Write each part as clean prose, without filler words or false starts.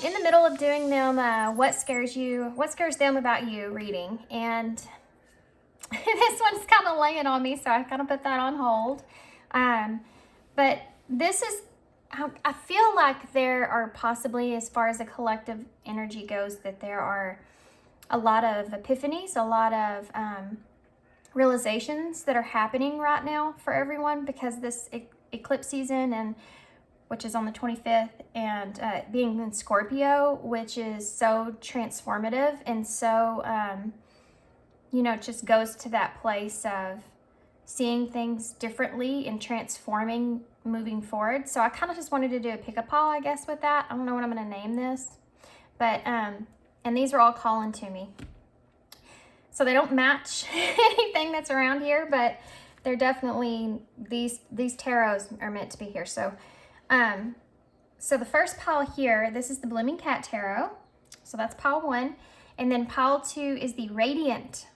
in the middle of doing them, what scares them about you reading. And this one's kind of laying on me, so I kind of put that on hold. But this is, I feel like there are possibly, as far as the collective energy goes, that there are a lot of epiphanies, a lot of realizations that are happening right now for everyone, because this eclipse season, and which is on the 25th, and being in Scorpio, which is so transformative and so, you know, it just goes to that place of seeing things differently and transforming moving forward. So I kind of just wanted to do a pick-a-paw, I guess, with that. I don't know what I'm going to name this, but, and these are all calling to me. So they don't match anything that's around here, but they're definitely, these tarots are meant to be here. So, so the first pile here, this is the Blooming Cat Tarot. So that's pile 1. And then pile 2 is the Radiant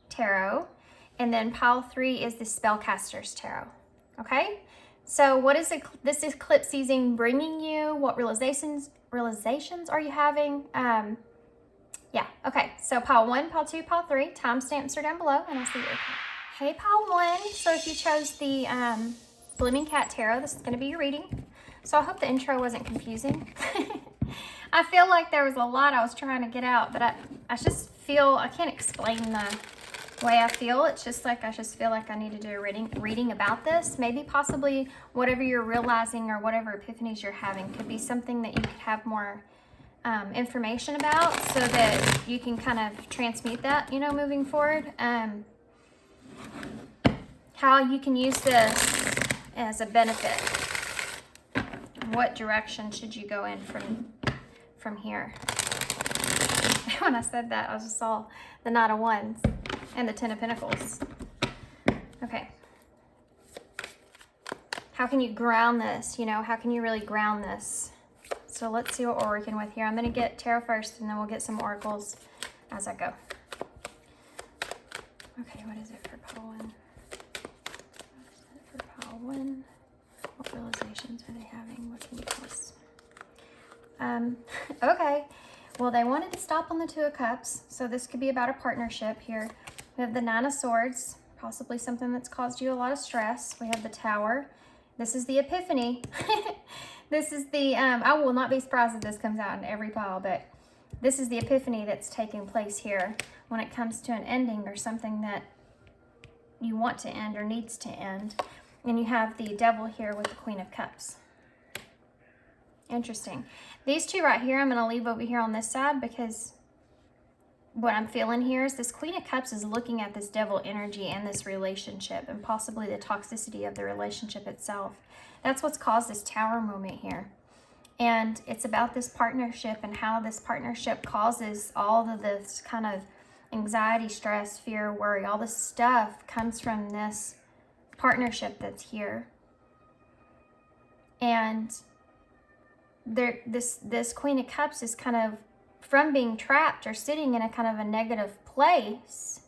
Tarot. And then pile 3 is the Spellcasters Tarot. Okay? So what is this eclipse season bringing you? What realizations are you having? Yeah, okay. So pile 1, pile 2, pile 3. Timestamps are down below, and I'll see you. Hey, pile 1. So if you chose the Blooming Cat Tarot, this is going to be your reading. So I hope the intro wasn't confusing. I feel like there was a lot I was trying to get out, but I just feel, I can't explain the way I feel. It's just like, I just feel like I need to do a reading about this. Maybe possibly whatever you're realizing or whatever epiphanies you're having could be something that you could have more information about, so that you can kind of transmute that, you know, moving forward. How you can use this as a benefit. What direction should you go in from here? When I said that, I just saw the Knight of Wands and the Ten of Pentacles. Okay. How can you ground this? You know, how can you really ground this? So let's see what we're working with here. I'm going to get tarot first, and then we'll get some oracles as I go. Okay, what is it for pile 1? What is it for pile 1? What realizations are they having? What can you tell us? Okay. Well, they wanted to stop on the 2 of Cups, so this could be about a partnership here. We have the 9 of Swords, possibly something that's caused you a lot of stress. We have the Tower. This is the Epiphany. This is the, I will not be surprised if this comes out in every pile, but this is the epiphany that's taking place here when it comes to an ending or something that you want to end or needs to end. And you have the Devil here with the Queen of Cups. Interesting. These 2 right here, I'm going to leave over here on this side, because what I'm feeling here is this Queen of Cups is looking at this Devil energy and this relationship, and possibly the toxicity of the relationship itself. That's what's caused this Tower moment here. And it's about this partnership and how this partnership causes all of this kind of anxiety, stress, fear, worry. All this stuff comes from this partnership that's here. And this Queen of Cups is kind of, from being trapped or sitting in a kind of a negative place,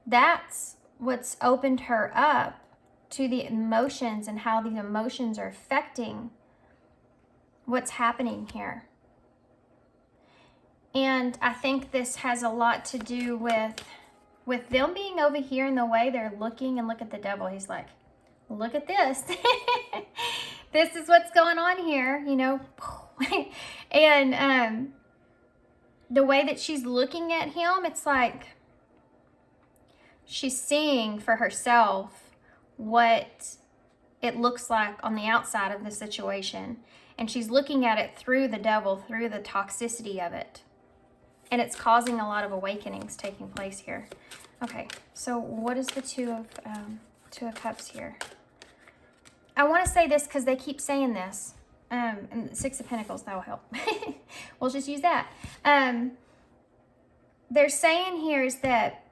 that's what's opened her up to the emotions and how the emotions are affecting what's happening here. And I think this has a lot to do with them being over here in the way they're looking, and look at the Devil. He's like, look at this. This is what's going on here, you know. And the way that she's looking at him, it's like she's seeing for herself what it looks like on the outside of the situation, and she's looking at it through the Devil, through the toxicity of it, and it's causing a lot of awakenings taking place here. Okay, so what is the Two of Cups here? I want to say this because they keep saying this, and the 6 of Pentacles, that will help. We'll just use that. They're saying here is that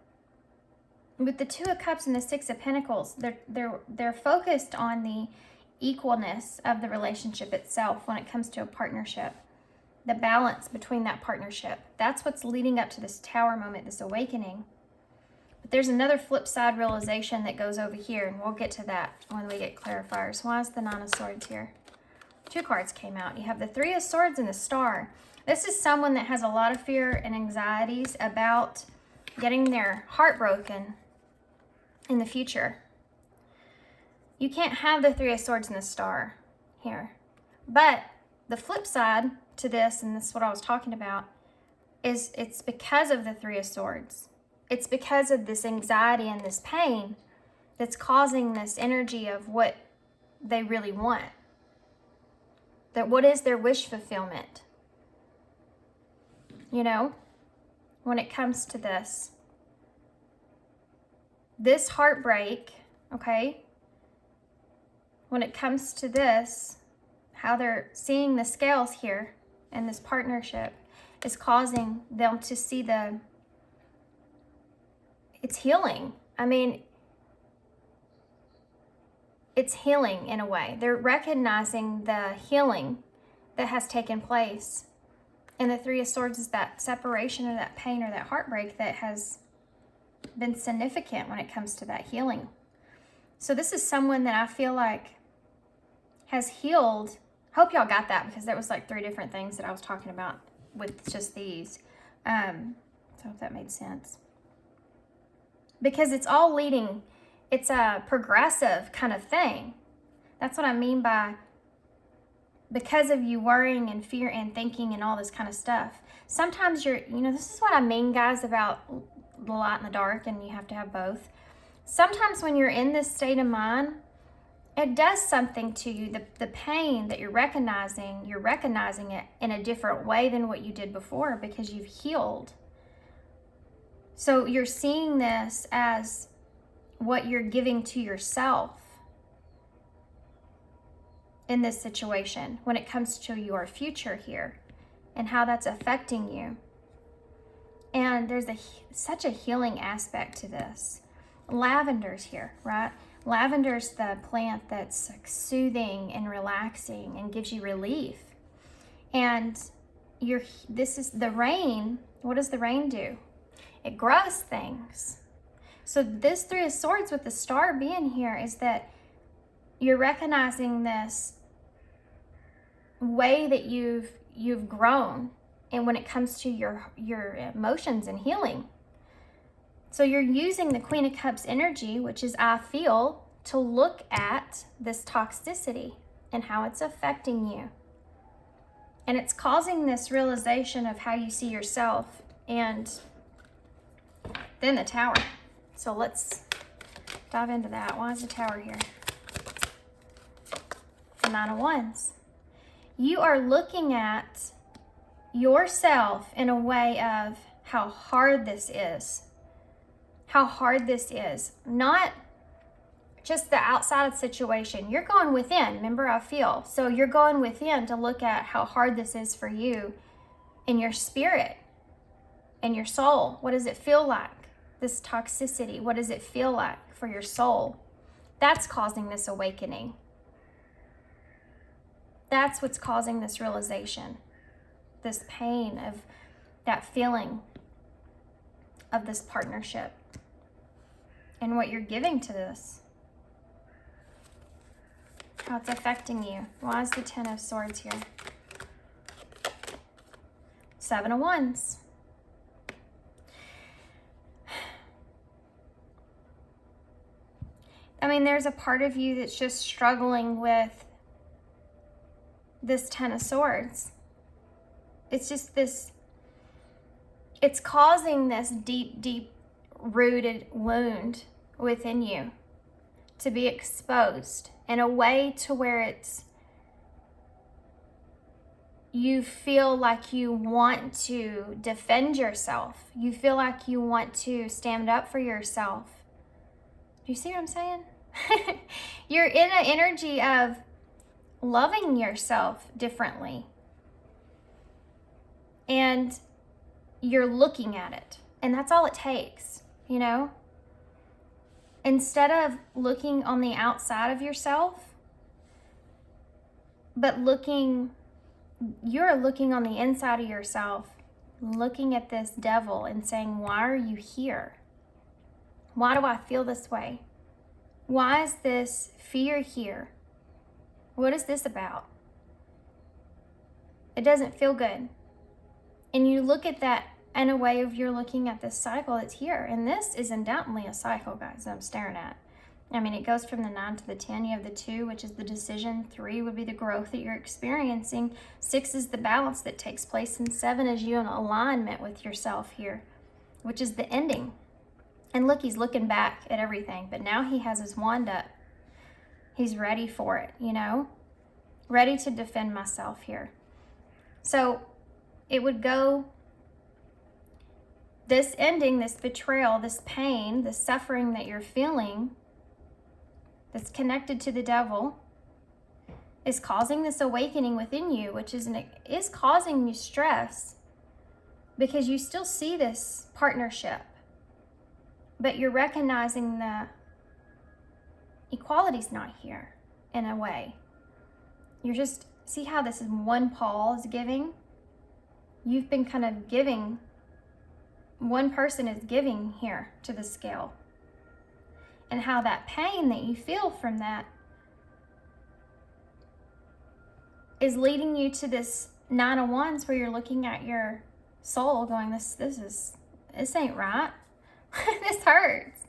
with the 2 of Cups and the 6 of Pentacles, they're focused on the equalness of the relationship itself when it comes to a partnership. The balance between that partnership. That's what's leading up to this Tower moment, this awakening. But there's another flip side realization that goes over here, and we'll get to that when we get clarifiers. Why is the 9 of Swords here? Two cards came out. You have the Three of Swords and the Star. This is someone that has a lot of fear and anxieties about getting their heart broken in the future. You can't have the Three of Swords and the Star here. But the flip side to this, and this is what I was talking about, is it's because of the Three of Swords. It's because of this anxiety and this pain that's causing this energy of what they really want. That what is their wish fulfillment? You know, when it comes to this heartbreak, okay? When it comes to this, how they're seeing the scales here in this partnership is causing them to see it's healing. I mean, it's healing in a way. They're recognizing the healing that has taken place. And the Three of Swords is that separation or that pain or that heartbreak that has been significant when it comes to that healing. So this is someone that I feel like has healed. Hope y'all got that, because there was like 3 different things that I was talking about with just these. So I hope that made sense. Because it's all leading, it's a progressive kind of thing. That's what I mean by because of you worrying and fear and thinking and all this kind of stuff. Sometimes this is what I mean, guys, about the light and the dark, and you have to have both. Sometimes when you're in this state of mind, it does something to you. The pain that you're recognizing it in a different way than what you did before because you've healed. So you're seeing this as what you're giving to yourself in this situation when it comes to your future here and how that's affecting you. And there's such a healing aspect to this. Lavender's here, right? Lavender's the plant that's soothing and relaxing and gives you relief. And this is the rain. What does the rain do? It grows things. So this Three of Swords with the Star being here is that you're recognizing this way that you've grown, and when it comes to your emotions and healing. So you're using the Queen of Cups energy, which is I feel, to look at this toxicity and how it's affecting you. And it's causing this realization of how you see yourself. And then the Tower. So let's dive into that. Why is the Tower here? The Nine of Wands. You are looking at yourself in a way of how hard this is. How hard this is. Not just the outside situation. You're going within. Remember, I feel. So you're going within to look at how hard this is for you in your spirit, in your soul. What does it feel like? This toxicity. What does it feel like for your soul? That's causing this awakening. That's what's causing this realization. This pain of that feeling of this partnership. And what you're giving to this. How it's affecting you. Why is the Ten of Swords here? Seven of Wands. I mean, there's a part of you that's just struggling with this Ten of Swords. It's just this, it's causing this deep, deep rooted wound within you to be exposed in a way to where you feel like you want to defend yourself. You feel like you want to stand up for yourself. Do you see what I'm saying? You're in an energy of loving yourself differently. And you're looking at it. And that's all it takes, you know? Instead of looking on the outside of yourself, but you're looking on the inside of yourself, looking at this devil and saying, why are you here? Why do I feel this way? Why is this fear here? What is this about? It doesn't feel good. And you look at that in a way of you're looking at this cycle that's here. And this is undoubtedly a cycle, guys, that I'm staring at. I mean, it goes from the 9 to the 10. You have the 2, which is the decision. 3 would be the growth that you're experiencing. 6 is the balance that takes place. And 7 is you in alignment with yourself here, which is the ending. And look, he's looking back at everything. But now he has his wand up. He's ready for it, you know? Ready to defend myself here. So it would go, this ending, this betrayal, this pain, this suffering that you're feeling that's connected to the devil is causing this awakening within you, which is causing you stress because you still see this partnership, but you're recognizing the equality's not here in a way. You're just, see how this is one Paul is giving? You've been kind of giving, one person is giving here to the scale. And how that pain that you feel from that is leading you to this 9 of Wands where you're looking at your soul going, this ain't right. This hurts.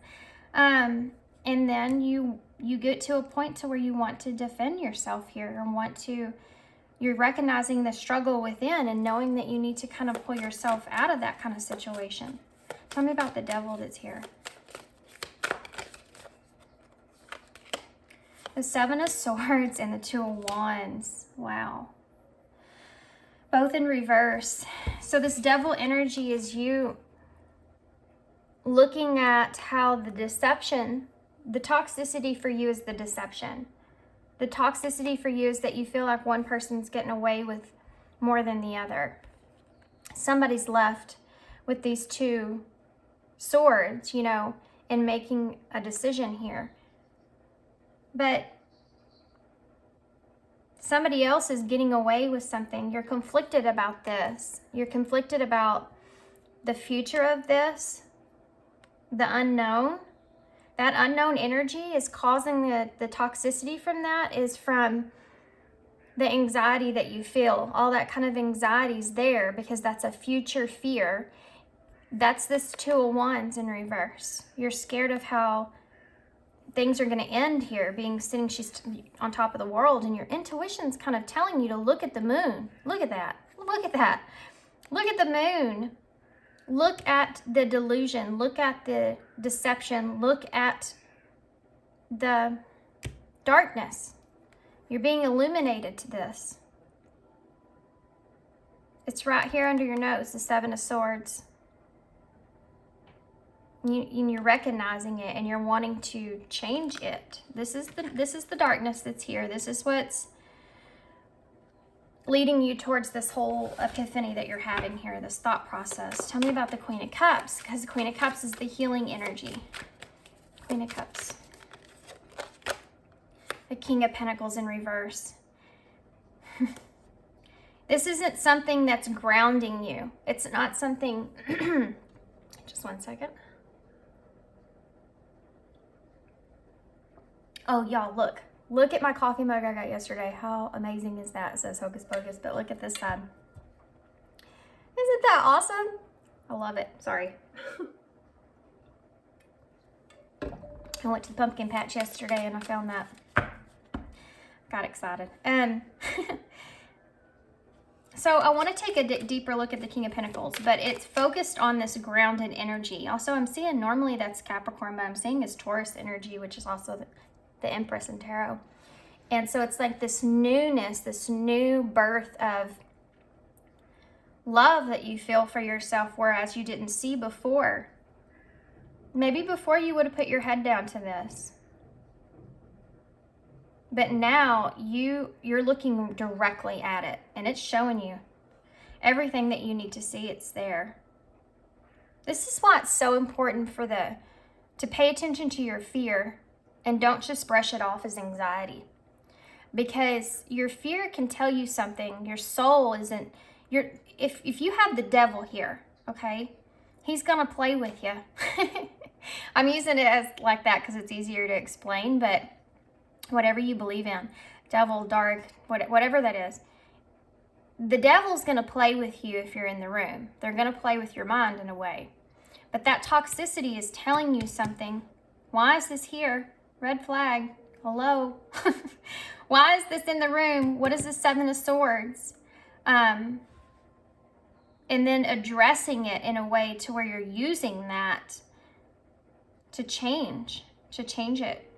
And then you get to a point to where you want to defend yourself here and you're recognizing the struggle within and knowing that you need to kind of pull yourself out of that kind of situation. Tell me about the devil that's here. The 7 of Swords and the 2 of Wands. Wow. Both in reverse. So this devil energy is you looking at how the deception, the toxicity for you is the deception. The toxicity for you is that you feel like one person's getting away with more than the other. Somebody's left with these 2 swords, you know, and making a decision here. But somebody else is getting away with something. You're conflicted about this. You're conflicted about the future of this, the unknown. That unknown energy is causing the toxicity from that is from the anxiety that you feel. All that kind of anxiety is there because that's a future fear. That's this 2 of Wands in reverse. You're scared of how things are going to end here, she's on top of the world, and your intuition's kind of telling you to look at the moon. Look at that. Look at that. Look at the moon. Look at the delusion. Look at the deception. Look at the darkness. You're being illuminated to this. It's right here under your nose, the 7 of Swords. You're recognizing it and you're wanting to change it. This is the darkness that's here. This is what's leading you towards this whole epiphany that you're having here, this thought process. Tell me about the Queen of Cups, because the Queen of Cups is the healing energy. Queen of Cups. The King of Pentacles in reverse. This isn't something that's grounding you. It's not something... Just one second. Oh, y'all, look. Look at my coffee mug I got yesterday. How amazing is that? It says Hocus Pocus, but look at this side. Isn't that awesome? I love it. Sorry. I went to the pumpkin patch yesterday and I found that. Got excited. So I want to take a deeper look at the King of Pentacles, but it's focused on this grounded energy. Also, I'm seeing, normally that's Capricorn, but I'm seeing is Taurus energy, which is also the Empress in Tarot. And so it's like this newness, this new birth of love that you feel for yourself, whereas you didn't see before. Maybe before you would have put your head down to this. But now you're looking directly at it and it's showing you everything that you need to see. It's there. This is why it's so important to pay attention to your fear and don't just brush it off as anxiety. Because your fear can tell you something. Your soul isn't, if you have the devil here, okay, he's gonna play with you. I'm using it as like that because it's easier to explain, but whatever you believe in, devil, dark, whatever that is, the devil's going to play with you if you're in the room. They're going to play with your mind in a way. But that toxicity is telling you something. Why is this here? Red flag. Hello. Why is this in the room? What is the Seven of Swords? And then addressing it in a way to where you're using that to change it.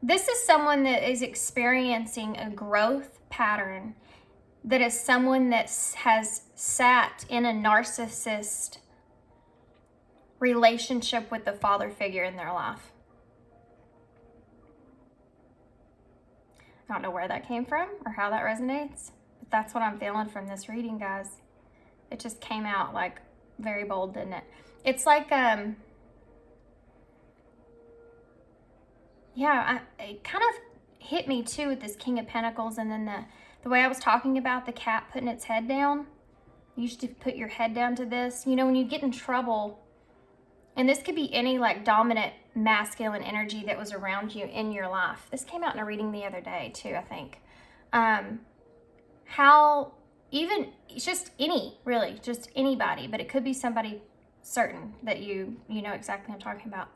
This is someone that is experiencing a growth pattern, that is someone that has sat in a narcissist relationship with the father figure in their life. I don't know where that came from or how that resonates, but that's what I'm feeling from this reading, guys. It just came out like very bold, didn't it? It's like, it kind of hit me too with this King of Pentacles, and then the way I was talking about the cat putting its head down. You used to put your head down to this. You know, when you get in trouble, and this could be any like dominant masculine energy that was around you in your life. This came out in a reading the other day too, I think. How even, it's just just anybody, but it could be somebody certain that you know exactly what I'm talking about.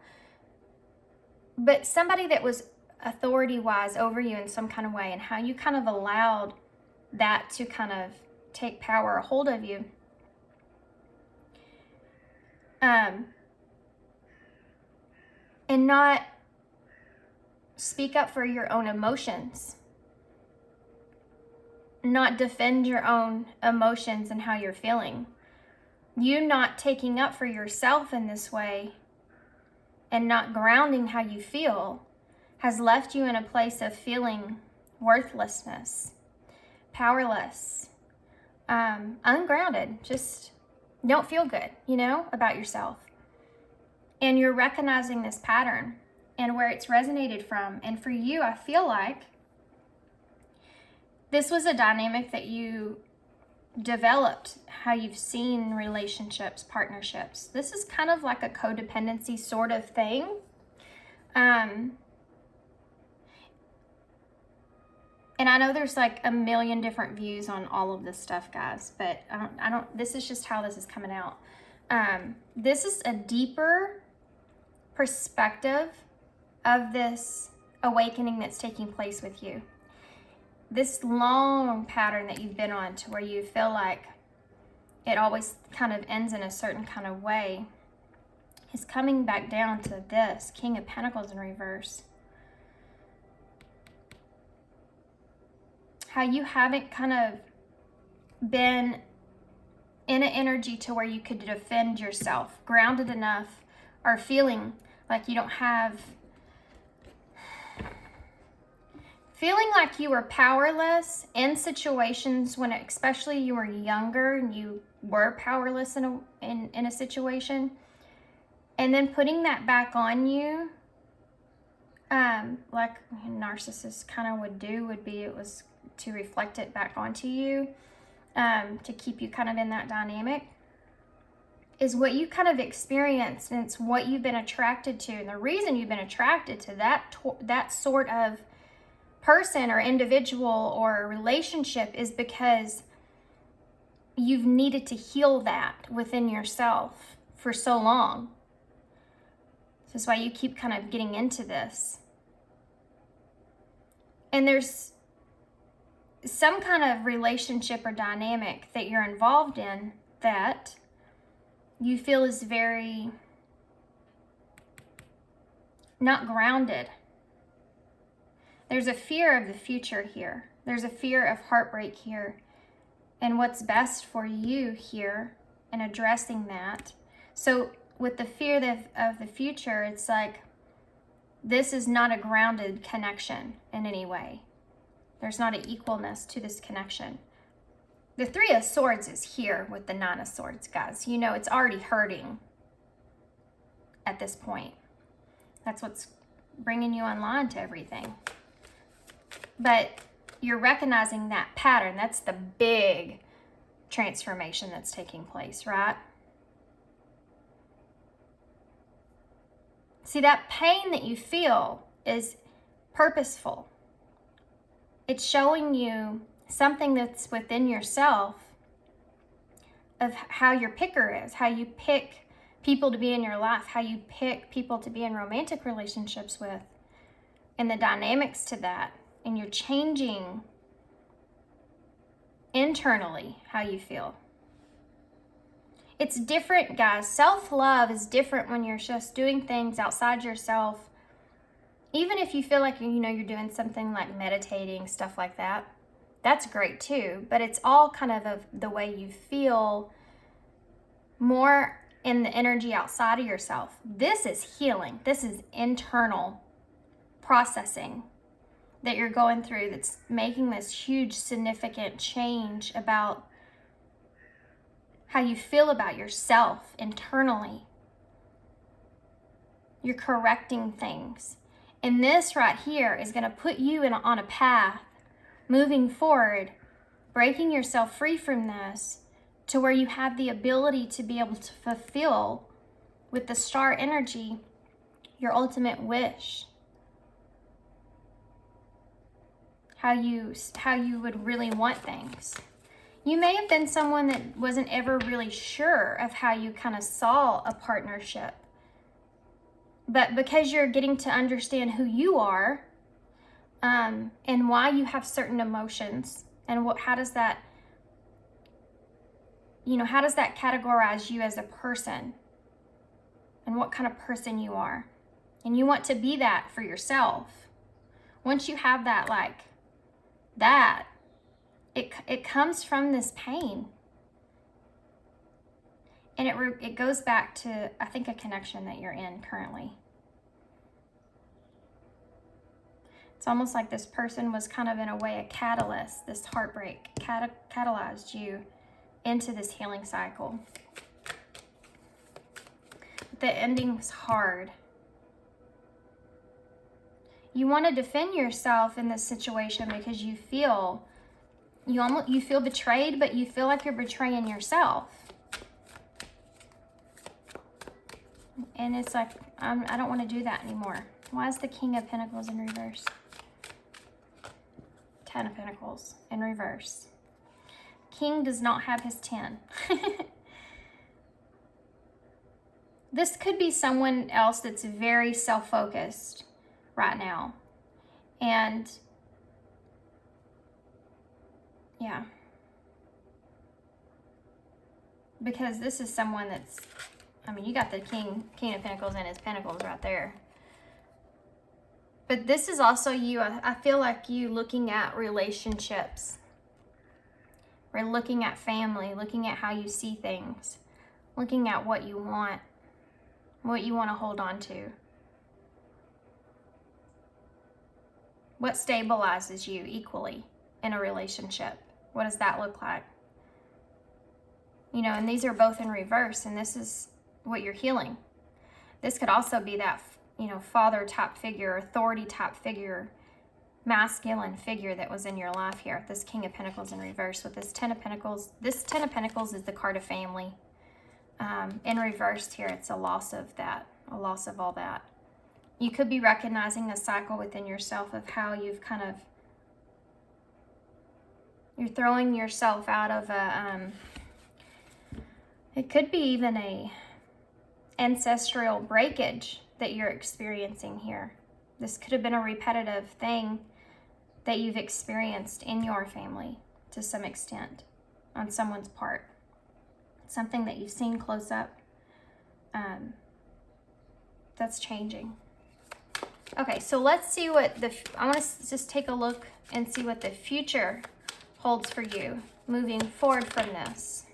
But somebody that was authority-wise over you in some kind of way, and how you kind of allowed that to kind of take power or hold of you. And not speak up for your own emotions. Not defend your own emotions and how you're feeling. You not taking up for yourself in this way and not grounding how you feel has left you in a place of feeling worthlessness, powerless, ungrounded, just don't feel good, about yourself. And you're recognizing this pattern and where it's resonated from. And for you, I feel like this was a dynamic that you developed, how you've seen relationships, partnerships. This is kind of like a codependency sort of thing. And I know there's like a million different views on all of this stuff, guys, but this is just how this is coming out. This is a deeper perspective of this awakening that's taking place with you. This long pattern that you've been on to where you feel like it always kind of ends in a certain kind of way is coming back down to this King of Pentacles in reverse. How you haven't kind of been in an energy to where you could defend yourself, grounded enough, or feeling like you don't have, feeling like you were powerless in situations when, especially you were younger and you were powerless in a situation, and then putting that back on you, like a narcissist kind of would be it was to reflect it back onto you, to keep you kind of in that dynamic, is what you kind of experienced, and it's what you've been attracted to. And the reason you've been attracted to that sort of person or individual or relationship is because you've needed to heal that within yourself for so long. This is why you keep kind of getting into this. And there's some kind of relationship or dynamic that you're involved in that you feel is very not grounded. There's a fear of the future here. There's a fear of heartbreak here, and what's best for you here, and addressing that. So with the fear of the future, it's like this is not a grounded connection in any way. There's not an equalness to this connection. The Three of Swords is here with the Nine of Swords, guys. It's already hurting at this point. That's what's bringing you online to everything. But you're recognizing that pattern. That's the big transformation that's taking place, right? See, that pain that you feel is purposeful. It's showing you something that's within yourself of how your picker is, how you pick people to be in your life, how you pick people to be in romantic relationships with, and the dynamics to that. And you're changing internally how you feel. It's different, guys. Self-love is different when you're just doing things outside yourself. Even if you feel like, you're doing something like meditating, stuff like that, that's great too. But it's all kind of the way you feel more in the energy outside of yourself. This is healing. This is internal processing that you're going through that's making this huge, significant change about how you feel about yourself internally. You're correcting things. And this right here is going to put you on a path moving forward, breaking yourself free from this to where you have the ability to be able to fulfill with the star energy your ultimate wish. How you would really want things. You may have been someone that wasn't ever really sure of how you kind of saw a partnership. But because you're getting to understand who you are, and why you have certain emotions, and how does that categorize you as a person, and what kind of person you are, and you want to be that for yourself. Once you have that, it comes from this pain. And it goes back to, I think, a connection that you're in currently. It's almost like this person was kind of, in a way, a catalyst. This heartbreak catalyzed you into this healing cycle. But the ending's hard. You want to defend yourself in this situation because you feel betrayed, but you feel like you're betraying yourself. And it's like, I don't want to do that anymore. Why is the King of Pentacles in reverse? 10 of Pentacles in reverse. King does not have his 10. This could be someone else that's very self-focused right now. And yeah. Because this is someone that's, you got the King of Pentacles and his Pentacles right there. But this is also you. I feel like you looking at relationships. Or looking at family. Looking at how you see things. Looking at what you want. What you want to hold on to. What stabilizes you equally in a relationship? What does that look like? And these are both in reverse, and this is what you're healing. This could also be that, father type figure, authority type figure, masculine figure that was in your life here. This King of Pentacles in reverse with this 10 of Pentacles. This 10 of Pentacles is the card of family. In reverse here, it's a loss of that, a loss of all that. You could be recognizing a cycle within yourself of how you've you're throwing yourself out of it could be even a ancestral breakage that you're experiencing here. This could have been a repetitive thing that you've experienced in your family to some extent on someone's part. Something that you've seen close up. That's changing. Okay, so let's see what I want to just take a look and see what the future holds for you moving forward from this.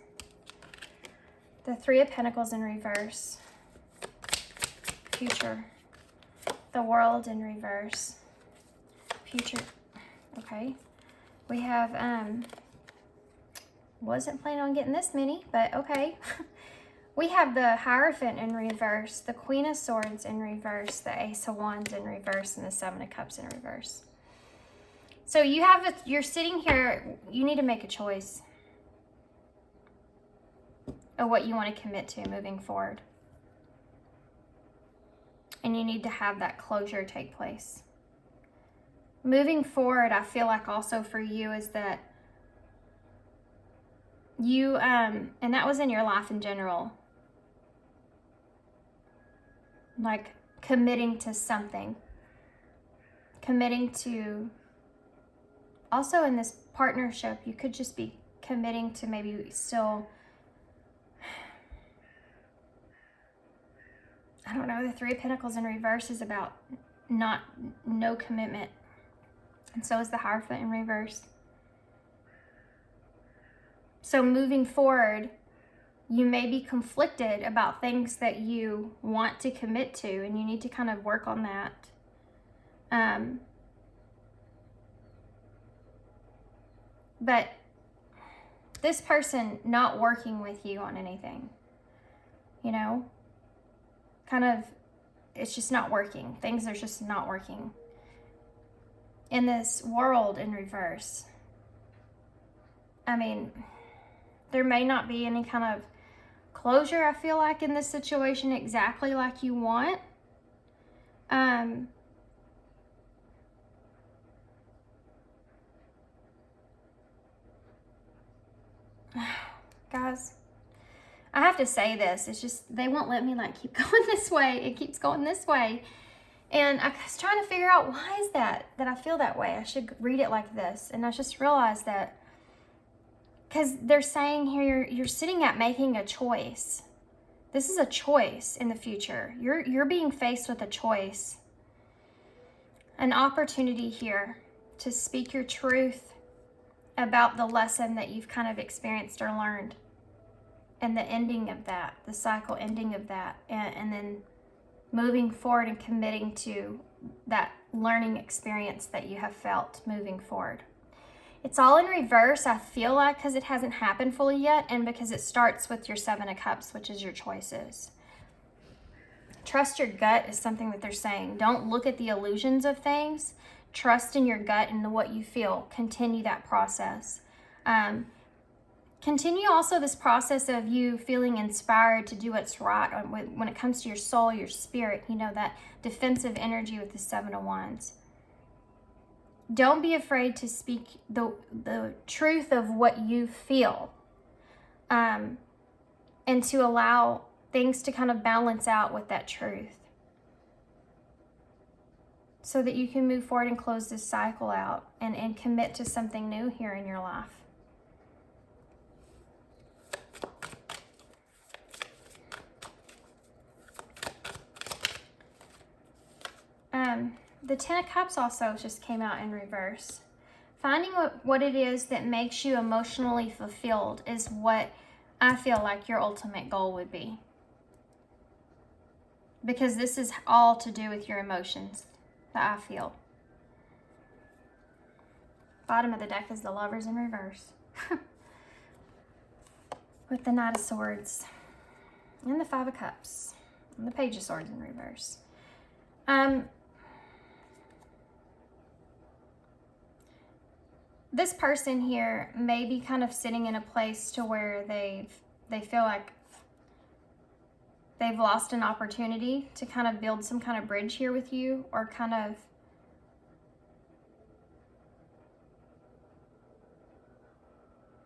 The 3 of Pentacles in reverse. Future. The World in reverse. Future. Okay. We have, wasn't planning on getting this many, but okay. We have the Hierophant in reverse, the Queen of Swords in reverse, the Ace of Wands in reverse, and the 7 of Cups in reverse. So you're sitting here, you need to make a choice of what you want to commit to moving forward. And you need to have that closure take place. moving forward, I feel like also for you is that you, and that was in your life in general, like committing to something, committing to, also in this partnership, you could just be committing to maybe still, I don't know, the Three of Pentacles in reverse is about no commitment. And so is the Hierophant in reverse. So moving forward, you may be conflicted about things that you want to commit to, and you need to kind of work on that. But this person not working with you on anything, you know, kind of, it's just not working. Things are just not working. In this World in reverse, I mean, there may not be any kind of closure, I feel like, in this situation exactly like you want. Guys, I have to say this. It's just, they won't let me like keep going this way. It keeps going this way. And I was trying to figure out, why is that I feel that way? I should read it like this. And I just realized that because they're saying here, you're sitting at making a choice. This is a choice in the future. You're being faced with a choice. An opportunity here to speak your truth about the lesson that you've kind of experienced or learned. And the ending of that, the cycle ending of that. And then moving forward and committing to that learning experience that you have felt moving forward. It's all in reverse, I feel like, because it hasn't happened fully yet, and because it starts with your Seven of Cups, which is your choices. Trust your gut is something that they're saying. Don't look at the illusions of things. Trust in your gut and what you feel. Continue that process. Continue also this process of you feeling inspired to do what's right when it comes to your soul, your spirit, you know, that defensive energy with the Seven of Wands. Don't be afraid to speak the truth of what you feel, and to allow things to kind of balance out with that truth so that you can move forward and close this cycle out and commit to something new here in your life. The Ten of Cups also just came out in reverse. Finding what it is that makes you emotionally fulfilled is what I feel like your ultimate goal would be. Because this is all to do with your emotions that I feel. Bottom of the deck is the Lovers in reverse. With the Knight of Swords. And the Five of Cups. And the Page of Swords in reverse. This person here may be kind of sitting in a place to where they feel like they've lost an opportunity to kind of build some kind of bridge here with you, or kind of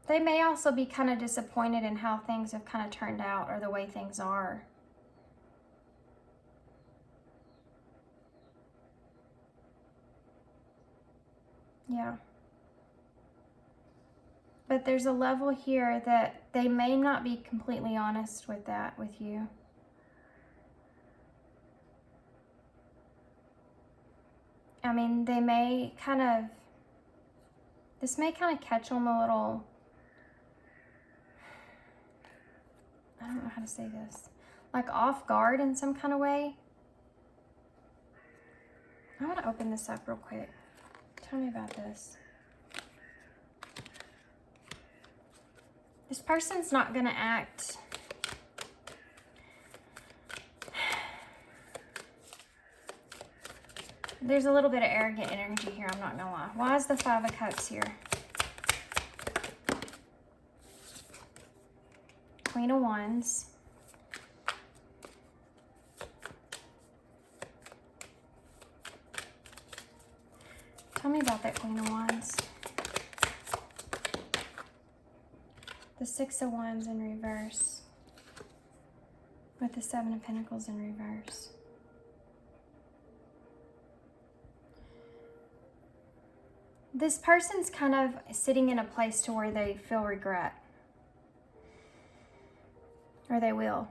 they may also be kind of disappointed in how things have kind of turned out or the way things are. Yeah. But there's a level here that they may not be completely honest with that with you. I mean, they may kind of, this may kind of catch them a little, I don't know how to say this, like off guard in some kind of way. I want to open this up real quick. Tell me about this. This person's not going to act. There's a little bit of arrogant energy here, I'm not going to lie. Why is the Five of Cups here? Queen of Wands. Tell me about that Queen of Wands. The Six of Wands in reverse. With the Seven of Pentacles in reverse. This person's kind of sitting in a place to where they feel regret. Or they will.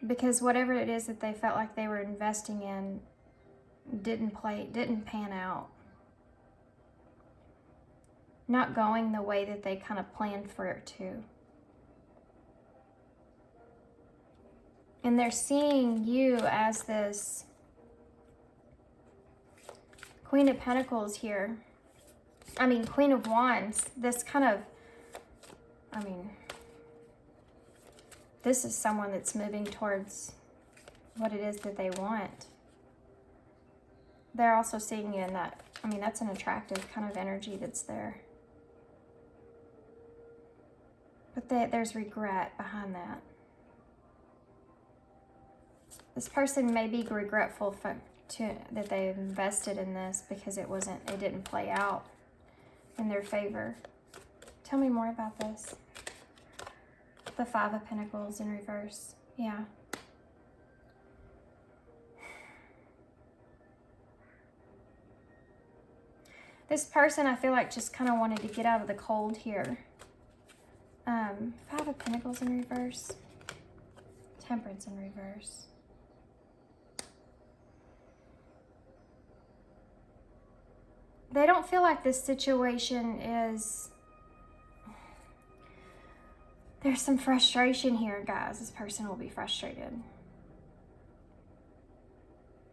Because whatever it is that they felt like they were investing in didn't pan out. Not going the way that they kind of planned for it to. And they're seeing you as this Queen of Pentacles here. I mean, Queen of Wands. This kind of, this is someone that's moving towards what it is that they want. They're also seeing you in that, that's an attractive kind of energy that's there. But there's regret behind that. This person may be regretful that they invested in this because it didn't play out in their favor. Tell me more about this. The Five of Pentacles in reverse. Yeah. This person, I feel like, just kind of wanted to get out of the cold here. Five of Pentacles in reverse. Temperance in reverse. They don't feel like this situation is... There's some frustration here, guys. This person will be frustrated.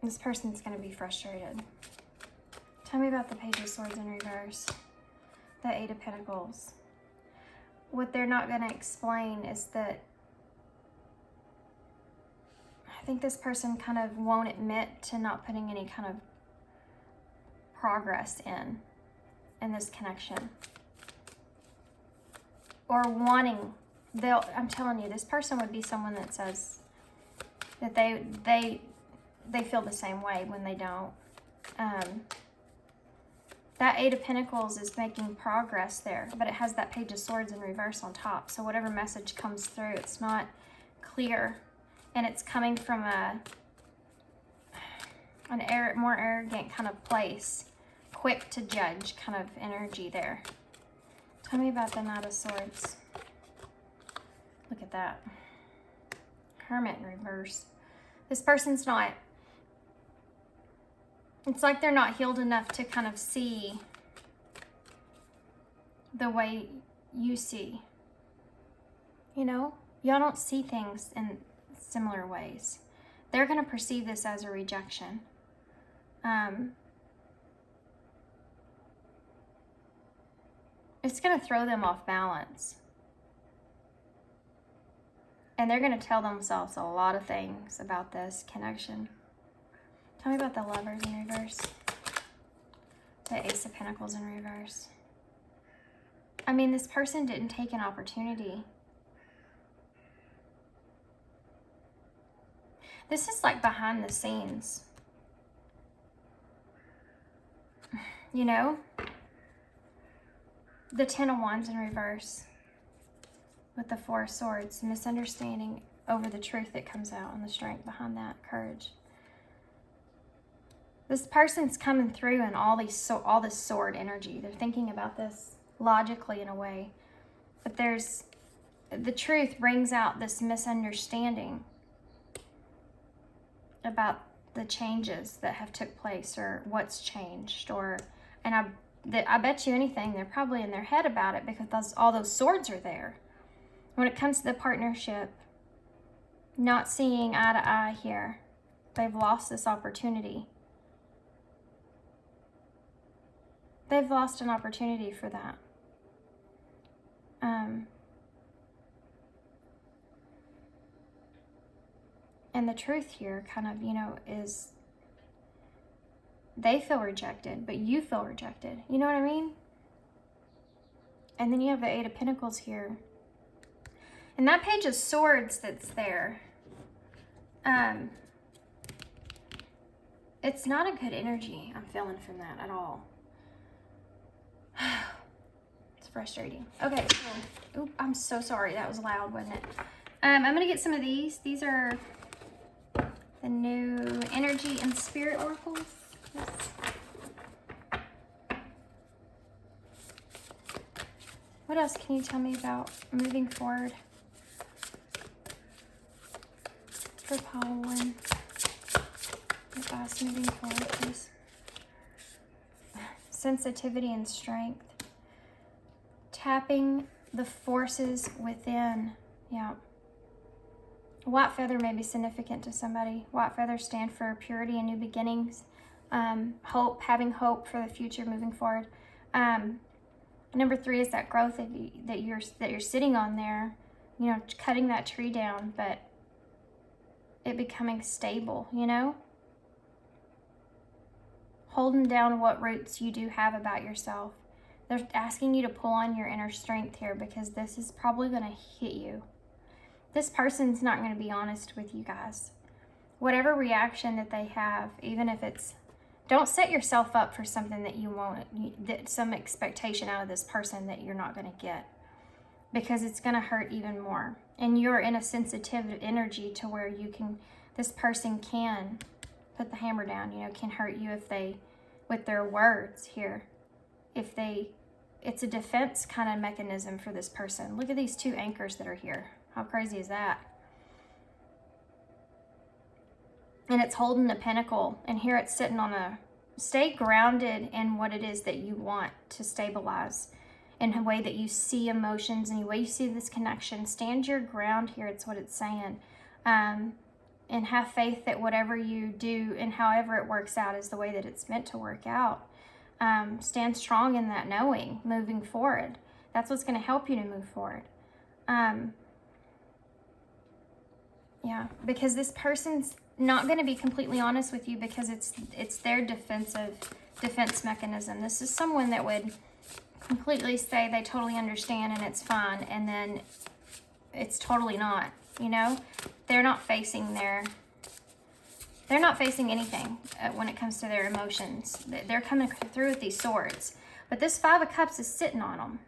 This person's going to be frustrated. Tell me about the Page of Swords in reverse. The Eight of Pentacles. What they're not going to explain is that I think this person kind of won't admit to not putting any kind of progress in this connection. Or wanting, I'm telling you, this person would be someone that says that they feel the same way when they don't. That Eight of Pentacles is making progress there, but it has that Page of Swords in reverse on top. So whatever message comes through, it's not clear, and it's coming from more arrogant kind of place, quick to judge kind of energy there. Tell me about the Knight of Swords. Look at that. Hermit in reverse. This person's not... It's like they're not healed enough to kind of see the way you see. You know? Y'all don't see things in similar ways. They're going to perceive this as a rejection. It's going to throw them off balance. And they're going to tell themselves a lot of things about this connection. Tell me about the Lovers in reverse. The Ace of Pentacles in reverse. I mean, this person didn't take an opportunity. This is like behind the scenes. You know? The Ten of Wands in reverse. With the Four of Swords. Misunderstanding over the truth that comes out and the strength behind that. Courage. This person's coming through in all this sword energy. They're thinking about this logically in a way. But the truth brings out this misunderstanding about the changes that have took place or what's changed. And I bet you anything, they're probably in their head about it because all those swords are there. When it comes to the partnership, not seeing eye to eye here, they've lost this opportunity. They've lost an opportunity for that. And the truth here kind of, is they feel rejected, but you feel rejected. You know what I mean? And then you have the Eight of Pentacles here. And that Page of Swords that's there, It's not a good energy I'm feeling from that at all. It's frustrating. Okay, so, oop, I'm so sorry. That was loud, wasn't it? I'm going to get some of these. These are the new Energy and Spirit Oracles. Yes. What else can you tell me about moving forward for pollen? Advice moving forward, please. Sensitivity and strength. Tapping the forces within. Yeah. White feather may be significant to somebody. White feathers stand for purity and new beginnings. Hope, having hope for the future moving forward. Number 3 is that growth that you're sitting on there. You know, cutting that tree down, but it becoming stable, you know? Holding down what roots you do have about yourself. They're asking you to pull on your inner strength here because this is probably going to hit you. This person's not going to be honest with you guys. Whatever reaction that they have, even if it's, don't set yourself up for something that you won't, some expectation out of this person that you're not going to get, because it's going to hurt even more. And you're in a sensitive energy to where you can, this person can put the hammer down, you know, can hurt you if they, with their words here, if they, it's a defense kind of mechanism for this person. Look at these 2 anchors that are here. How crazy is that? And it's holding a pentacle, and here it's sitting on a, stay grounded in what it is that you want to stabilize, in a way that you see emotions, and the way you see this connection. Stand your ground here, it's what it's saying. And have faith that whatever you do and however it works out is the way that it's meant to work out. Stand strong in that knowing, moving forward. That's what's going to help you to move forward. Yeah, because this person's not going to be completely honest with you because it's their defense mechanism. This is someone that would completely say they totally understand and it's fine, and then it's totally not, you know? They're not facing anything when it comes to their emotions. They're coming through with these swords. But this 5 of Cups is sitting on them.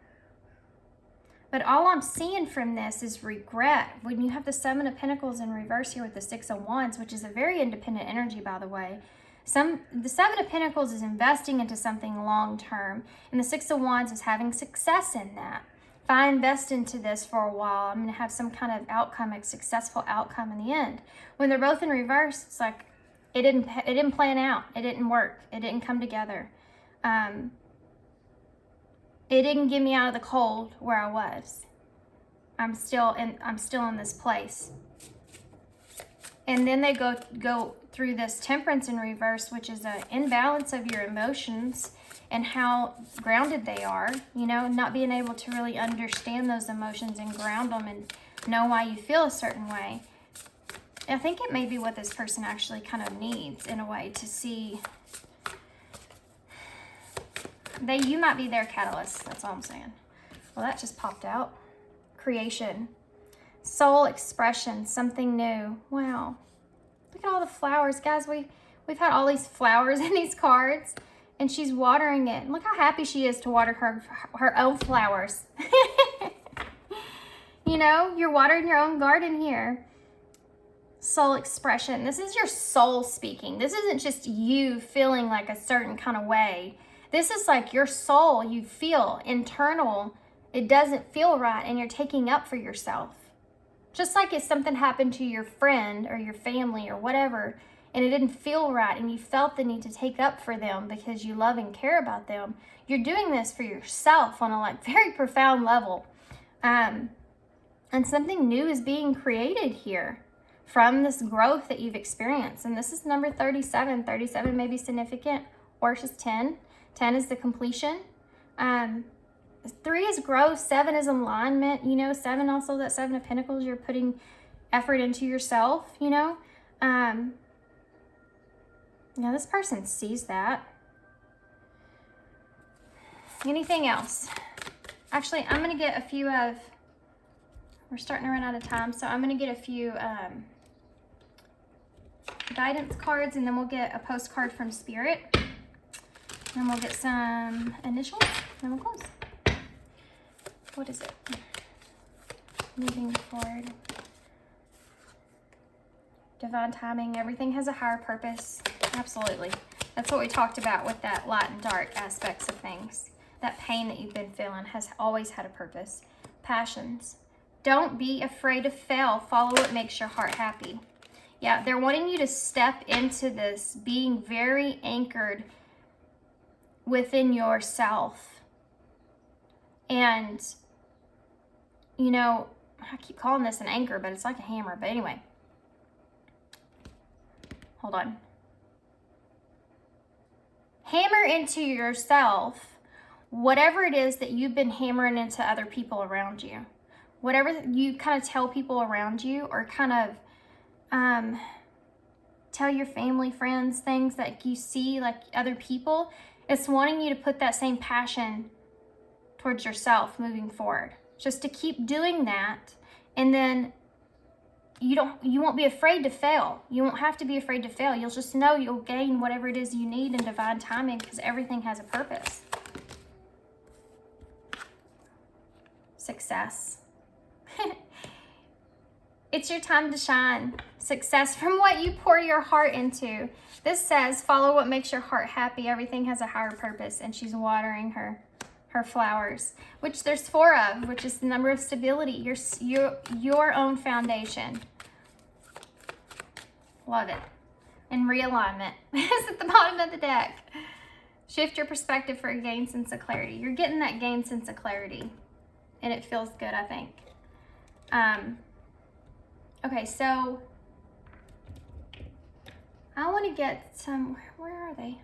But all I'm seeing from this is regret. When you have the 7 of Pentacles in reverse here with the 6 of Wands, which is a very independent energy, by the way. The 7 of Pentacles is investing into something long term, and the 6 of Wands is having success in that. If I invest into this for a while, I'm going to have some kind of outcome, a successful outcome in the end. When they're both in reverse, it's like it didn't plan out. It didn't work. It didn't come together. It didn't get me out of the cold where I was. I'm still in this place. And then they go through this Temperance in reverse, which is an imbalance of your emotions and how grounded they are, you know, not being able to really understand those emotions and ground them and know why you feel a certain way. I think it may be what this person actually kind of needs in a way to see. You might be their catalyst. That's all I'm saying. Well, that just popped out. Creation. Soul expression. Something new. Wow. Look at all the flowers. Guys, we've had all these flowers in these cards. And she's watering it. Look how happy she is to water her own flowers. You know, you're watering your own garden here. Soul expression. This is your soul speaking. This isn't just you feeling like a certain kind of way. This is like your soul. You feel internal. It doesn't feel right, and you're taking up for yourself. Just like if something happened to your friend or your family or whatever, and it didn't feel right, and you felt the need to take up for them because you love and care about them, you're doing this for yourself on a like very profound level. And something new is being created here from this growth that you've experienced. And this is number 37. 37 may be significant, or it's just 10. 10 is the completion. 3 is growth. 7 is alignment. You know, 7 also, that 7 of Pentacles, you're putting effort into yourself, you know. Now this person sees that. Anything else? Actually, I'm going to get a few of, we're starting to run out of time, so I'm going to get a few guidance cards, and then we'll get a postcard from Spirit. Then we'll get some initials, and then we'll close. What is it? Moving forward. Divine timing. Everything has a higher purpose. Absolutely. That's what we talked about with that light and dark aspects of things. That pain that you've been feeling has always had a purpose. Passions. Don't be afraid to fail. Follow what makes your heart happy. Yeah, they're wanting you to step into this being very anchored within yourself. And, you know, I keep calling this an anchor, but it's like a hammer. But anyway, hold on. Hammer into yourself whatever it is that you've been hammering into other people around you. Whatever you kind of tell people around you, or kind of tell your family, friends, things that you see like other people, it's wanting you to put that same passion towards yourself moving forward. Just to keep doing that, and then you won't be afraid to fail. You won't have to be afraid to fail. You'll just know you'll gain whatever it is you need in divine timing, because everything has a purpose. Success. It's your time to shine. Success from what you pour your heart into. This says, follow what makes your heart happy. Everything has a higher purpose. And she's watering her flowers, which there's 4 of, which is the number of stability, your own foundation. Love it. And realignment is at the bottom of the deck. Shift your perspective for a gained sense of clarity. You're getting that gained sense of clarity, and it feels good, I think. Okay, so I want to get some, where are they?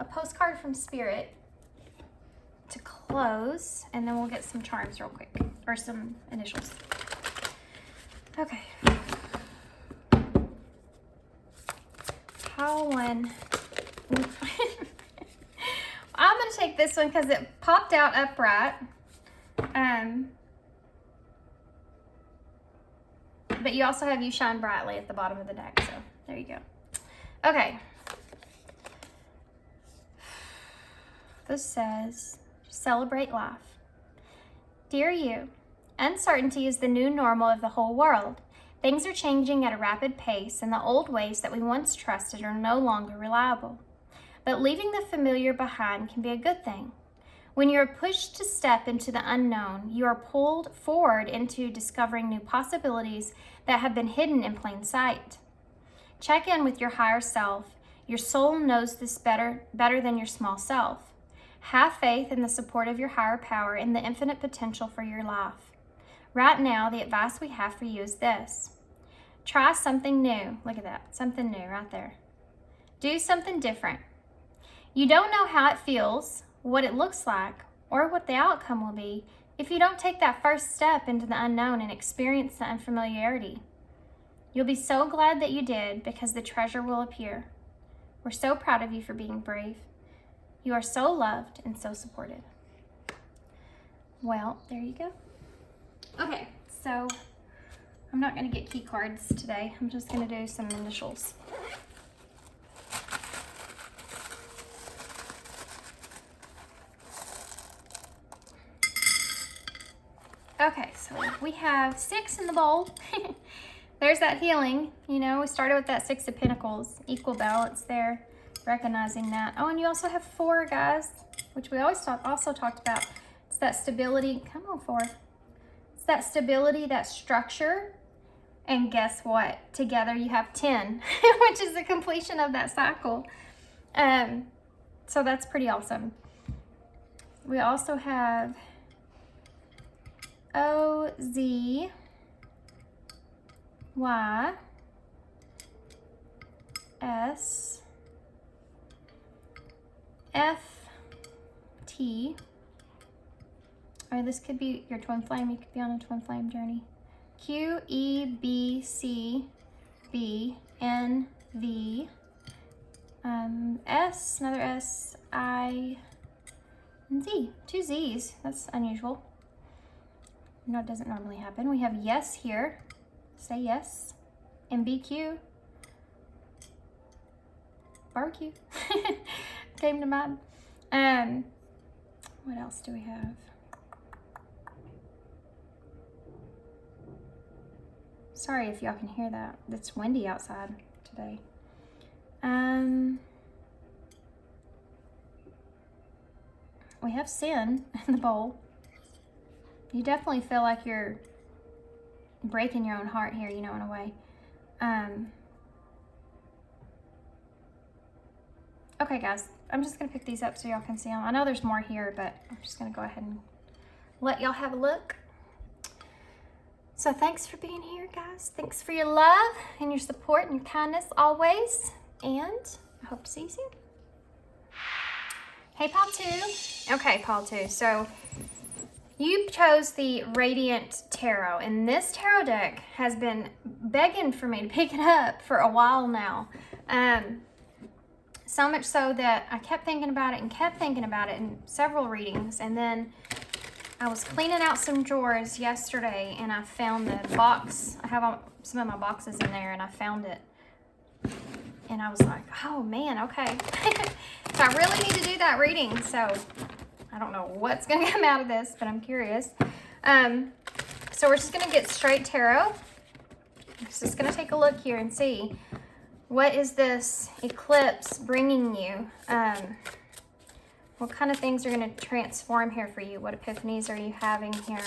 A postcard from Spirit to close, and then we'll get some charms real quick, or some initials. Okay. Pile 1. I'm going to take this one because it popped out upright. But you also have You Shine Brightly at the bottom of the deck, so there you go. Okay. This says, celebrate life. Dear you, uncertainty is the new normal of the whole world. Things are changing at a rapid pace, and the old ways that we once trusted are no longer reliable. But leaving the familiar behind can be a good thing. When you are pushed to step into the unknown, you are pulled forward into discovering new possibilities that have been hidden in plain sight. Check in with your higher self. Your soul knows this better than your small self. Have faith in the support of your higher power and the infinite potential for your life. Right now, the advice we have for you is this. Try something new. Look at that. Something new right there. Do something different. You don't know how it feels, what it looks like, or what the outcome will be if you don't take that first step into the unknown and experience the unfamiliarity. You'll be so glad that you did, because the treasure will appear. We're so proud of you for being brave. You are so loved and so supported. Well, there you go. Okay, so I'm not going to get key cards today. I'm just going to do some initials. Okay, so we have 6 in the bowl. There's that healing. You know, we started with that 6 of Pentacles. Equal balance there. Recognizing that. Oh, and you also have 4, guys, which we also talked about. It's that stability. Come on, 4. It's that stability, that structure. And guess what? Together you have 10, which is the completion of that cycle. So that's pretty awesome. We also have O, Z, Y, S, F, T. Or this could be your twin flame. You could be on a twin flame journey. Q, E, B, C, B, N, V, S, another S, I, and Z. 2 Z's. That's unusual. No, it doesn't normally happen. We have yes here. Say yes. And BQ. barbecue came to mind. What else do we have? Sorry if y'all can hear that. It's windy outside today. We have sin in the bowl. You definitely feel like you're breaking your own heart here, you know, in a way. Okay, guys, I'm just going to pick these up so y'all can see them. I know there's more here, but I'm just going to go ahead and let y'all have a look. So thanks for being here, guys. Thanks for your love and your support and your kindness always. And I hope to see you soon. Hey, Paul 2. Okay, Paul 2. So you chose the Radiant Tarot, and this tarot deck has been begging for me to pick it up for a while now. So much so that I kept thinking about it in several readings, and then I was cleaning out some drawers yesterday and I found the box. I have some of my boxes in there and I found it. And I was like, oh man, okay. So I really need to do that reading. So I don't know what's going to come out of this, but I'm curious. So we're just going to get straight tarot. Just going to take a look here and see, what is this eclipse bringing you? What kind of things are going to transform here for you? What epiphanies are you having here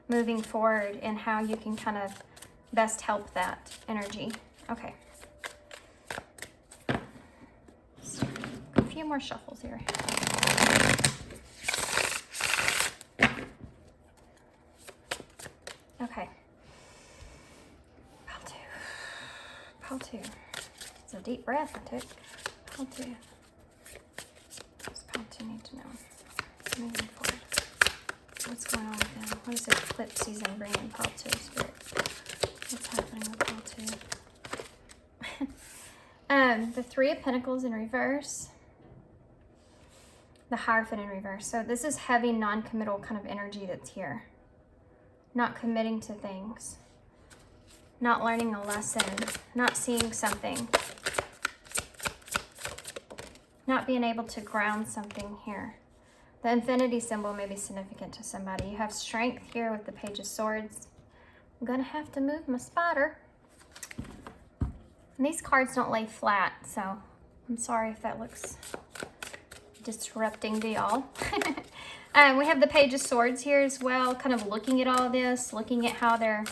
moving forward, and how you can kind of best help that energy? Okay. So, a few more shuffles here. Okay. Pile 2. Pile 2. It's a deep breath I took. Pile 2. Need to know moving forward. What's going on with them? What is this eclipse season bringing Paul 2 spirit? What's happening with Paul 2? The Three of Pentacles in reverse. The Hierophant in reverse. So this is heavy, non-committal kind of energy that's here. Not committing to things. Not learning a lesson. Not seeing something. Not being able to ground something here. The infinity symbol may be significant to somebody. You have strength here with the Page of Swords. I'm gonna have to move my spider. And these cards don't lay flat, so I'm sorry if that looks disrupting to y'all. We have the Page of Swords here as well, kind of looking at all this, looking at how they're,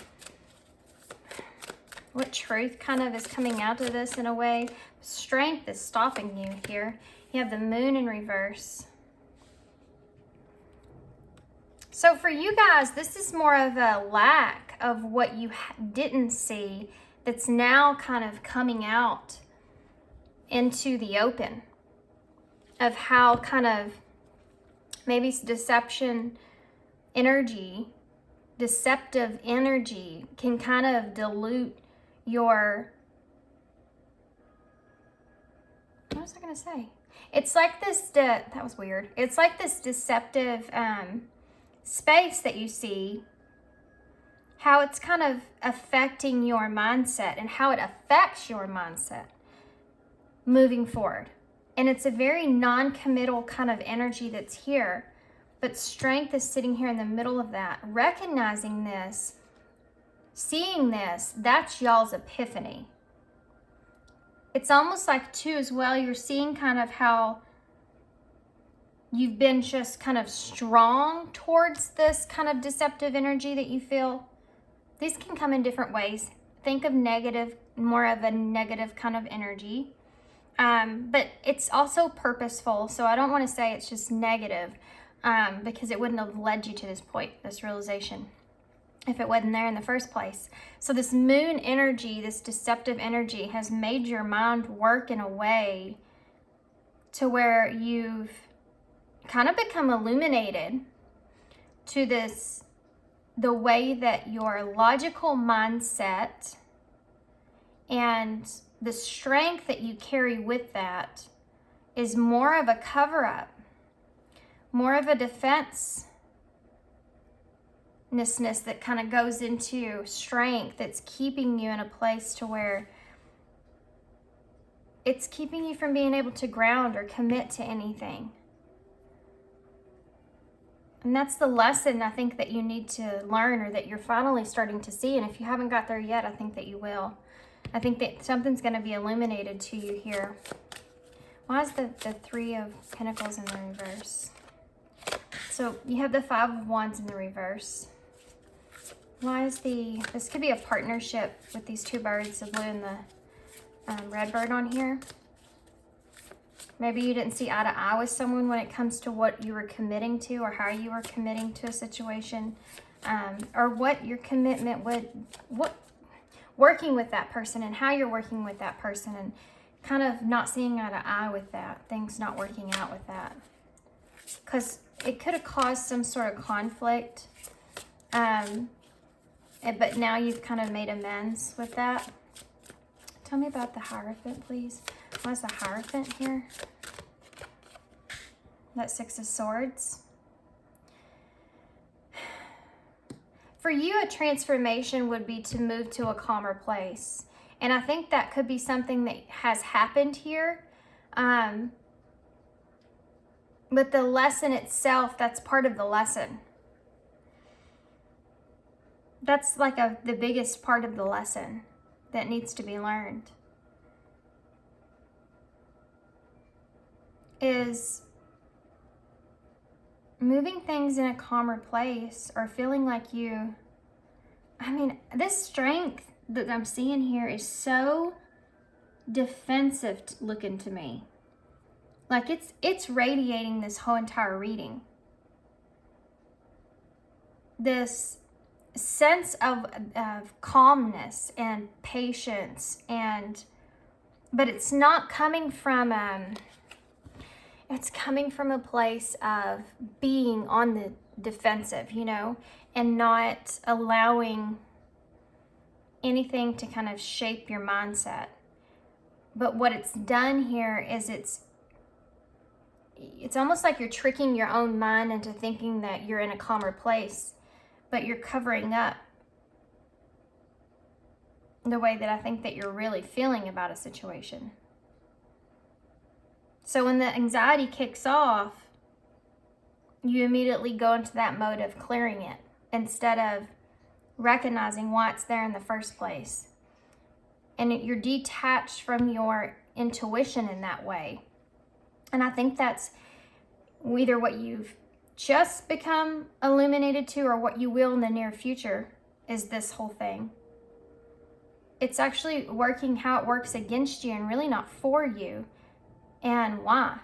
what truth kind of is coming out of this in a way. Strength is stopping you here. You have the Moon in reverse. So for you guys, this is more of a lack of what you didn't see that's now kind of coming out into the open, of how kind of maybe deceptive energy can kind of dilute your, what was I going to say? It's like this, that was weird. It's like this deceptive space that you see, how it's kind of affecting your mindset and how it affects your mindset moving forward. And it's a very non-committal kind of energy that's here, but strength is sitting here in the middle of that. Recognizing this, seeing this, that's y'all's epiphany. It's almost like, too, as well, you're seeing kind of how you've been just kind of strong towards this kind of deceptive energy that you feel. These can come in different ways. Think of negative, more of a negative kind of energy. But it's also purposeful, so I don't want to say it's just negative, because it wouldn't have led you to this point, this realization, if it wasn't there in the first place. So this moon energy, this deceptive energy, has made your mind work in a way to where you've kind of become illuminated to this, the way that your logical mindset and the strength that you carry with that is more of a cover-up, more of a defense that kind of goes into strength that's keeping you in a place to where it's keeping you from being able to ground or commit to anything. And that's the lesson I think that you need to learn, or that you're finally starting to see. And if you haven't got there yet, I think that you will. I think that something's going to be illuminated to you here. Why is the Three of Pentacles in the reverse? So you have the Five of Wands in the reverse. Why is this could be a partnership with these two birds, the blue and the red bird on here. Maybe you didn't see eye to eye with someone when it comes to what you were committing to, or how you were committing to a situation, or what your commitment would, working with that person and how you're working with that person, and kind of not seeing eye to eye with that, things not working out with that. Because it could have caused some sort of conflict, but now you've kind of made amends with that. Tell me about the Hierophant, please. What's the Hierophant here? That Six of Swords. For you, a transformation would be to move to a calmer place. And I think that could be something that has happened here. But the lesson itself, that's part of the lesson. That's like the biggest part of the lesson that needs to be learned. Is moving things in a calmer place, or feeling like you, I mean, this strength that I'm seeing here is so defensive looking to me. Like it's radiating this whole entire reading. This sense of calmness and patience, but it's not coming from it's coming from a place of being on the defensive, you know, and not allowing anything to kind of shape your mindset. But what it's done here is it's almost like you're tricking your own mind into thinking that you're in a calmer place, but you're covering up the way that I think that you're really feeling about a situation. So when the anxiety kicks off, you immediately go into that mode of clearing it instead of recognizing why it's there in the first place. And you're detached from your intuition in that way. And I think that's either what you've just become illuminated to, or what you will in the near future, is this whole thing. It's actually working how it works against you and really not for you. And why?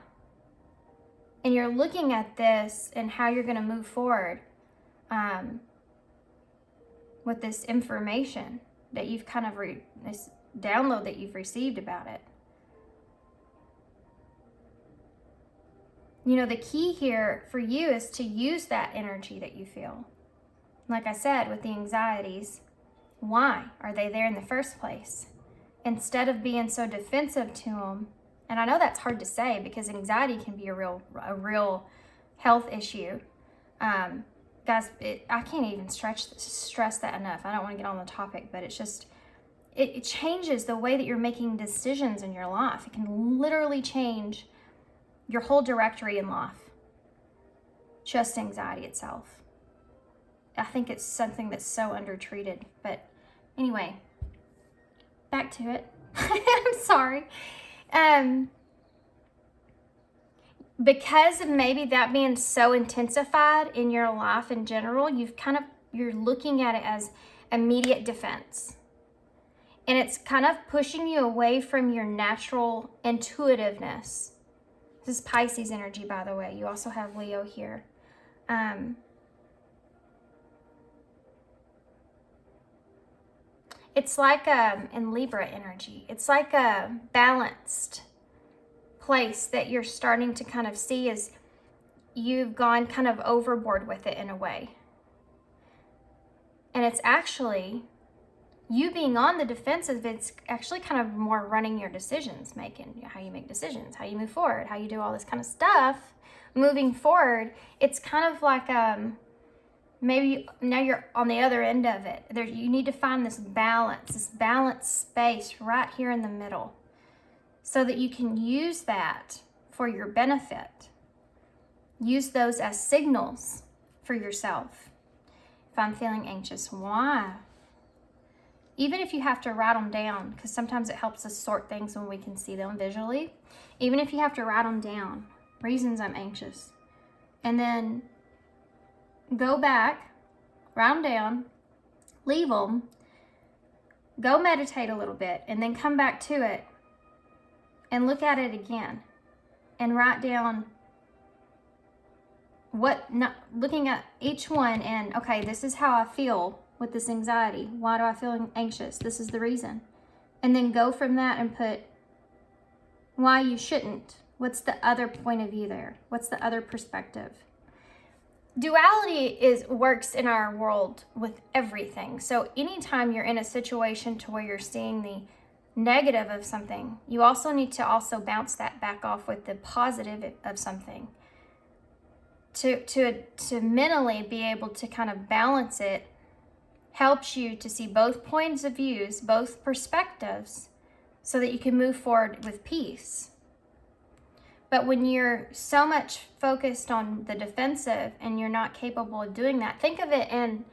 And you're looking at this and how you're going to move forward with this information that you've kind of this download that you've received about it. You know, the key here for you is to use that energy that you feel. Like I said, with the anxieties, why are they there in the first place? Instead of being so defensive to them. And I know that's hard to say, because anxiety can be a real health issue. Guys, I can't even stress that enough. I don't want to get on the topic, but it's just, it changes the way that you're making decisions in your life. It can literally change your whole directory in life. Just anxiety itself. I think it's something that's so undertreated. But anyway, back to it. I'm sorry. Because of maybe that being so intensified in your life in general, you're looking at it as immediate defense. And it's kind of pushing you away from your natural intuitiveness. This is Pisces energy, by the way. You also have Leo here. It's like in Libra energy, it's like a balanced place that you're starting to kind of see as you've gone kind of overboard with it in a way. And it's actually you being on the defensive. It's actually kind of more running your decisions, making how you make decisions, how you move forward, how you do all this kind of stuff. Moving forward, it's kind of like maybe now you're on the other end of it. You need to find this balanced space right here in the middle. so that you can use that for your benefit. Use those as signals for yourself. If I'm feeling anxious, why? Even if you have to write them down, because sometimes it helps us sort things when we can see them visually. Even if you have to write them down, reasons I'm anxious. And then go back, write them down, leave them, go meditate a little bit, and then come back to it and look at it again and write down looking at each one and, okay, this is how I feel with this anxiety. Why do I feel anxious? This is the reason. And then go from that and put why you shouldn't. What's the other point of view there? What's the other perspective? Duality works in our world with everything. So anytime you're in a situation to where you're seeing the negative of something, you also need to also bounce that back off with the positive of something. To mentally be able to kind of balance it helps you to see both points of views, both perspectives, so that you can move forward with peace. But when you're so much focused on the defensive and you're not capable of doing that, think of it in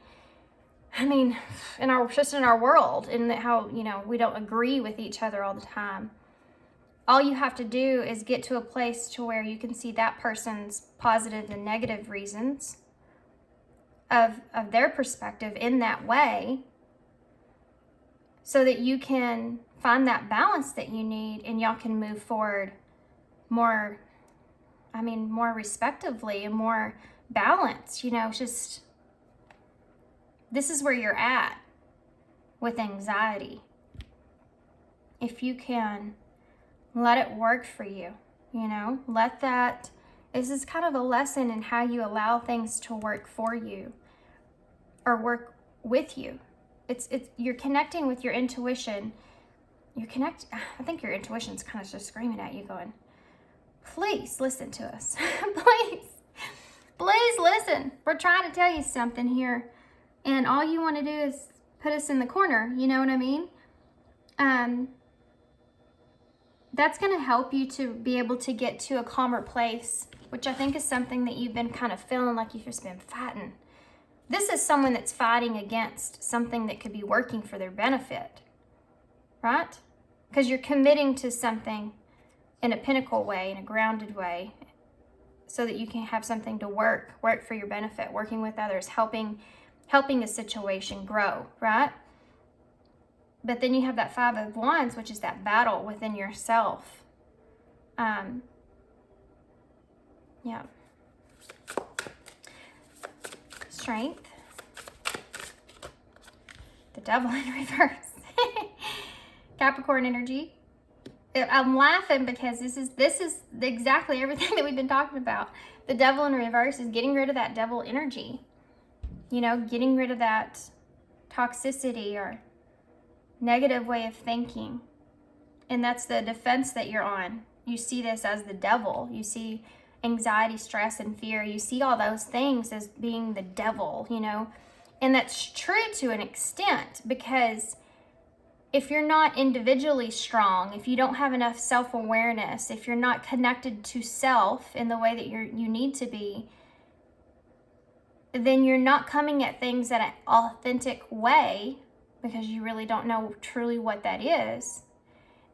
our world, in how, we don't agree with each other all the time. All you have to do is get to a place to where you can see that person's positive and negative reasons of their perspective in that way, so that you can find that balance that you need and y'all can move forward more respectively and more balanced. Just this is where you're at with anxiety. If you can let it work for you, this is kind of a lesson in how you allow things to work for you or work with you. You're connecting with your intuition. I think your intuition's kind of just screaming at you going, please listen to us. Please listen. We're trying to tell you something here. And all you want to do is put us in the corner. You know what I mean? That's going to help you to be able to get to a calmer place, which I think is something that you've been kind of feeling like you've just been fighting. This is someone that's fighting against something that could be working for their benefit, right? Because you're committing to something in a pinnacle way, in a grounded way, so that you can have something to work for your benefit, working with others, helping a situation grow, right? But then you have that 5 of Wands, which is that battle within yourself. Strength. The Devil in reverse. Capricorn energy. I'm laughing because this is exactly everything that we've been talking about. The Devil in reverse is getting rid of that devil energy. Getting rid of that toxicity or negative way of thinking. And that's the defense that you're on. You see this as the devil. You see anxiety, stress, and fear. You see all those things as being the devil, And that's true to an extent, because if you're not individually strong, if you don't have enough self-awareness, if you're not connected to self in the way that you need to be, then you're not coming at things in an authentic way, because you really don't know truly what that is,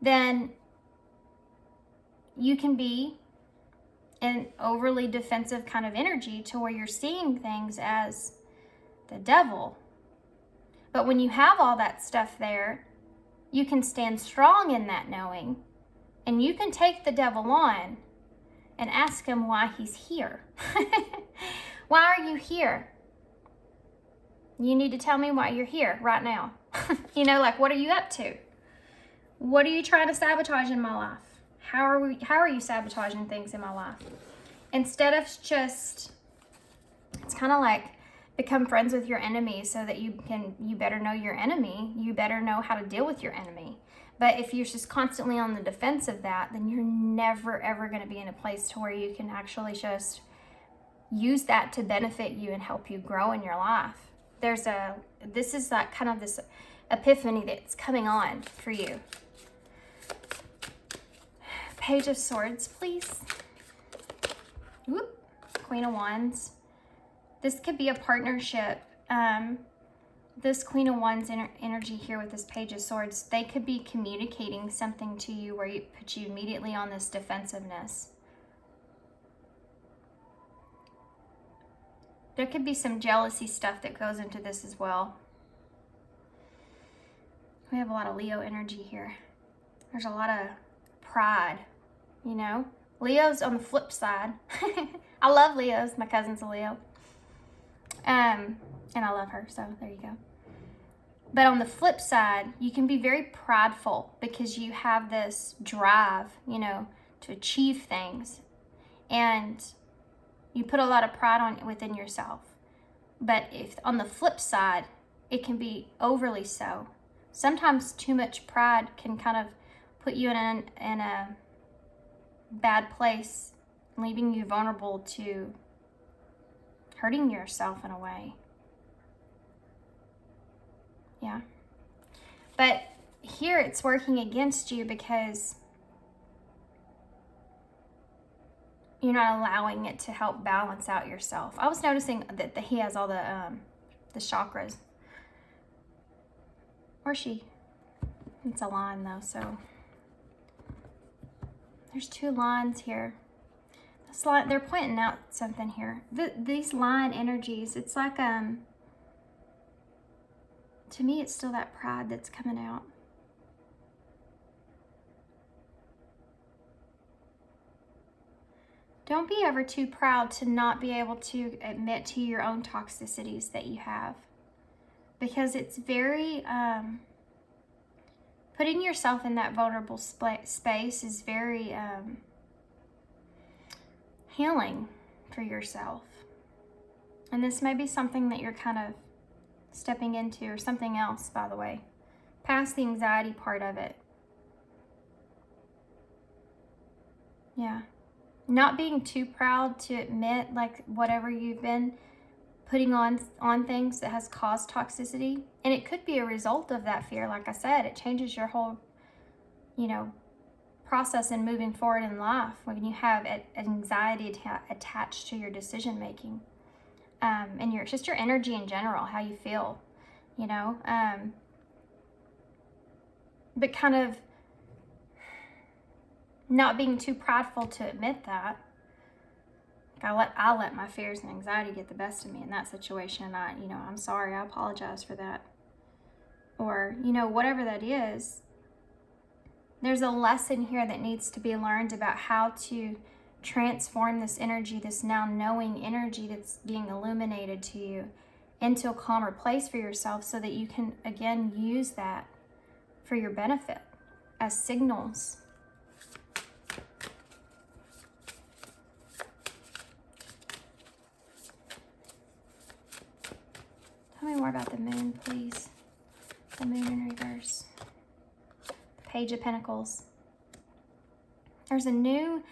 then you can be an overly defensive kind of energy to where you're seeing things as the devil. But when you have all that stuff there, you can stand strong in that knowing, and you can take the devil on and ask him why he's here. Why are you here? You need to tell me why you're here right now. What are you up to? What are you trying to sabotage in my life? How are you sabotaging things in my life? Instead of it's kind of like become friends with your enemy, so that you better know your enemy. You better know how to deal with your enemy. But if you're just constantly on the defense of that, then you're never, ever going to be in a place to where you can actually just use that to benefit you and help you grow in your life. This is like kind of this epiphany that's coming on for you. Page of Swords, please. Whoop. Queen of Wands. This could be a partnership. This Queen of Wands energy here with this Page of Swords, they could be communicating something to you where it puts you immediately on this defensiveness. There could be some jealousy stuff that goes into this as well. We have a lot of Leo energy here. There's a lot of pride, you know. Leo's on the flip side. I love Leos. My cousin's a Leo. And I love her, so there you go. But on the flip side, you can be very prideful because you have this drive, you know, to achieve things. And you put a lot of pride within yourself. But if on the flip side, it can be overly so. Sometimes too much pride can kind of put you in a bad place, leaving you vulnerable to hurting yourself in a way. Yeah. But here it's working against you because you're not allowing it to help balance out yourself. I was noticing that he has all the chakras. Or she. It's a line though, so. There's two lines here. This line, they're pointing out something here. These line energies, it's like, to me, it's still that pride that's coming out. Don't be ever too proud to not be able to admit to your own toxicities that you have. Because it's very, putting yourself in that vulnerable space is very healing for yourself. And this may be something that you're kind of stepping into, or something else, by the way, past the anxiety part of it. Yeah. Not being too proud to admit, like, whatever you've been putting on things that has caused toxicity. And it could be a result of that fear. Like I said, it changes your whole, you know, process in moving forward in life when you have anxiety attached to your decision making. And just your energy in general, how you feel, you know. But kind of not being too prideful to admit that. I let my fears and anxiety get the best of me in that situation. I'm sorry, I apologize for that. Or, you know, whatever that is, there's a lesson here that needs to be learned about how to transform this energy, this now knowing energy that's being illuminated to you, into a calmer place for yourself so that you can, again, use that for your benefit as signals. Tell me more about the moon, please. The moon in reverse. Page of Pentacles. There's a new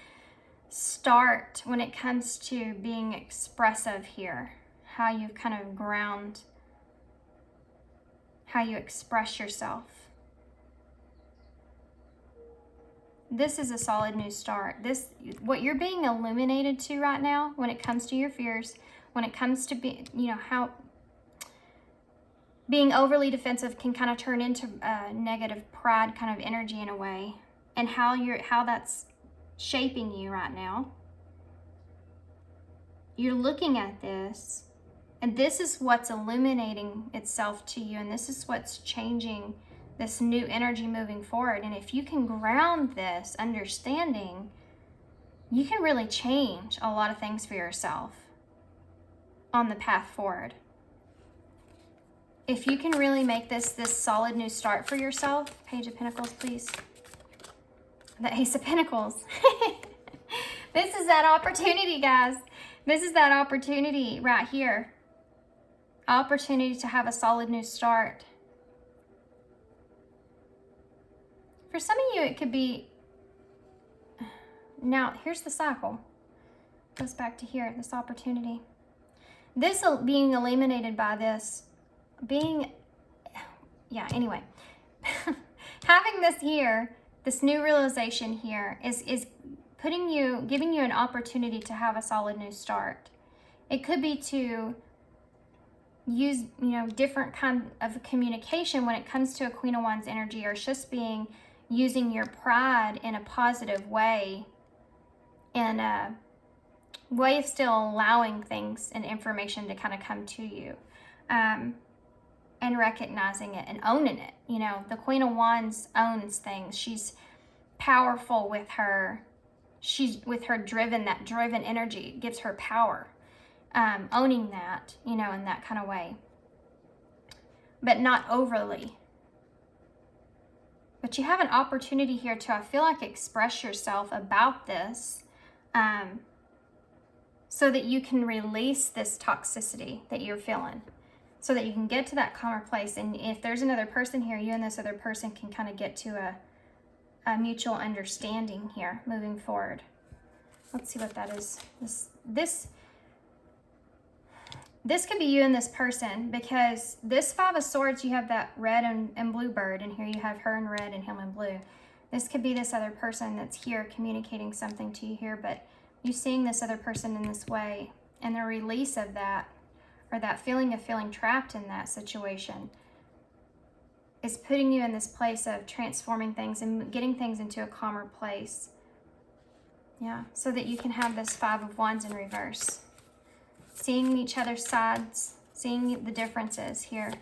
start when it comes to being expressive here. How you kind of ground, how you express yourself. This is a solid new start. What you're being illuminated to right now when it comes to your fears, when it comes to how being overly defensive can kind of turn into negative pride kind of energy in a way, and how that's shaping you right now. You're looking at this, and this is what's illuminating itself to you, and this is what's changing this new energy moving forward. And if you can ground this understanding, you can really change a lot of things for yourself on the path forward. If you can really make this solid new start for yourself, Page of Pentacles, please. The Ace of Pentacles. This is that opportunity, guys. This is that opportunity right here. Opportunity to have a solid new start. For some of you, it could be... Now, here's the cycle. Goes back to here, this opportunity. This being illuminated by this, anyway. Having this here, This new realization here is giving you an opportunity to have a solid new start. It could be to use, different kind of communication when it comes to a Queen of Wands energy, or it's just using your pride in a positive way, and a way of still allowing things and information to kind of come to you, and recognizing it and owning it. The Queen of Wands owns things. She's powerful with her. She's with her that driven energy. It gives her power. Owning that, in that kind of way, but not overly. But you have an opportunity here to, I feel like, express yourself about this, so that you can release this toxicity that you're feeling, so that you can get to that calmer place. And if there's another person here, you and this other person can kind of get to a mutual understanding here moving forward. Let's see what that is. This could be you and this person, because this Five of Swords, you have that red and blue bird, and here you have her in red and him in blue. This could be this other person that's here communicating something to you here, but you seeing this other person in this way, and the release of that, or that feeling of feeling trapped in that situation, is putting you in this place of transforming things and getting things into a calmer place. Yeah, so that you can have this Five of Wands in reverse. Seeing each other's sides, seeing the differences here.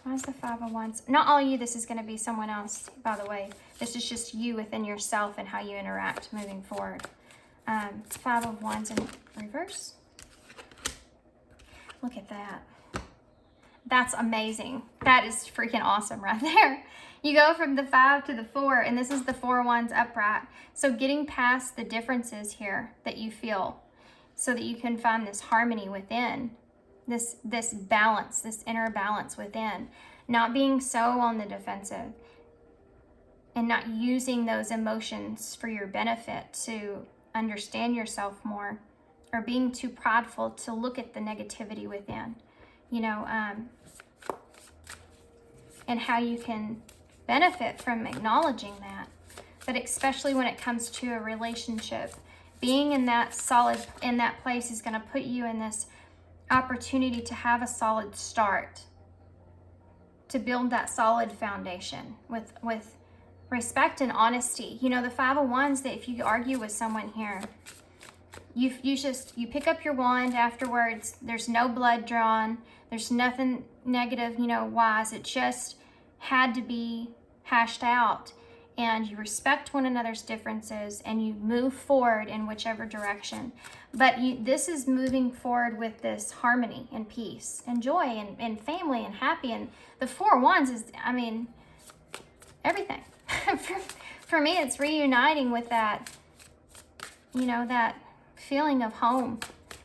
Why is the Five of Wands? Not all you, this is going to be someone else, by the way. This is just you within yourself and how you interact moving forward. Five of Wands in reverse. Look at that. That's amazing. That is freaking awesome right there. You go from the 5 to the 4, and this is the Four of Wands upright. So getting past the differences here that you feel, so that you can find this harmony within, this balance, this inner balance within. Not being so on the defensive, and not using those emotions for your benefit to understand yourself more, or being too prideful to look at the negativity within, and how you can benefit from acknowledging that. But especially when it comes to a relationship, being in that place is going to put you in this opportunity to have a solid start, to build that solid foundation with respect and honesty. The Five of Wands, that if you argue with someone here, you pick up your wand afterwards. There's no blood drawn. There's nothing negative, wise. It just had to be hashed out. And you respect one another's differences, and you move forward in whichever direction. But this is moving forward with this harmony and peace and joy and family and happy. And the Four of Wands is, everything. For me, it's reuniting with that, that feeling of home,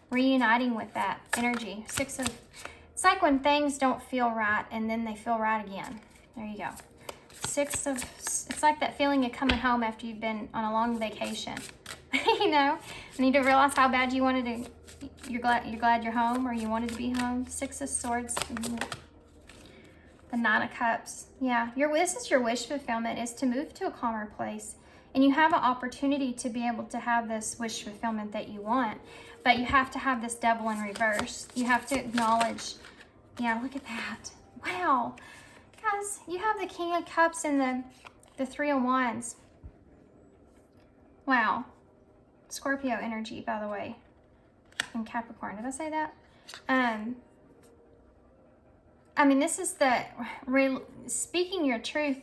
reuniting with that energy. It's like when things don't feel right and then they feel right again. There you go. It's like that feeling of coming home after you've been on a long vacation. And you don't realize how bad you wanted to, you're glad you're home, or you wanted to be home. Six of Swords. The Nine of Cups. Yeah, this is your wish fulfillment, is to move to a calmer place. And you have an opportunity to be able to have this wish fulfillment that you want. But you have to have this Devil in reverse. You have to acknowledge, look at that. Wow. Guys, you have the King of Cups and the Three of Wands. Wow. Scorpio energy, by the way. And Capricorn. Did I say that? This is speaking your truth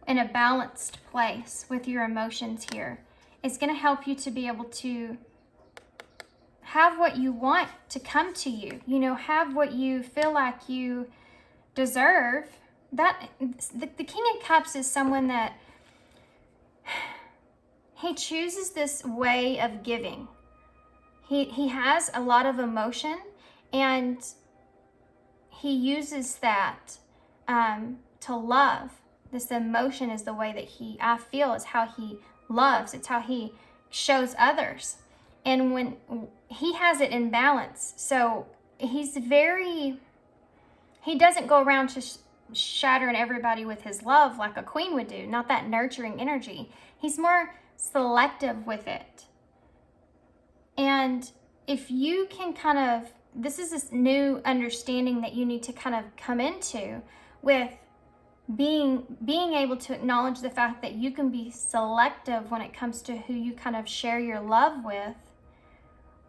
in a balanced place with your emotions here. It's going to help you to be able to have what you want to come to you. Have what you feel like you deserve. That the King of Cups is someone that he chooses this way of giving. He has a lot of emotion, and he uses that to love. This emotion is the way that I feel is how he loves. It's how he shows others. And when he has it in balance, so he doesn't go around shattering everybody with his love like a queen would do, not that nurturing energy. He's more selective with it. And if you can kind of, this is this new understanding that you need to kind of come into with being able to acknowledge the fact that you can be selective when it comes to who you kind of share your love with,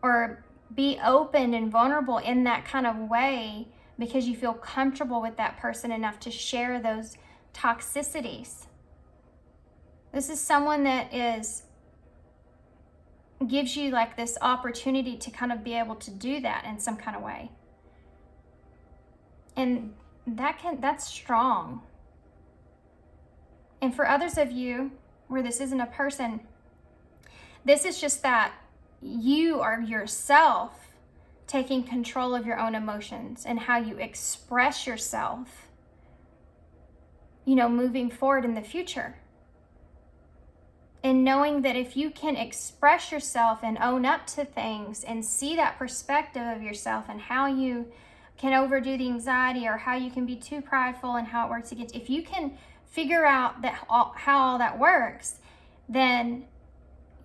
or be open and vulnerable in that kind of way because you feel comfortable with that person enough to share those toxicities. This is someone that gives you like this opportunity to kind of be able to do that in some kind of way. And that's strong. And for others of you where this isn't a person, this is just that you are yourself taking control of your own emotions and how you express yourself, moving forward in the future. And knowing that if you can express yourself and own up to things and see that perspective of yourself and how you can overdo the anxiety or how you can be too prideful and how it works against, if you can figure out how all that works, then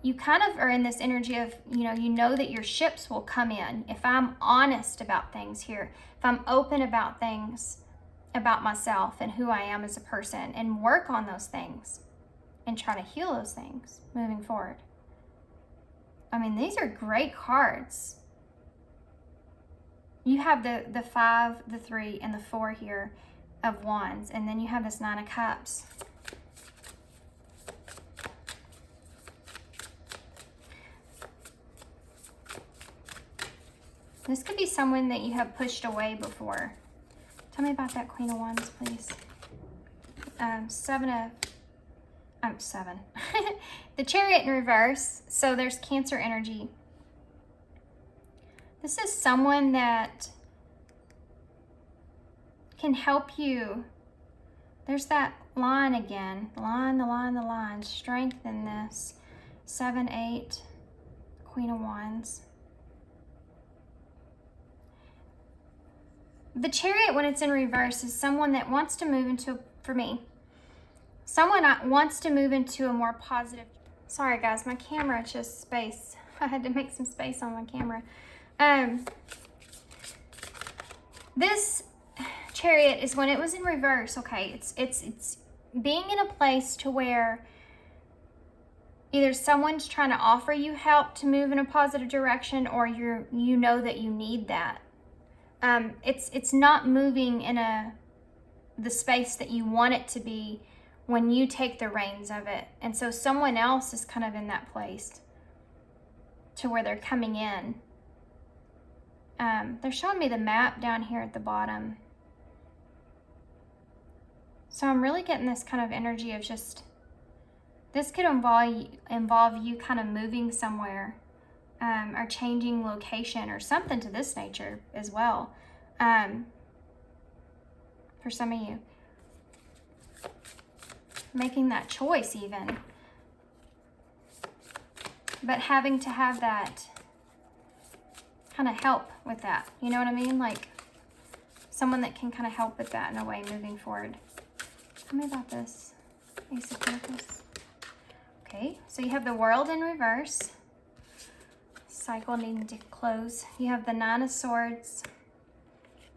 you kind of are in this energy of, you know that your ships will come in. If I'm honest about things here, if I'm open about things about myself and who I am as a person and work on those things and try to heal those things moving forward. I mean, these are great cards. You have the 5, the 3, and the 4 here of Wands, and then you have this 9 of Cups. This could be someone that you have pushed away before. Tell me about that Queen of Wands, please. 7. The Chariot in reverse. So there's Cancer energy. This is someone that can help you. There's that line again. The line. Strengthen this. 7, 8. Queen of Wands. The Chariot, when it's in reverse, is someone that wants to move into, for me, someone that wants to move into a more positive. Sorry guys, my camera just space. I had to make some space on my camera. This Chariot is when it was in reverse. Okay, it's being in a place to where either someone's trying to offer you help to move in a positive direction, or you know that you need that. It's not moving in the space that you want it to be when you take the reins of it. And so someone else is kind of in that place to where they're coming in. They're showing me the map down here at the bottom. So I'm really getting this kind of energy of just, this could involve you kind of moving somewhere. Or changing location or something to this nature as well, for some of you. Making that choice even. But having to have that kind of help with that. You know what I mean? Like someone that can kind of help with that in a way moving forward. Tell me about this. Ace of Pentacles. Okay, so you have the World in reverse. Cycle needing to close. You have the 9 of Swords,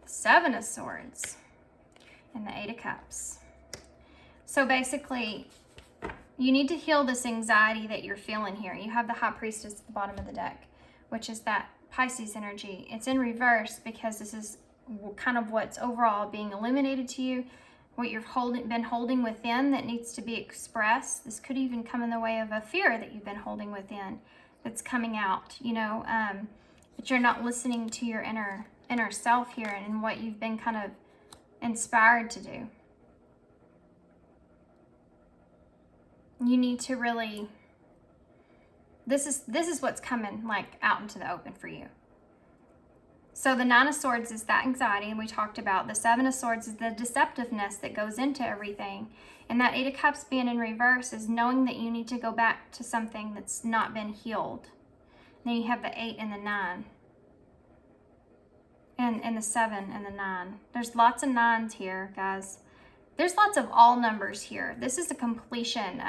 the 7 of Swords, and the 8 of Cups. So basically, you need to heal this anxiety that you're feeling here. You have the High Priestess at the bottom of the deck, which is that Pisces energy. It's in reverse because this is kind of what's overall being illuminated to you, what you've been holding within that needs to be expressed. This could even come in the way of a fear that you've been holding within that's coming out, that you're not listening to your inner self here and what you've been kind of inspired to do. You need to really, this is what's coming like out into the open for you. So the 9 of Swords is that anxiety, and we talked about. The 7 of Swords is the deceptiveness that goes into everything. And that 8 of Cups being in reverse is knowing that you need to go back to something that's not been healed. And then you have the 8 and the 9. And the 7 and the 9. There's lots of 9s here, guys. There's lots of all numbers here. This is a completion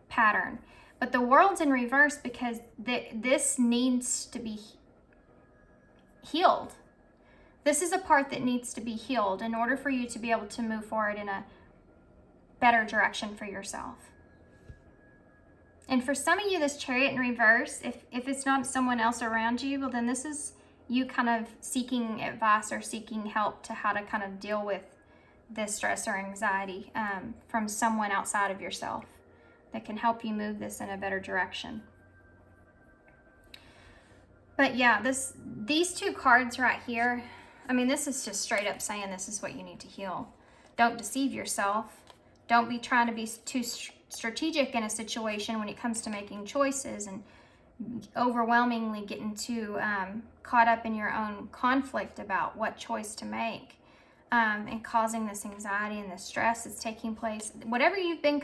pattern. But the world's in reverse because this needs to be healed. This is a part that needs to be healed in order for you to be able to move forward in a better direction for yourself. And for some of you, this Chariot in reverse, if it's not someone else around you, well, then this is you kind of seeking advice or seeking help to how to kind of deal with this stress or anxiety from someone outside of yourself that can help you move this in a better direction. But yeah, these two cards right here, I mean, this is just straight up saying this is what you need to heal. Don't deceive yourself. Don't be trying to be too strategic in a situation when it comes to making choices and overwhelmingly getting too caught up in your own conflict about what choice to make and causing this anxiety and this stress that's taking place. Whatever you've been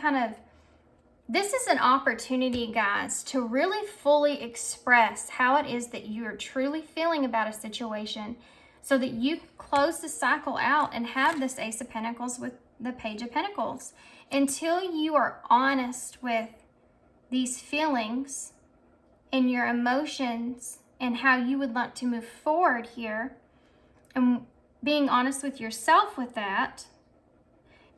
this is an opportunity, guys, to really fully express how it is that you are truly feeling about a situation so that you close the cycle out and have this Ace of Pentacles with the Page of Pentacles. Until you are honest with these feelings and your emotions and how you would like to move forward here, and being honest with yourself with that,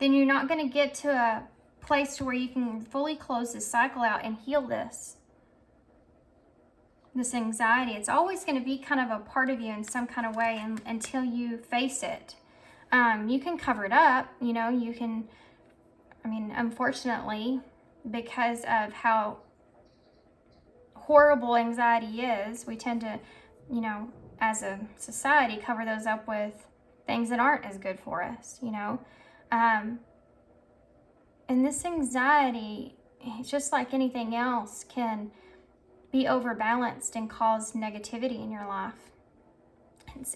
then you're not going to get to a place to where you can fully close this cycle out and heal this anxiety. It's always going to be kind of a part of you in some kind of way until you face it. You can cover it up, you know, you can, I mean, unfortunately, because of how horrible anxiety is, we tend to, you know, as a society, cover those up with things that aren't as good for us, you know. And this anxiety, just like anything else, can be overbalanced and cause negativity in your life.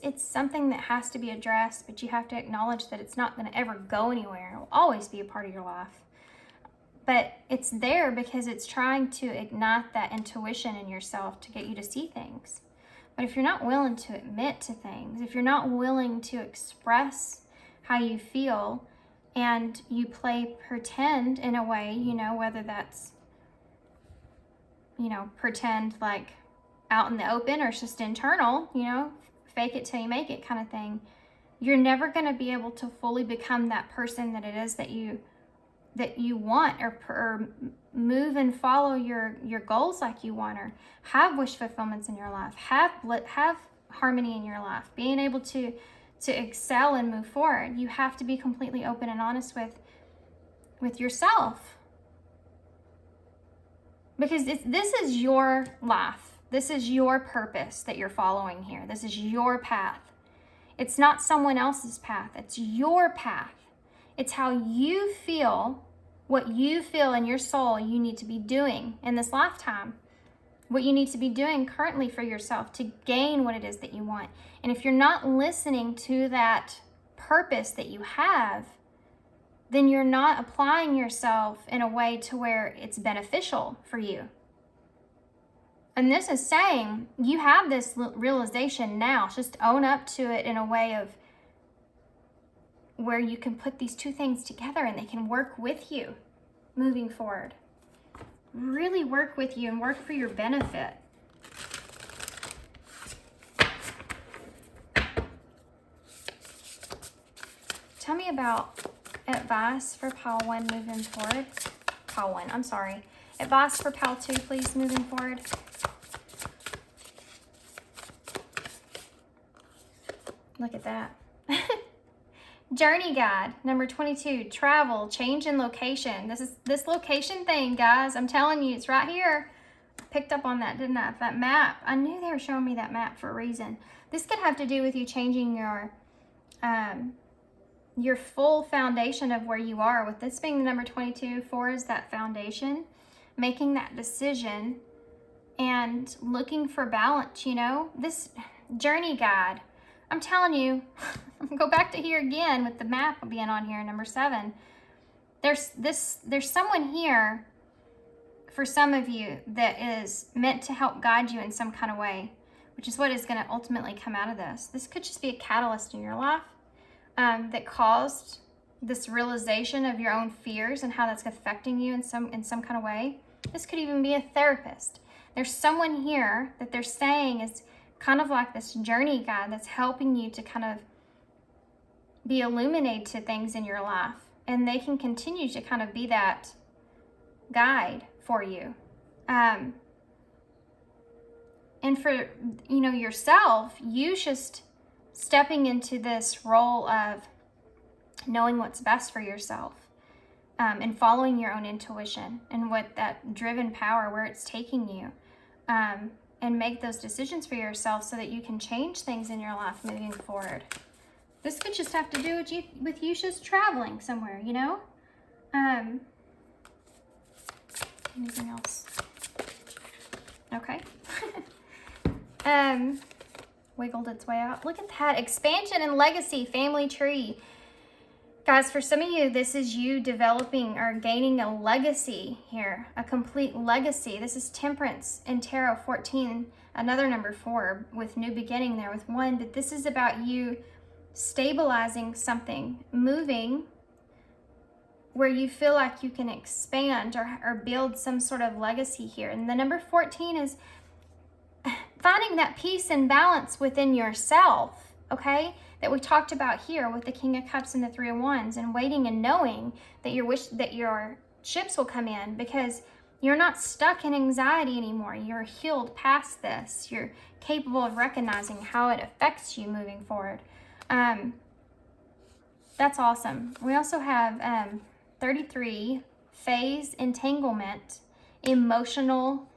It's something that has to be addressed, but you have to acknowledge that it's not going to ever go anywhere. It will always be a part of your life. But it's there because it's trying to ignite that intuition in yourself to get you to see things. But if you're not willing to admit to things, if you're not willing to express how you feel, and you play pretend in a way, you know, whether that's, you know, pretend like out in the open or it's just internal, you know, fake it till you make it kind of thing, you're never going to be able to fully become that person that it is that you want, or move and follow your goals like you want, or have wish fulfillments in your life, have harmony in your life, being able to excel and move forward. You have to be completely open and honest with yourself, because this is your life. This is your purpose that you're following here. This is your path. It's not someone else's path. It's your path. It's how you feel, what you feel in your soul you need to be doing in this lifetime, what you need to be doing currently for yourself to gain what it is that you want. And if you're not listening to that purpose that you have, then you're not applying yourself in a way to where it's beneficial for you. And this is saying you have this realization now. Just own up to it in a way of where you can put these two things together and they can work with you moving forward. Really work with you and work for your benefit. Tell me about advice for pile 1 moving forward. Pile 1, I'm sorry. Advice for pile 2, please, moving forward. Look at that. Journey guide, number 22, travel, change in location. This location thing, guys, I'm telling you, it's right here. Picked up on that, didn't I? That map. I knew they were showing me that map for a reason. This could have to do with you changing your full foundation of where you are. With this being the number 22, 4 is that foundation. Making that decision and looking for balance, you know. This journey guide, I'm telling you, go back to here again with the map being on here, number 7. There's someone here for some of you that is meant to help guide you in some kind of way, which is what is going to ultimately come out of this. This could just be a catalyst in your life that caused this realization of your own fears and how that's affecting you in some kind of way. This could even be a therapist. There's someone here that they're saying is kind of like this journey guide that's helping you to kind of be illuminated to things in your life. And they can continue to kind of be that guide for you. And for, yourself, you just stepping into this role of knowing what's best for yourself, and following your own intuition and what that driven power, where it's taking you, and make those decisions for yourself so that you can change things in your life moving forward. This could just have to do with you just traveling somewhere, Anything else? Okay. Wiggled its way out. Look at that. Expansion and legacy, family tree. Guys, for some of you, this is you developing or gaining a legacy here, a complete legacy. This is Temperance in Tarot 14, another number 4 with new beginning there with 1. But this is about you stabilizing something, moving where you feel like you can expand or build some sort of legacy here. And the number 14 is finding that peace and balance within yourself, okay? That we talked about here with the King of Cups and the 3 of Wands, and waiting and knowing that your ships will come in, because you're not stuck in anxiety anymore. You're healed past this. You're capable of recognizing how it affects you moving forward. That's awesome. We also have 33, phase entanglement, emotional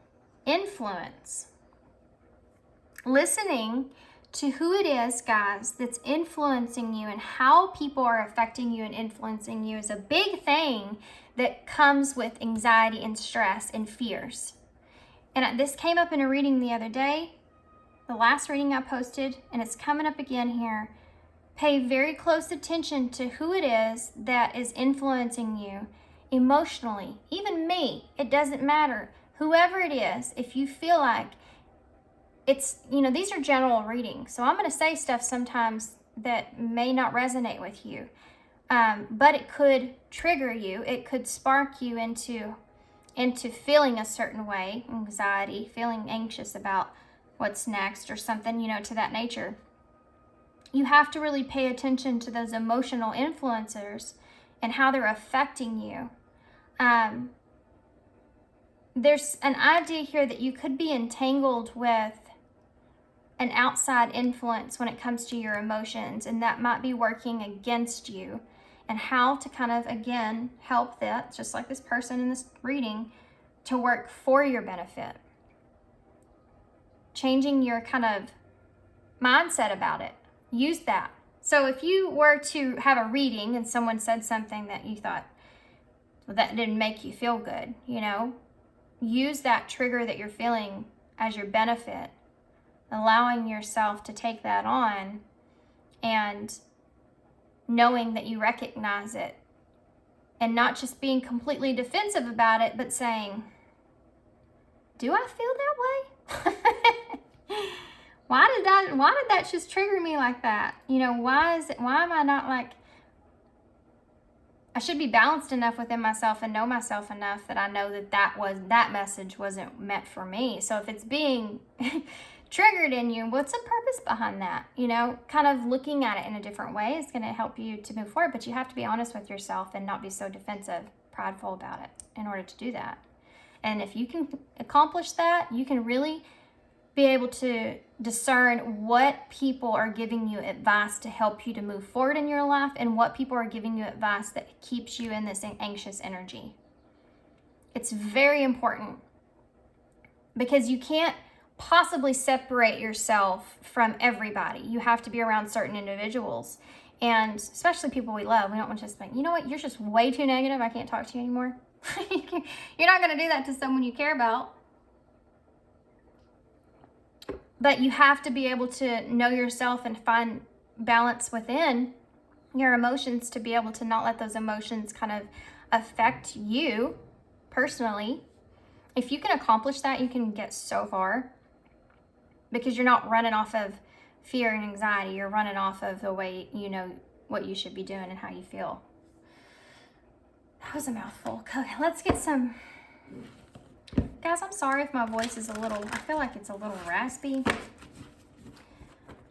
influence. Listening to who it is, guys, that's influencing you and how people are affecting you and influencing you is a big thing that comes with anxiety and stress and fears. And this came up in a reading the other day, the last reading I posted, and it's coming up again here. Pay very close attention to who it is that is influencing you emotionally. Even me, it doesn't matter. Whoever it is, if you feel like it's, these are general readings, so I'm going to say stuff sometimes that may not resonate with you, but it could trigger you. It could spark you into feeling a certain way, anxiety, feeling anxious about what's next or something, to that nature. You have to really pay attention to those emotional influencers and how they're affecting you. There's an idea here that you could be entangled with an outside influence when it comes to your emotions, and that might be working against you, and how to kind of, again, help that, just like this person in this reading, to work for your benefit. Changing your kind of mindset about it. Use that. So if you were to have a reading and someone said something that you thought, well, that didn't make you feel good, use that trigger that you're feeling as your benefit, allowing yourself to take that on and knowing that you recognize it, and not just being completely defensive about it, but saying, do I feel that way? Why did that just trigger me like that? Why am I not like, I should be balanced enough within myself and know myself enough that I know that message wasn't meant for me. So if it's being triggered in you, what's the purpose behind that? Kind of looking at it in a different way is going to help you to move forward, but you have to be honest with yourself and not be so defensive, prideful about it in order to do that. And if you can accomplish that, you can really be able to discern what people are giving you advice to help you to move forward in your life, and what people are giving you advice that keeps you in this anxious energy. It's very important, because you can't possibly separate yourself from everybody. You have to be around certain individuals, and especially people we love. We don't want to just think, you know what, you're just way too negative, I can't talk to you anymore. You're not going to do that to someone you care about. But you have to be able to know yourself and find balance within your emotions to be able to not let those emotions kind of affect you personally. If you can accomplish that, you can get so far, because you're not running off of fear and anxiety. You're running off of the way you know what you should be doing and how you feel. That was a mouthful. Okay, let's get some. Guys, I'm sorry if my voice is a little, I feel like it's a little raspy.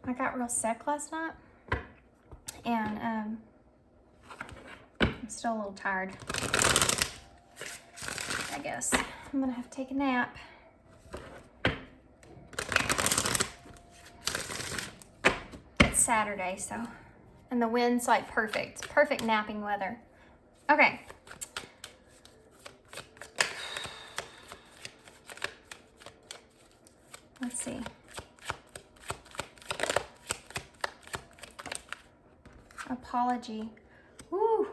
I got real sick last night. And I'm still a little tired. I guess I'm gonna have to take a nap. It's Saturday, so, and the wind's like perfect. Perfect napping weather. Okay. Let's see. Apology. Woo.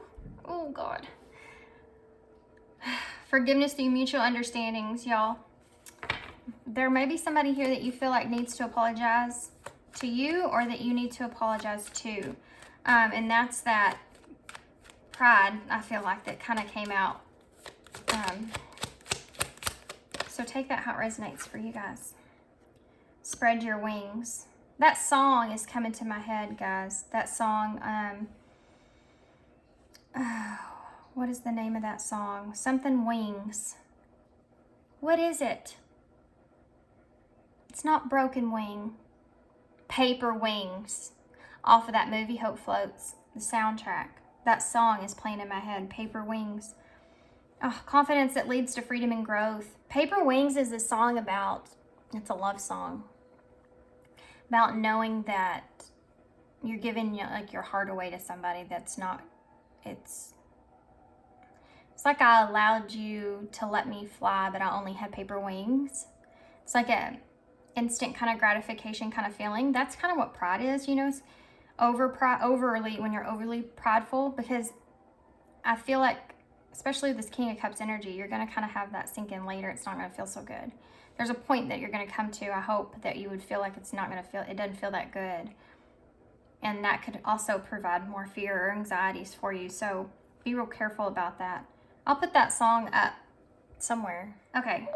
Oh, God. Forgiveness through mutual understandings, y'all. There may be somebody here that you feel like needs to apologize to you or that you need to apologize to. And that's that pride, I feel like, that kind of came out. So take that how it resonates for you guys. Spread your wings. That song is coming to my head, guys. That song, what is the name of that song? Something Wings. What is it? It's not Broken Wing. Paper Wings. Off of that movie, Hope Floats, the soundtrack. That song is playing in my head, Paper Wings. Oh, confidence that leads to freedom and growth. Paper Wings is a song about, it's a love song, about knowing that you're giving like your heart away to somebody that's not, it's like I allowed you to let me fly, but I only had paper wings. It's like a instant kind of gratification kind of feeling. That's kind of what pride is, you know, overly, when you're overly prideful, because I feel like, especially this King of Cups energy, you're going to kind of have that sink in later. It's not going to feel so good. There's a point that you're going to come to, I hope, that you would feel like it's not going to feel, it doesn't feel that good. And that could also provide more fear or anxieties for you. So be real careful about that. I'll put that song up somewhere. Okay.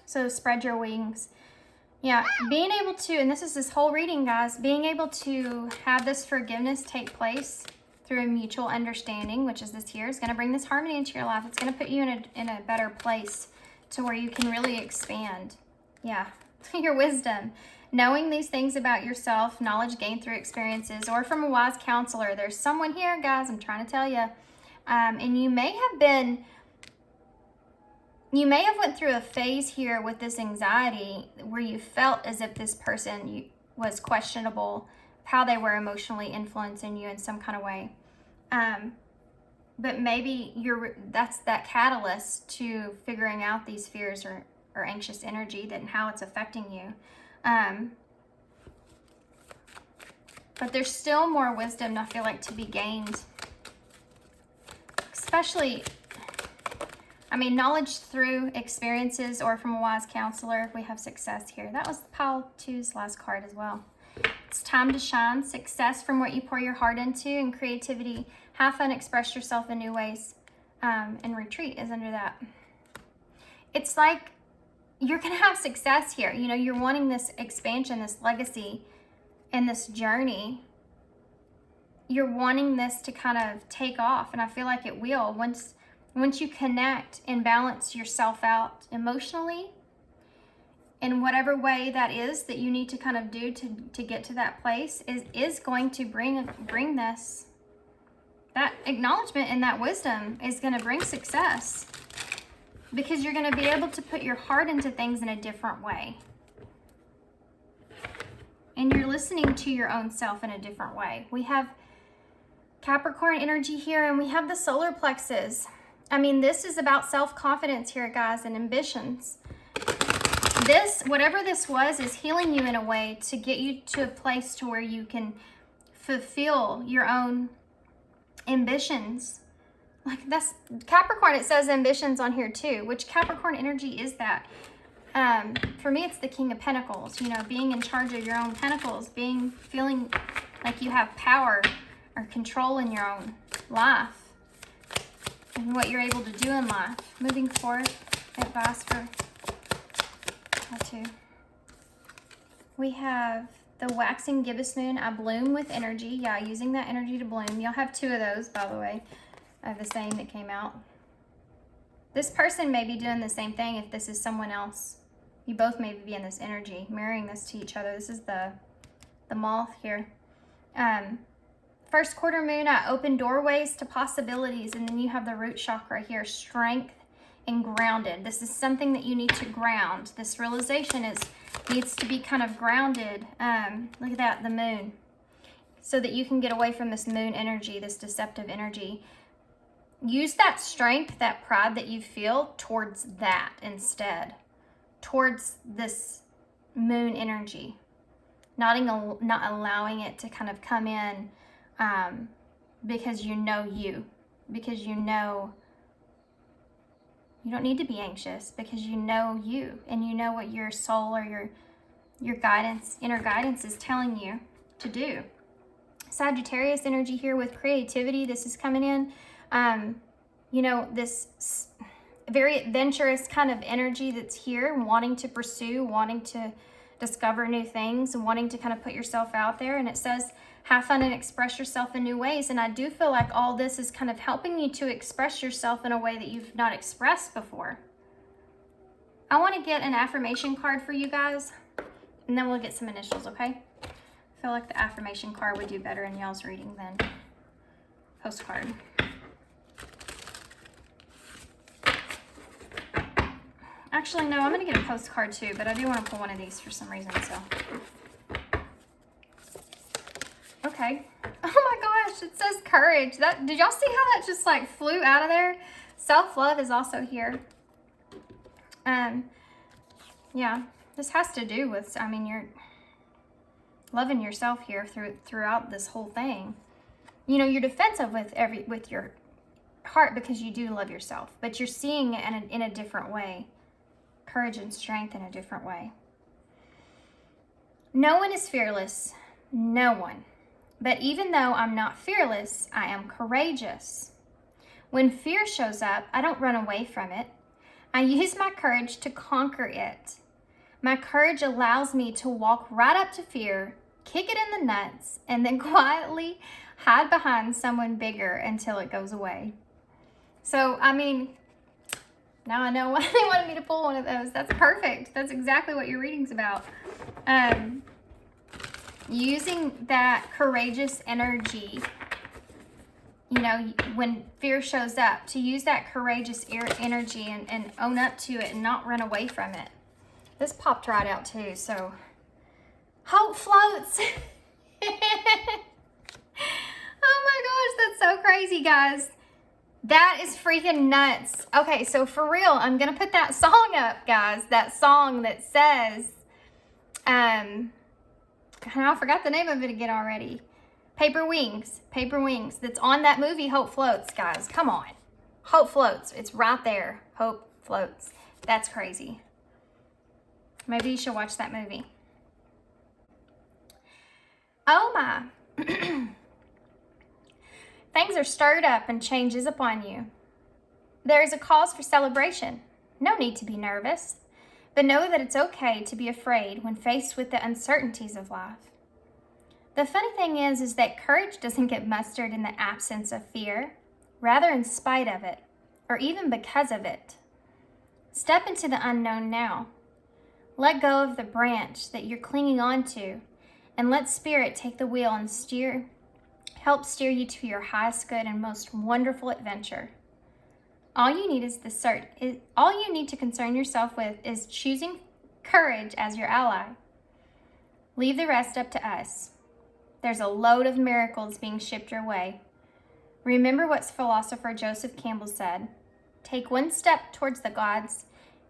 So spread your wings. Yeah, being able to, and this is this whole reading, guys, being able to have this forgiveness take place through a mutual understanding, which is this here, is going to bring this harmony into your life. It's going to put you in a better place to where you can really expand. Yeah, your wisdom. Knowing these things about yourself, knowledge gained through experiences or from a wise counselor. There's someone here, guys, I'm trying to tell you. And you may have went through a phase here with this anxiety where you felt as if this person was questionable, how they were emotionally influencing you in some kind of way. But maybe that's that catalyst to figuring out these fears or anxious energy and how it's affecting you. But there's still more wisdom, I feel like, to be gained. Especially, I mean, knowledge through experiences or from a wise counselor. We have success here. That was pile 2's last card as well. It's time to shine. Success from what you pour your heart into, and creativity. Have fun, express yourself in new ways. And retreat is under that. It's like you're going to have success here. You know, you're wanting this expansion, this legacy, and this journey. You're wanting this to kind of take off, and I feel like it will. Once you connect and balance yourself out emotionally, in whatever way that is that you need to kind of do to get to that place, is going to bring this. That acknowledgement and that wisdom is going to bring success, because you're going to be able to put your heart into things in a different way. And you're listening to your own self in a different way. We have Capricorn energy here, and we have the solar plexus. I mean, this is about self-confidence here, guys, and ambitions. This, whatever this was, is healing you in a way to get you to a place to where you can fulfill your own ambitions. Like, that's Capricorn, it says ambitions on here too. Which Capricorn energy is that? For me, it's the King of Pentacles. You know, being in charge of your own pentacles, feeling like you have power or control in your own life and what you're able to do in life. Moving forward, advice for how to. We have the waxing gibbous moon. I bloom with energy. Yeah, using that energy to bloom. You'll have 2 of those, by the way. I have the same that came out. This person may be doing the same thing if this is someone else. You both may be in this energy, mirroring this to each other. This is the moth here. First quarter moon, I open doorways to possibilities. And then you have the root chakra here, strength and grounded. This is something that you need to ground. This realization needs to be kind of grounded. Look at that, the moon. So that you can get away from this moon energy, this deceptive energy. Use that strength, that pride that you feel towards that instead. Towards this moon energy. Not allowing it to kind of come in because you know you. Because you know you don't need to be anxious, because you know you, and you know what your soul or your guidance, inner guidance is telling you to do. Sagittarius energy here with creativity. This is coming in. You know, this very adventurous kind of energy that's here, wanting to pursue, wanting to discover new things, and wanting to kind of put yourself out there. And it says, have fun and express yourself in new ways. And I do feel like all this is kind of helping you to express yourself in a way that you've not expressed before. I want to get an affirmation card for you guys, and then we'll get some initials, okay? I feel like the affirmation card would do better in y'all's reading than postcard. Actually, no, I'm going to get a postcard too, but I do want to pull one of these for some reason, so. Okay. Oh my gosh, it says courage. Did y'all see how that just like flew out of there? Self-love is also here. Yeah, this has to do with, I mean, you're loving yourself here throughout this whole thing. You know, you're defensive with your heart because you do love yourself, but you're seeing it in a different way. Courage and strength in a different way. No one is fearless. No one. But even though I'm not fearless, I am courageous. When fear shows up, I don't run away from it. I use my courage to conquer it. My courage allows me to walk right up to fear, kick it in the nuts, and then quietly hide behind someone bigger until it goes away. So, I mean, now I know why they wanted me to pull one of those. That's perfect. That's exactly what your reading's about. Using that courageous energy, you know, when fear shows up, to use that courageous energy and own up to it and not run away from it. This popped right out too, so hope floats. Oh my gosh, that's so crazy, guys. That is freaking nuts. Okay, so for real, I'm gonna put that song up, guys. That song that says, I forgot the name of it again already. Paper Wings. Paper Wings. That's on that movie, Hope Floats, guys. Come on. Hope Floats. It's right there. Hope Floats. That's crazy. Maybe you should watch that movie. Oh my. Things are stirred up and change is upon you. There is a cause for celebration. No need to be nervous. But know that it's okay to be afraid when faced with the uncertainties of life. The funny thing is that courage doesn't get mustered in the absence of fear, rather in spite of it, or even because of it. Step into the unknown now. Let go of the branch that you're clinging onto, and let Spirit take the wheel and help steer you to your highest good and most wonderful adventure. All you need to concern yourself with is choosing courage as your ally. Leave the rest up to us. There's a load of miracles being shipped your way. Remember what philosopher Joseph Campbell said, take one step towards the gods,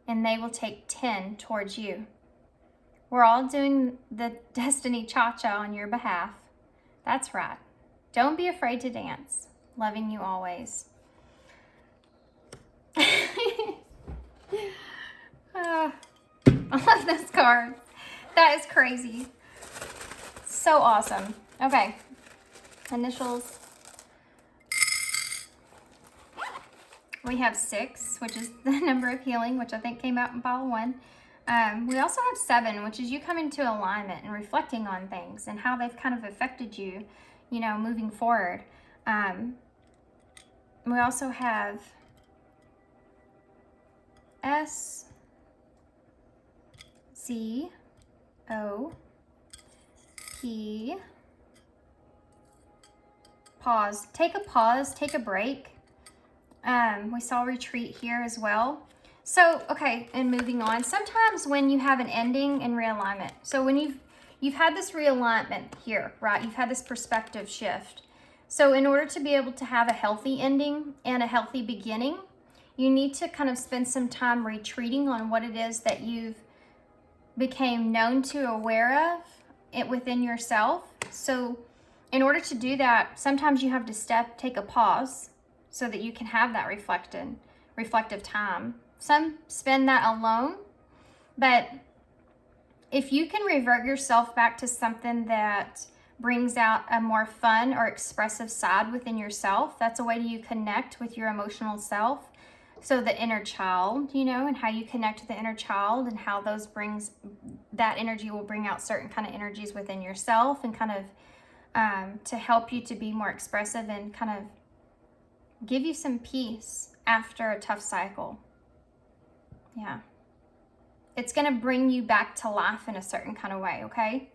and they will take 10 towards you. We're all doing the Destiny Cha-Cha on your behalf. That's right. Don't be afraid to dance. Loving you always. I love this card. That is crazy. So awesome. Okay. Initials. We have 6, which is the number of healing, which I think came out in pile 1. We also have 7, which is you coming to alignment and reflecting on things and how they've kind of affected you, you know, moving forward. We also have S, Z, O, P, pause. Take a pause, take a break. We saw retreat here as well. So, okay, and moving on. Sometimes when you have an ending and realignment, so when you've had this realignment here, right? You've had this perspective shift. So in order to be able to have a healthy ending and a healthy beginning, you need to kind of spend some time retreating on what it is that you've became known to, aware of it within yourself. So in order to do that, sometimes you have to take a pause so that you can have that reflective time. Some spend that alone, but if you can revert yourself back to something that brings out a more fun or expressive side within yourself, that's a way you connect with your emotional self. So the inner child, you know, and how you connect with the inner child and how that energy will bring out certain kind of energies within yourself and kind of to help you to be more expressive and kind of give you some peace after a tough cycle. Yeah. It's going to bring you back to life in a certain kind of way, okay?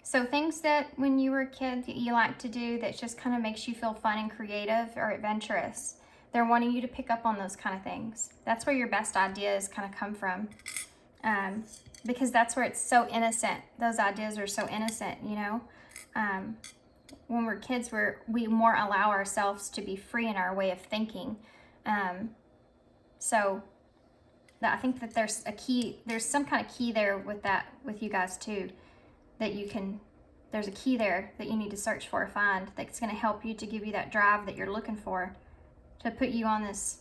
So things that when you were a kid that you like to do that just kind of makes you feel fun and creative or adventurous, they're wanting you to pick up on those kind of things. That's where your best ideas kind of come from, because that's where it's so innocent. Those ideas are so innocent, you know? When we're kids, we more allow ourselves to be free in our way of thinking. So I think that there's some kind of key there with you guys too, that there's a key there that you need to search for or find that's going to help you to give you that drive that you're looking for, to put you on this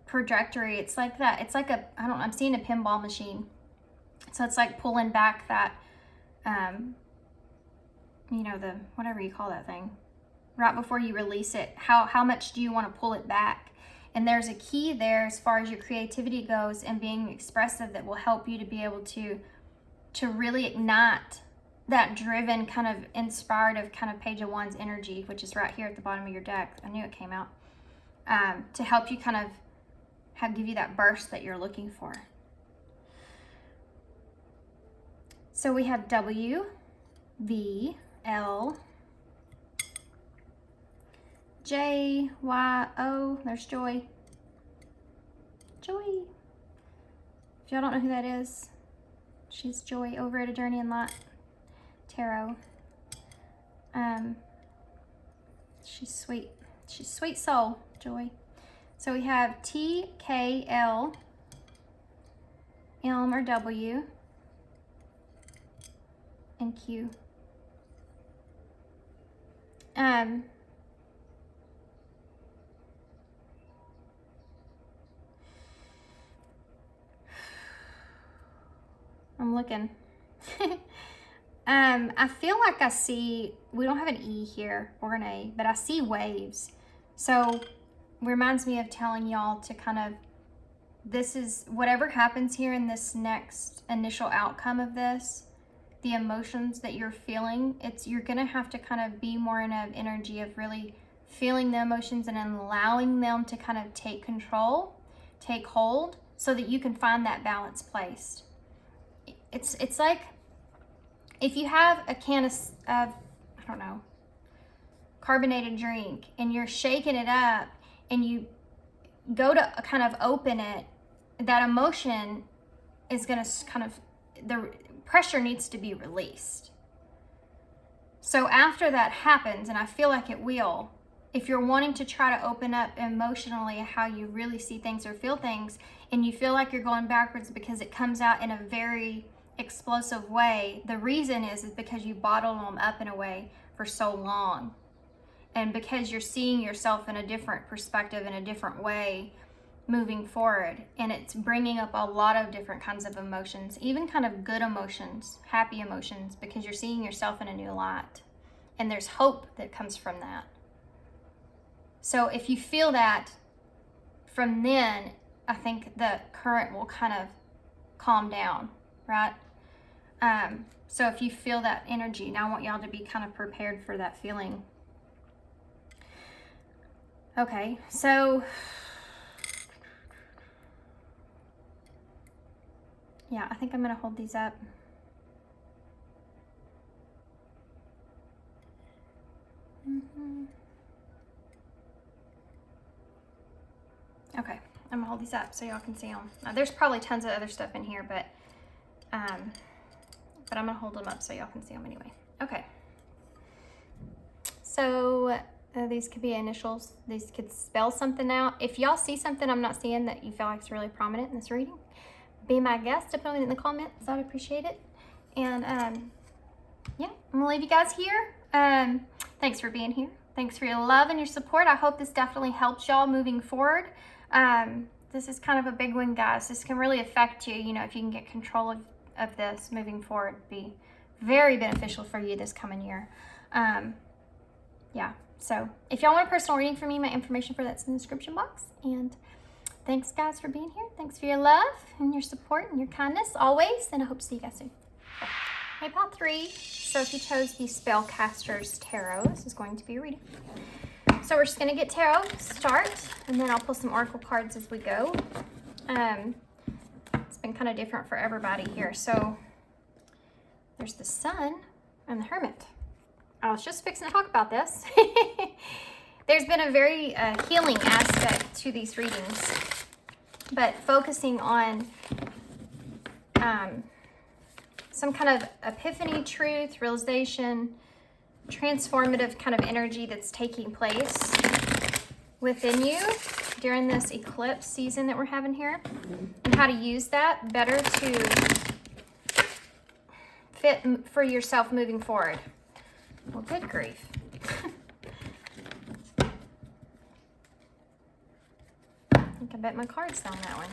trajectory. It's like that. It's like I'm seeing a pinball machine. So it's like pulling back that, you know, the, whatever you call that thing, right before you release it. How much do you want to pull it back? And there's a key there as far as your creativity goes and being expressive that will help you to be able to really ignite that driven kind of inspired of kind of page of wands energy, which is right here at the bottom of your deck. I knew it came out. To help you kind of give you that burst that you're looking for. So we have W, V, L, J, Y, O. There's Joy. Joy. If y'all don't know who that is, she's Joy over at A Journey in Light Tarot. She's sweet. She's sweet soul, Joy. So we have T, K, L, M or W, and Q. I'm looking. I feel like I see, we don't have an E here or an A, but I see waves. So reminds me of telling y'all to kind of, this is whatever happens here in this next initial outcome of this, the emotions that you're feeling, you're gonna have to kind of be more in an energy of really feeling the emotions and allowing them to kind of take control, take hold, so that you can find that balance placed. It's like if you have a can of I don't know, carbonated drink, and you're shaking it up and you go to kind of open it, that emotion is going to kind of, the pressure needs to be released. So after that happens, and I feel like it will, if you're wanting to try to open up emotionally how you really see things or feel things, and you feel like you're going backwards because it comes out in a very explosive way, the reason is because you bottled them up in a way for so long. And because you're seeing yourself in a different perspective, in a different way, moving forward. And it's bringing up a lot of different kinds of emotions, even kind of good emotions, happy emotions, because you're seeing yourself in a new light. And there's hope that comes from that. So if you feel that from then, I think the current will kind of calm down, right? So if you feel that energy, now I want y'all to be kind of prepared for that feeling. Okay, so yeah, I think I'm gonna hold these up. Okay, I'm gonna hold these up so y'all can see them. Now, there's probably tons of other stuff in here, but I'm gonna hold them up so y'all can see them anyway. Okay. So these could be initials. These could spell something out. If y'all see something I'm not seeing that you feel like is really prominent in this reading, be my guest. Put it in the comments. I'd appreciate it. And yeah, I'm gonna leave you guys here. Thanks for being here. Thanks for your love and your support. I hope this definitely helps y'all moving forward. This is kind of a big one, guys. This can really affect you, you know, if you can get control of this moving forward. Be very beneficial for you this coming year. Yeah, so if y'all want a personal reading from me, my information for that's in the description box. And thanks, guys, for being here. Thanks for your love and your support and your kindness always. And I hope to see you guys soon. Bye. Hey, pile 3. So if you chose the Spellcasters Tarot, this is going to be a reading. So we're just going to get tarot start, and then I'll pull some oracle cards as we go. It's been kind of different for everybody here. So there's the Sun and the Hermit. I was just fixing to talk about this. There's been a very healing aspect to these readings, but focusing on some kind of epiphany, truth, realization, transformative kind of energy that's taking place within you during this eclipse season that we're having here, and how to use that better to fit for yourself moving forward. Well, good grief. I think I bet my cards on that one.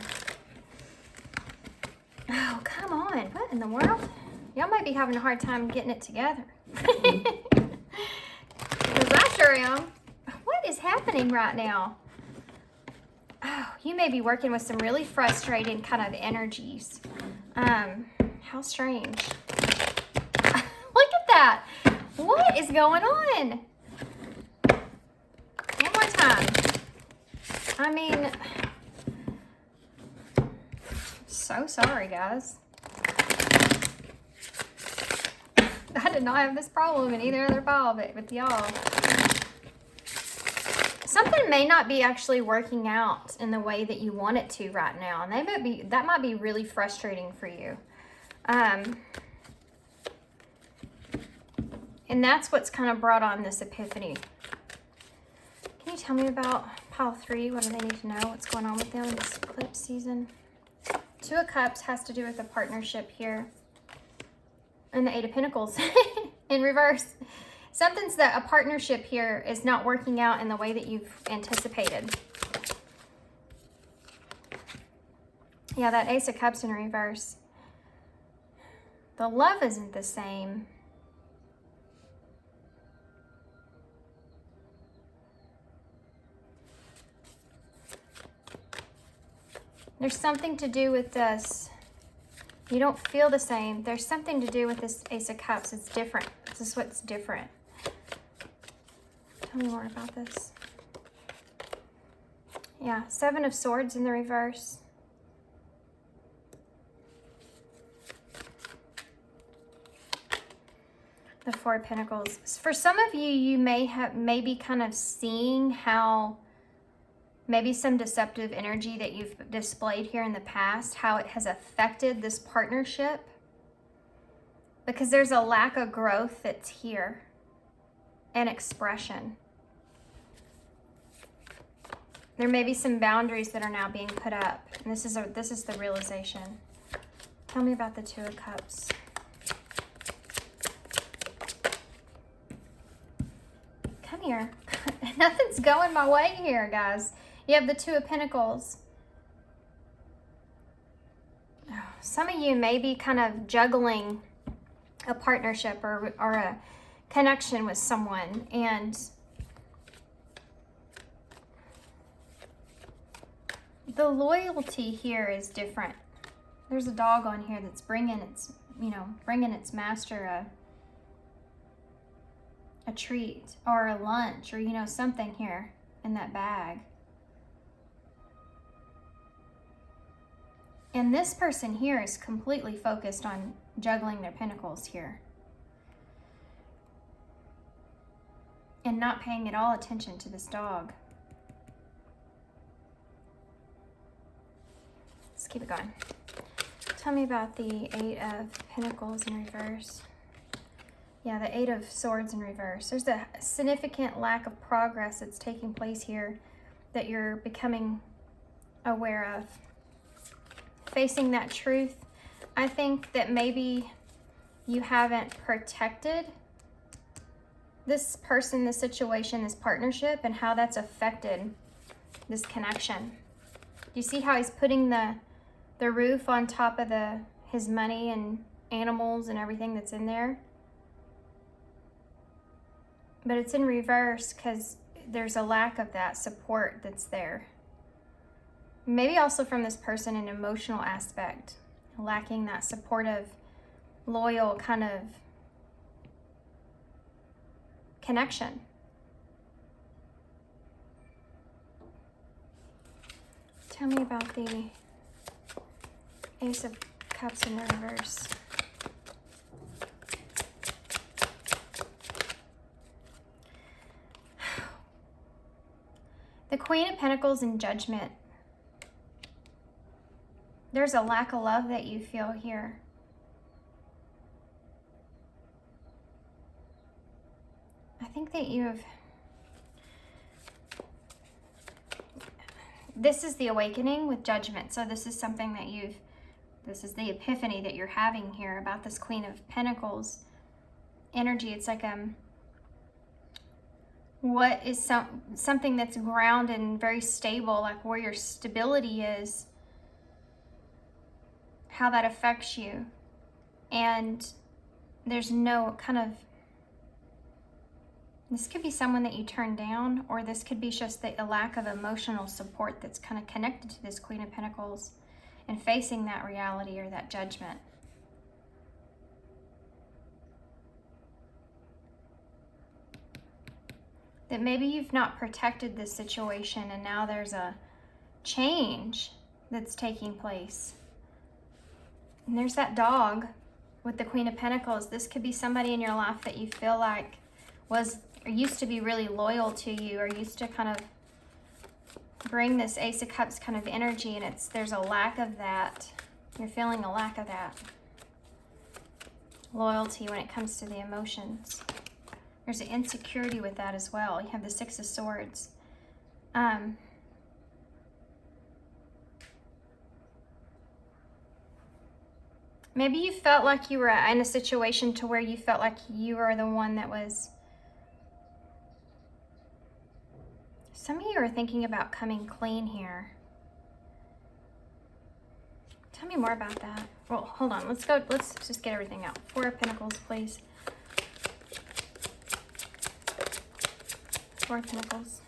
Oh, come on. What in the world? Y'all might be having a hard time getting it together. Because I sure am. What is happening right now? Oh, you may be working with some really frustrating kind of energies. How strange. Look at that. What is going on? One more time. I mean, so sorry, guys. I did not have this problem in either other file, but with y'all. Something may not be actually working out in the way that you want it to right now, and that might be really frustrating for you. And that's what's kind of brought on this epiphany. Can you tell me about pile 3? What do they need to know? What's going on with them in this eclipse season? 2 of Cups has to do with a partnership here. And the 8 of Pentacles in reverse. Something's that a partnership here is not working out in the way that you've anticipated. Yeah, that Ace of Cups in reverse. The love isn't the same. There's something to do with this. You don't feel the same. There's something to do with this Ace of Cups. It's different. This is what's different. Tell me more about this. Yeah, 7 of Swords in the reverse. The 4 of Pentacles. For some of you, you may be kind of seeing how maybe some deceptive energy that you've displayed here in the past, how it has affected this partnership. Because there's a lack of growth that's here and expression. There may be some boundaries that are now being put up. And this is the realization. Tell me about the 2 of Cups. Come here. Nothing's going my way here, guys. You have the 2 of Pentacles. Some of you may be kind of juggling a partnership or a connection with someone, and the loyalty here is different. There's a dog on here that's bringing its, bringing its master a treat or a lunch or, something here in that bag. And this person here is completely focused on juggling their pentacles here. And not paying at all attention to this dog. Let's keep it going. Tell me about the Eight of Pentacles in reverse. Yeah, the Eight of Swords in reverse. There's a significant lack of progress that's taking place here that you're becoming aware of. Facing that truth, I think that maybe you haven't protected this person, this situation, this partnership, and how that's affected this connection. You see how he's putting the roof on top of his money and animals and everything that's in there? But it's in reverse because there's a lack of that support that's there. Maybe also from this person, an emotional aspect, lacking that supportive, loyal kind of connection. Tell me about the Ace of Cups in the reverse. The Queen of Pentacles in Judgment. There's a lack of love that you feel here. I think that this is the awakening with Judgment. So this is something that this is the epiphany that you're having here about this Queen of Pentacles energy. It's like what is something that's grounded and very stable, like where your stability is, how that affects you. And there's no kind of, this could be someone that you turn down, or this could be just a lack of emotional support that's kind of connected to this Queen of Pentacles and facing that reality or that judgment. That maybe you've not protected this situation and now there's a change that's taking place. And there's that dog with the Queen of Pentacles. This could be somebody in your life that you feel like was or used to be really loyal to you, or used to kind of bring this Ace of Cups kind of energy, and there's a lack of that. You're feeling a lack of that loyalty when it comes to the emotions. There's an insecurity with that as well. You have the Six of Swords. Maybe you felt like you were in a situation to where you felt like you were the one that was... Some of you are thinking about coming clean here. Tell me more about that. Well, hold on. Let's just get everything out. Four of Pentacles, please. Four of Pentacles.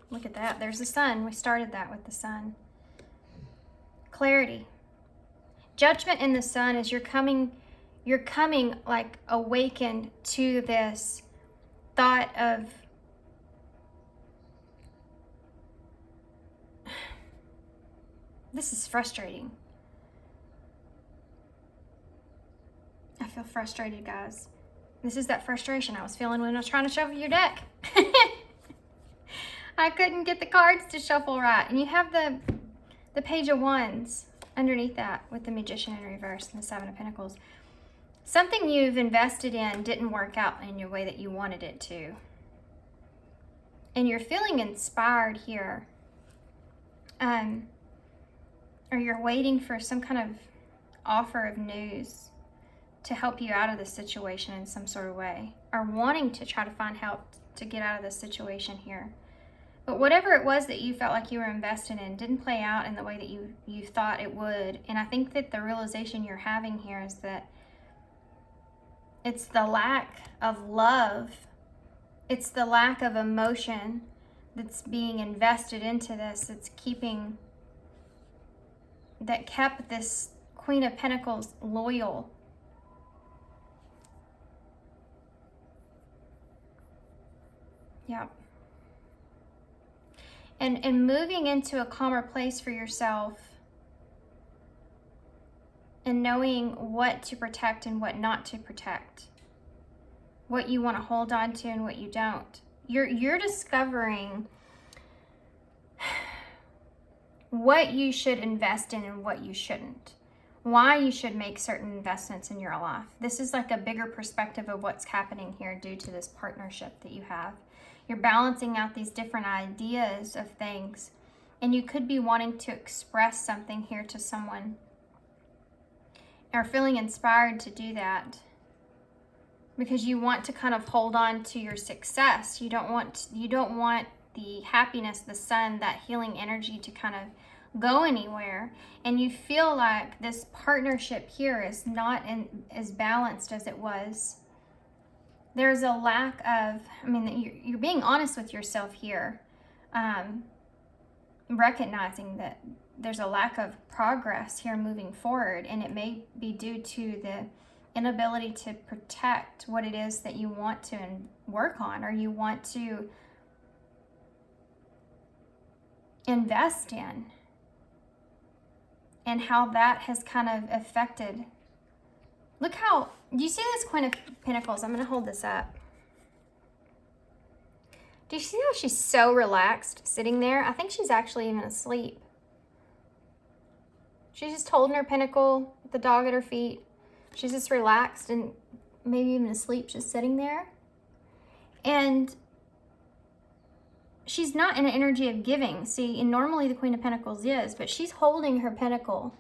Look at that. There's the Sun. We started that with the Sun. Clarity. Judgment in the Sun is you're coming like awakened to this thought of this is frustrating. I feel frustrated, guys. This is that frustration I was feeling when I was trying to shuffle your deck. I couldn't get the cards to shuffle right. And you have the Page of Wands underneath that with the Magician in reverse and the Seven of Pentacles. Something you've invested in didn't work out in your way that you wanted it to. And you're feeling inspired here. Or you're waiting for some kind of offer of news to help you out of this situation in some sort of way, or wanting to try to find help to get out of this situation here. But whatever it was that you felt like you were invested in didn't play out in the way that you thought it would. And I think that the realization you're having here is that it's the lack of love, it's the lack of emotion that's being invested into this, that kept this Queen of Pentacles, loyal. Yeah. And moving into a calmer place for yourself and knowing what to protect and what not to protect. What you want to hold on to and what you don't. You're discovering what you should invest in and what you shouldn't. Why you should make certain investments in your life. This is like a bigger perspective of what's happening here due to this partnership that you have. You're balancing out these different ideas of things, and you could be wanting to express something here to someone or feeling inspired to do that because you want to kind of hold on to your success. You don't want the happiness, the sun, that healing energy to kind of go anywhere, and you feel like this partnership here is not as balanced as it was. There's a lack of, you're being honest with yourself here, recognizing that there's a lack of progress here moving forward, and it may be due to the inability to protect what it is that you want to work on or you want to invest in, and how that has kind of affected. Look how, do you see this Queen of Pentacles? I'm going to hold this up. Do you see how she's so relaxed sitting there? I think she's actually even asleep. She's just holding her pentacle with the dog at her feet. She's just relaxed and maybe even asleep, just sitting there. And she's not in an energy of giving. See, and normally the Queen of Pentacles is, but she's holding her pentacle.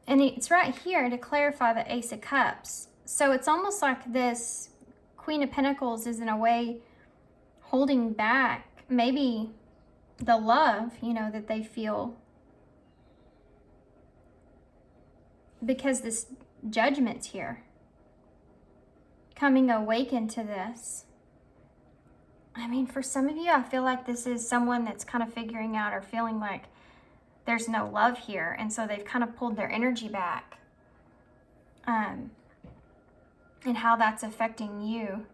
And it's right here to clarify the Ace of Cups. So it's almost like this Queen of Pentacles is in a way holding back maybe the love, that they feel. Because this Judgment's here. Coming awakened to this. For some of you, I feel like this is someone that's kind of figuring out or feeling like there's no love here. And so they've kind of pulled their energy back. And how that's affecting you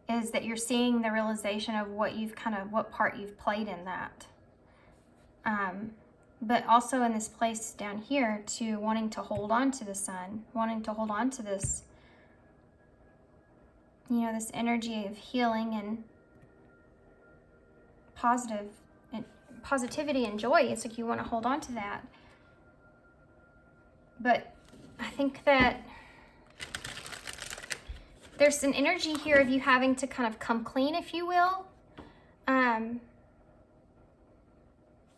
is that you're seeing the realization of what part you've played in that. But also in this place down here to wanting to hold on to the sun, wanting to hold on to this, this energy of healing and positivity and joy. It's like you want to hold on to that. But I think that there's an energy here of you having to kind of come clean, if you will.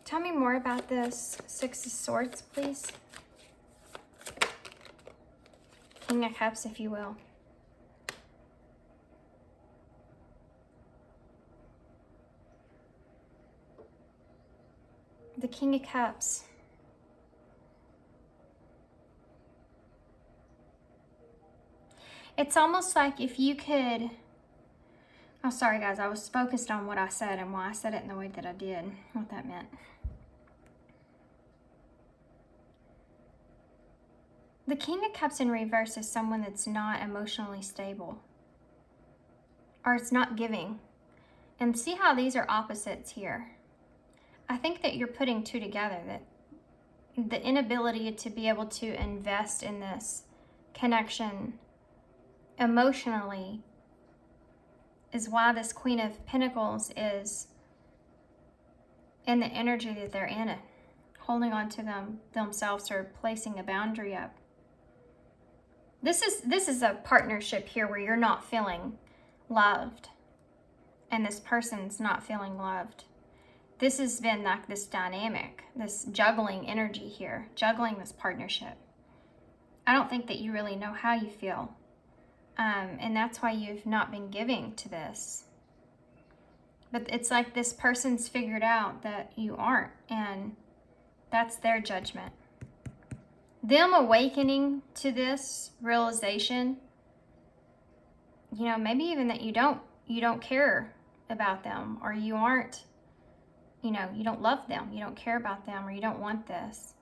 Tell me more about this Six of Swords, please. King of Cups, if you will. The King of Cups. It's almost like if you could... Oh, sorry guys, I was focused on what I said and why I said it in the way that I did, what that meant. The King of Cups in reverse is someone that's not emotionally stable. Or it's not giving. And see how these are opposites here. I think that you're putting two together, that the inability to be able to invest in this connection emotionally is why this Queen of Pentacles is in the energy that they're in it, holding on to themselves or placing a boundary up. This is a partnership here where you're not feeling loved and this person's not feeling loved. This has been like this dynamic, this juggling energy here, juggling this partnership. I don't think that you really know how you feel. And that's why you've not been giving to this. But it's like this person's figured out that you aren't, and that's their judgment. Them awakening to this realization, maybe even that you don't care about them, or you aren't, you don't love them, you don't care about them, or you don't want this.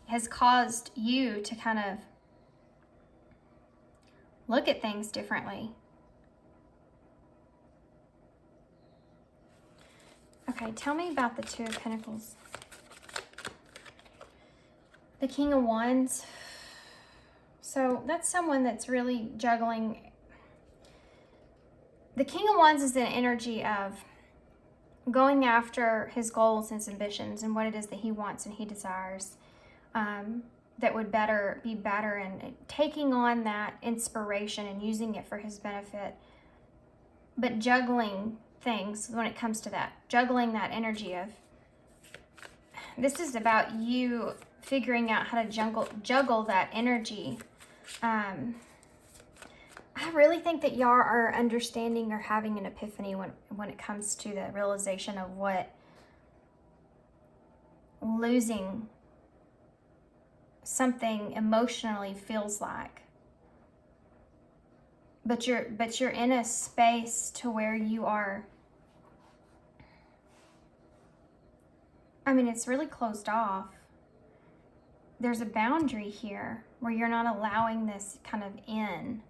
has caused you to kind of look at things differently. Okay, tell me about the Two of Pentacles. The King of Wands. So that's someone that's really juggling. The King of Wands is an energy of going after his goals, his ambitions, and what it is that he wants and he desires. That would be better, and taking on that inspiration and using it for his benefit, but juggling things when it comes to that, juggling that energy of, this is about you figuring out how to juggle that energy. I really think that y'all are understanding or having an epiphany when it comes to the realization of what losing something emotionally feels like. But you're in a space to where you are, I mean, it's really closed off. There's a boundary here where you're not allowing this kind of in,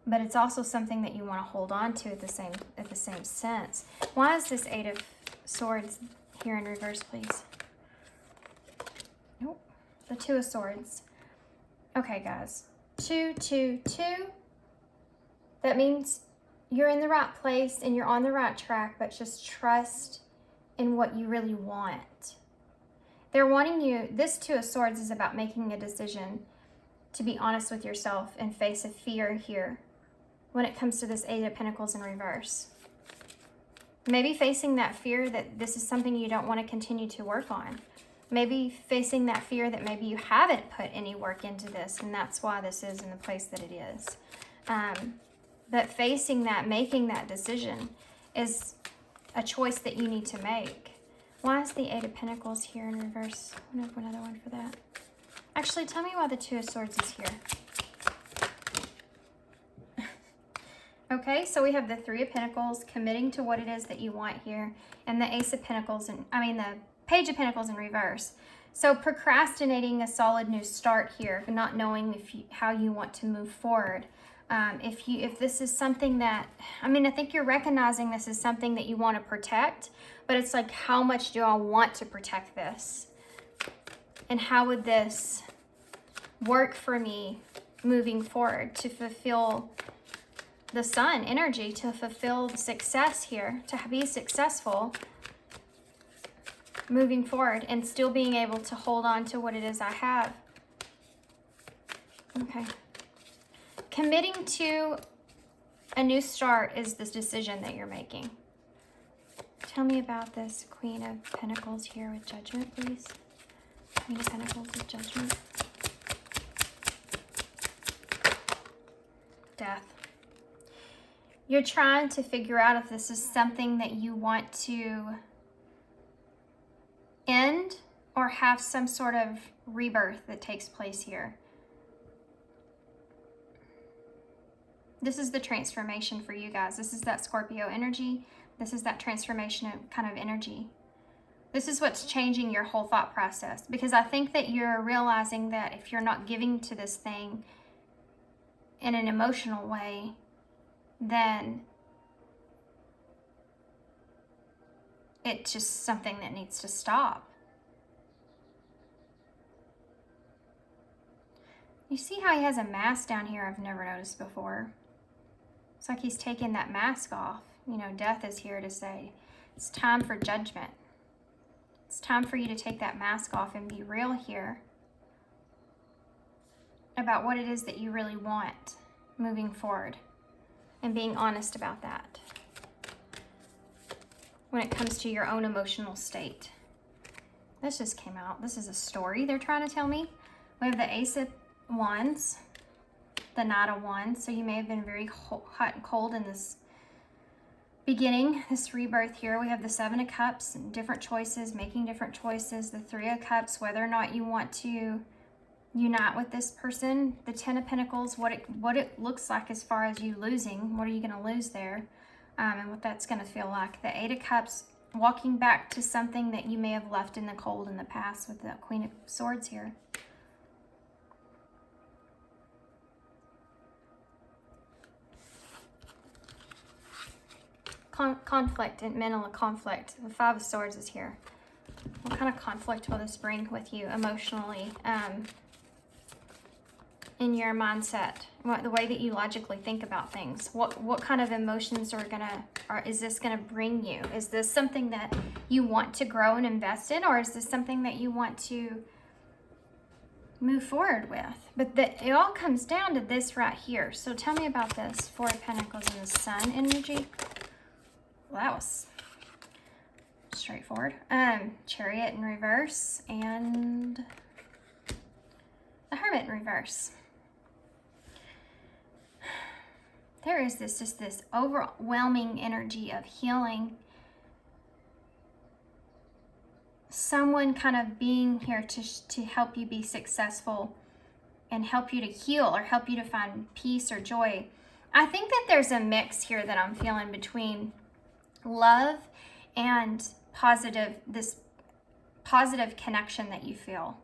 but it's also something that you want to hold on to at the same sense. Why is this Eight of Swords here in reverse, please? Nope. The Two of Swords. Okay, guys. 2, 2, 2. That means you're in the right place and you're on the right track, but just trust in what you really want. They're wanting you, this Two of Swords is about making a decision to be honest with yourself and face a fear here when it comes to this Eight of Pentacles in reverse. Maybe facing that fear that this is something you don't want to continue to work on. Maybe facing that fear that maybe you haven't put any work into this, and that's why this is in the place that it is. But facing that, making that decision is a choice that you need to make. Why is the Eight of Pentacles here in reverse? I'm going to have another one for that. Actually, tell me why the Two of Swords is here. Okay, so we have the Three of Pentacles, committing to what it is that you want here, and the Ace of Pentacles, the Page of Pentacles in reverse. So procrastinating a solid new start here, not knowing how you want to move forward. If this is something that, I think you're recognizing this is something that you want to protect, but it's like, how much do I want to protect this? And how would this work for me moving forward to fulfill the Sun energy, to fulfill the success here, to be successful moving forward and still being able to hold on to what it is I have. Okay. Committing to a new start is this decision that you're making. Tell me about this Queen of Pentacles here with Judgment, please. Queen of Pentacles with Judgment. Death. You're trying to figure out if this is something that you want to end or have some sort of rebirth that takes place here. This is the transformation for you guys. This is that Scorpio energy. This is that transformation kind of energy. This is what's changing your whole thought process, because I think that you're realizing that if you're not giving to this thing in an emotional way, then it's just something that needs to stop. You see how he has a mask down here I've never noticed before? It's like he's taking that mask off. You know, death is here to say, it's time for judgment. It's time for you to take that mask off and be real here about what it is that you really want moving forward, and being honest about that when it comes to your own emotional state. This just came out. This is a story they're trying to tell me. We have the Ace of Wands, the Knight of Wands. So you may have been very hot and cold in this beginning, this rebirth here. We have the Seven of Cups, and different choices, making different choices. The Three of Cups, whether or not you want to unite with this person. The Ten of Pentacles, what it looks like as far as you losing. What are you going to lose there? And what that's going to feel like. The Eight of Cups, walking back to something that you may have left in the cold in the past with the Queen of Swords here. Conflict and mental conflict. The Five of Swords is here. What kind of conflict will this bring with you emotionally, in your mindset? The way that you logically think about things. What kind of emotions is this gonna bring you? Is this something that you want to grow and invest in, or is this something that you want to move forward with? But it all comes down to this right here. So tell me about this. Four of Pentacles and the Sun energy. Well, that was straightforward. Chariot in reverse and the Hermit in reverse. There is just this overwhelming energy of healing. Someone kind of being here to help you be successful and help you to heal or help you to find peace or joy. I think that there's a mix here that I'm feeling between love and this positive connection that you feel.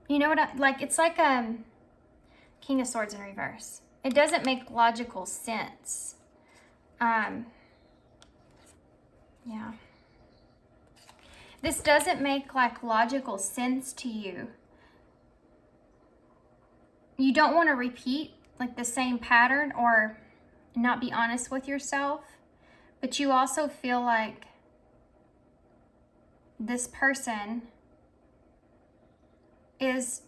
You know what it's like King of Swords in reverse. It doesn't make logical sense. Yeah. This doesn't make logical sense to you. You don't want to repeat the same pattern or not be honest with yourself, but you also feel like this person is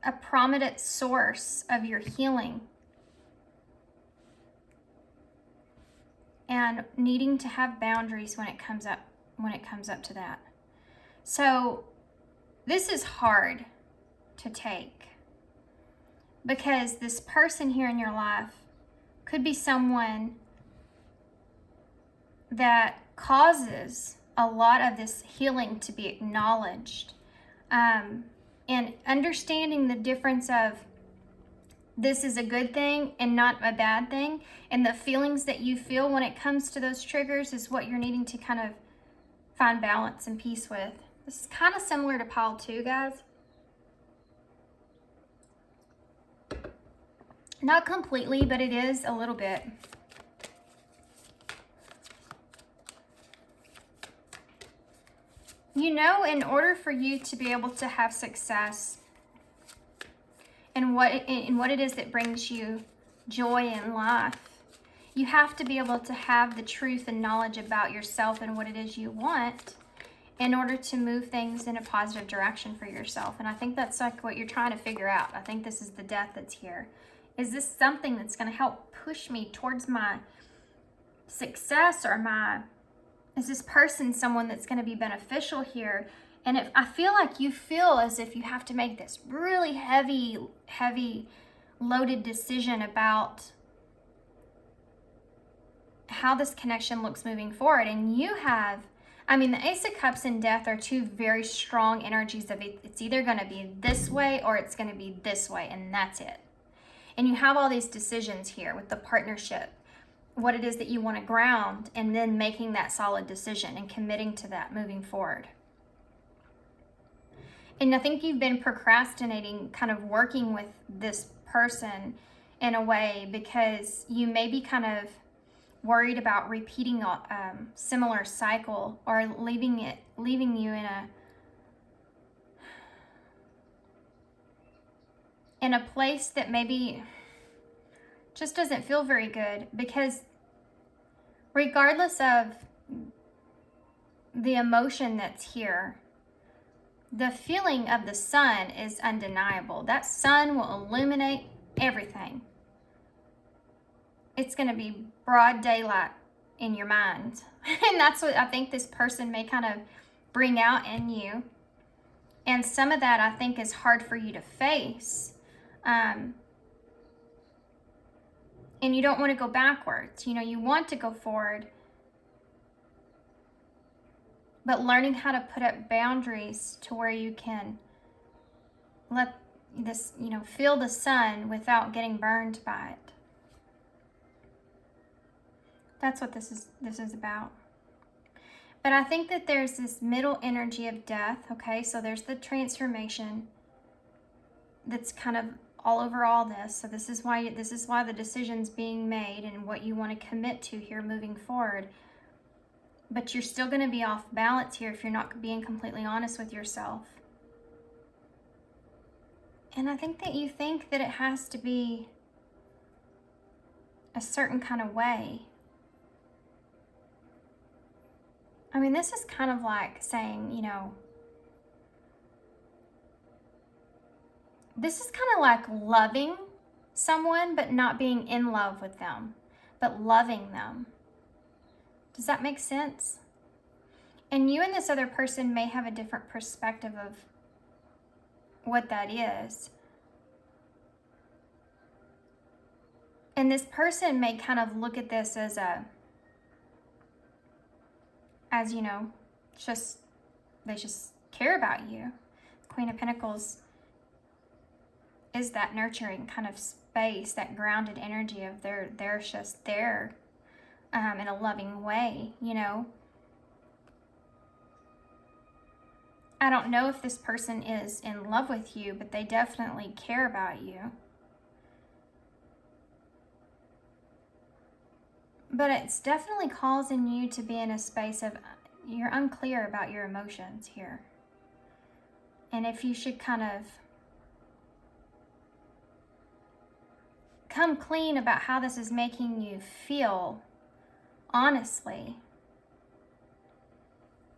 a prominent source of your healing and needing to have boundaries when it comes up to that. So this is hard to take because this person here in your life could be someone that causes a lot of this healing to be acknowledged. And understanding the difference of this is a good thing and not a bad thing, and the feelings that you feel when it comes to those triggers is what you're needing to kind of find balance and peace with. This is kind of similar to pile 2, guys. Not completely, but it is a little bit. You know, in order for you to be able to have success in what it is that brings you joy in life, you have to be able to have the truth and knowledge about yourself and what it is you want in order to move things in a positive direction for yourself. And I think that's what you're trying to figure out. I think this is the death that's here. Is this something that's going to help push me towards my success, or is this person someone that's going to be beneficial here? And if I feel like you feel as if you have to make this really heavy loaded decision about how this connection looks moving forward. And you have, the Ace of Cups and Death are two very strong energies of it's either going to be this way or it's going to be this way, and that's it. And you have all these decisions here with the partnership, what it is that you want to ground, and then making that solid decision and committing to that moving forward. And I think you've been procrastinating kind of working with this person in a way because you may be kind of worried about repeating a similar cycle, or leaving you in a place that maybe just doesn't feel very good, because regardless of the emotion that's here, the feeling of the sun is undeniable. That sun will illuminate everything. It's going to be broad daylight in your mind. And that's what I think this person may kind of bring out in you. And some of that I think is hard for you to face. And you don't want to go backwards. You want to go forward. But learning how to put up boundaries to where you can let this, feel the sun without getting burned by it. That's what this is about. But I think that there's this middle energy of death, okay? So there's the transformation that's kind of all over all this. So this is why the decision's being made and what you want to commit to here moving forward. But you're still going to be off balance here if you're not being completely honest with yourself. And I think that you think that it has to be a certain kind of way. I mean, this is kind of like saying, you know, this is kind of like loving someone, but not being in love with them, but loving them. Does that make sense? And you and this other person may have a different perspective of what that is. And this person may kind of look at this as you know, they just care about you. Queen of Pentacles is that nurturing kind of space, that grounded energy of they're just there in a loving way, you know. I don't know if this person is in love with you, but they definitely care about you. But it's definitely causing you to be in a space of you're unclear about your emotions here. And if you should kind of come clean about how this is making you feel, honestly,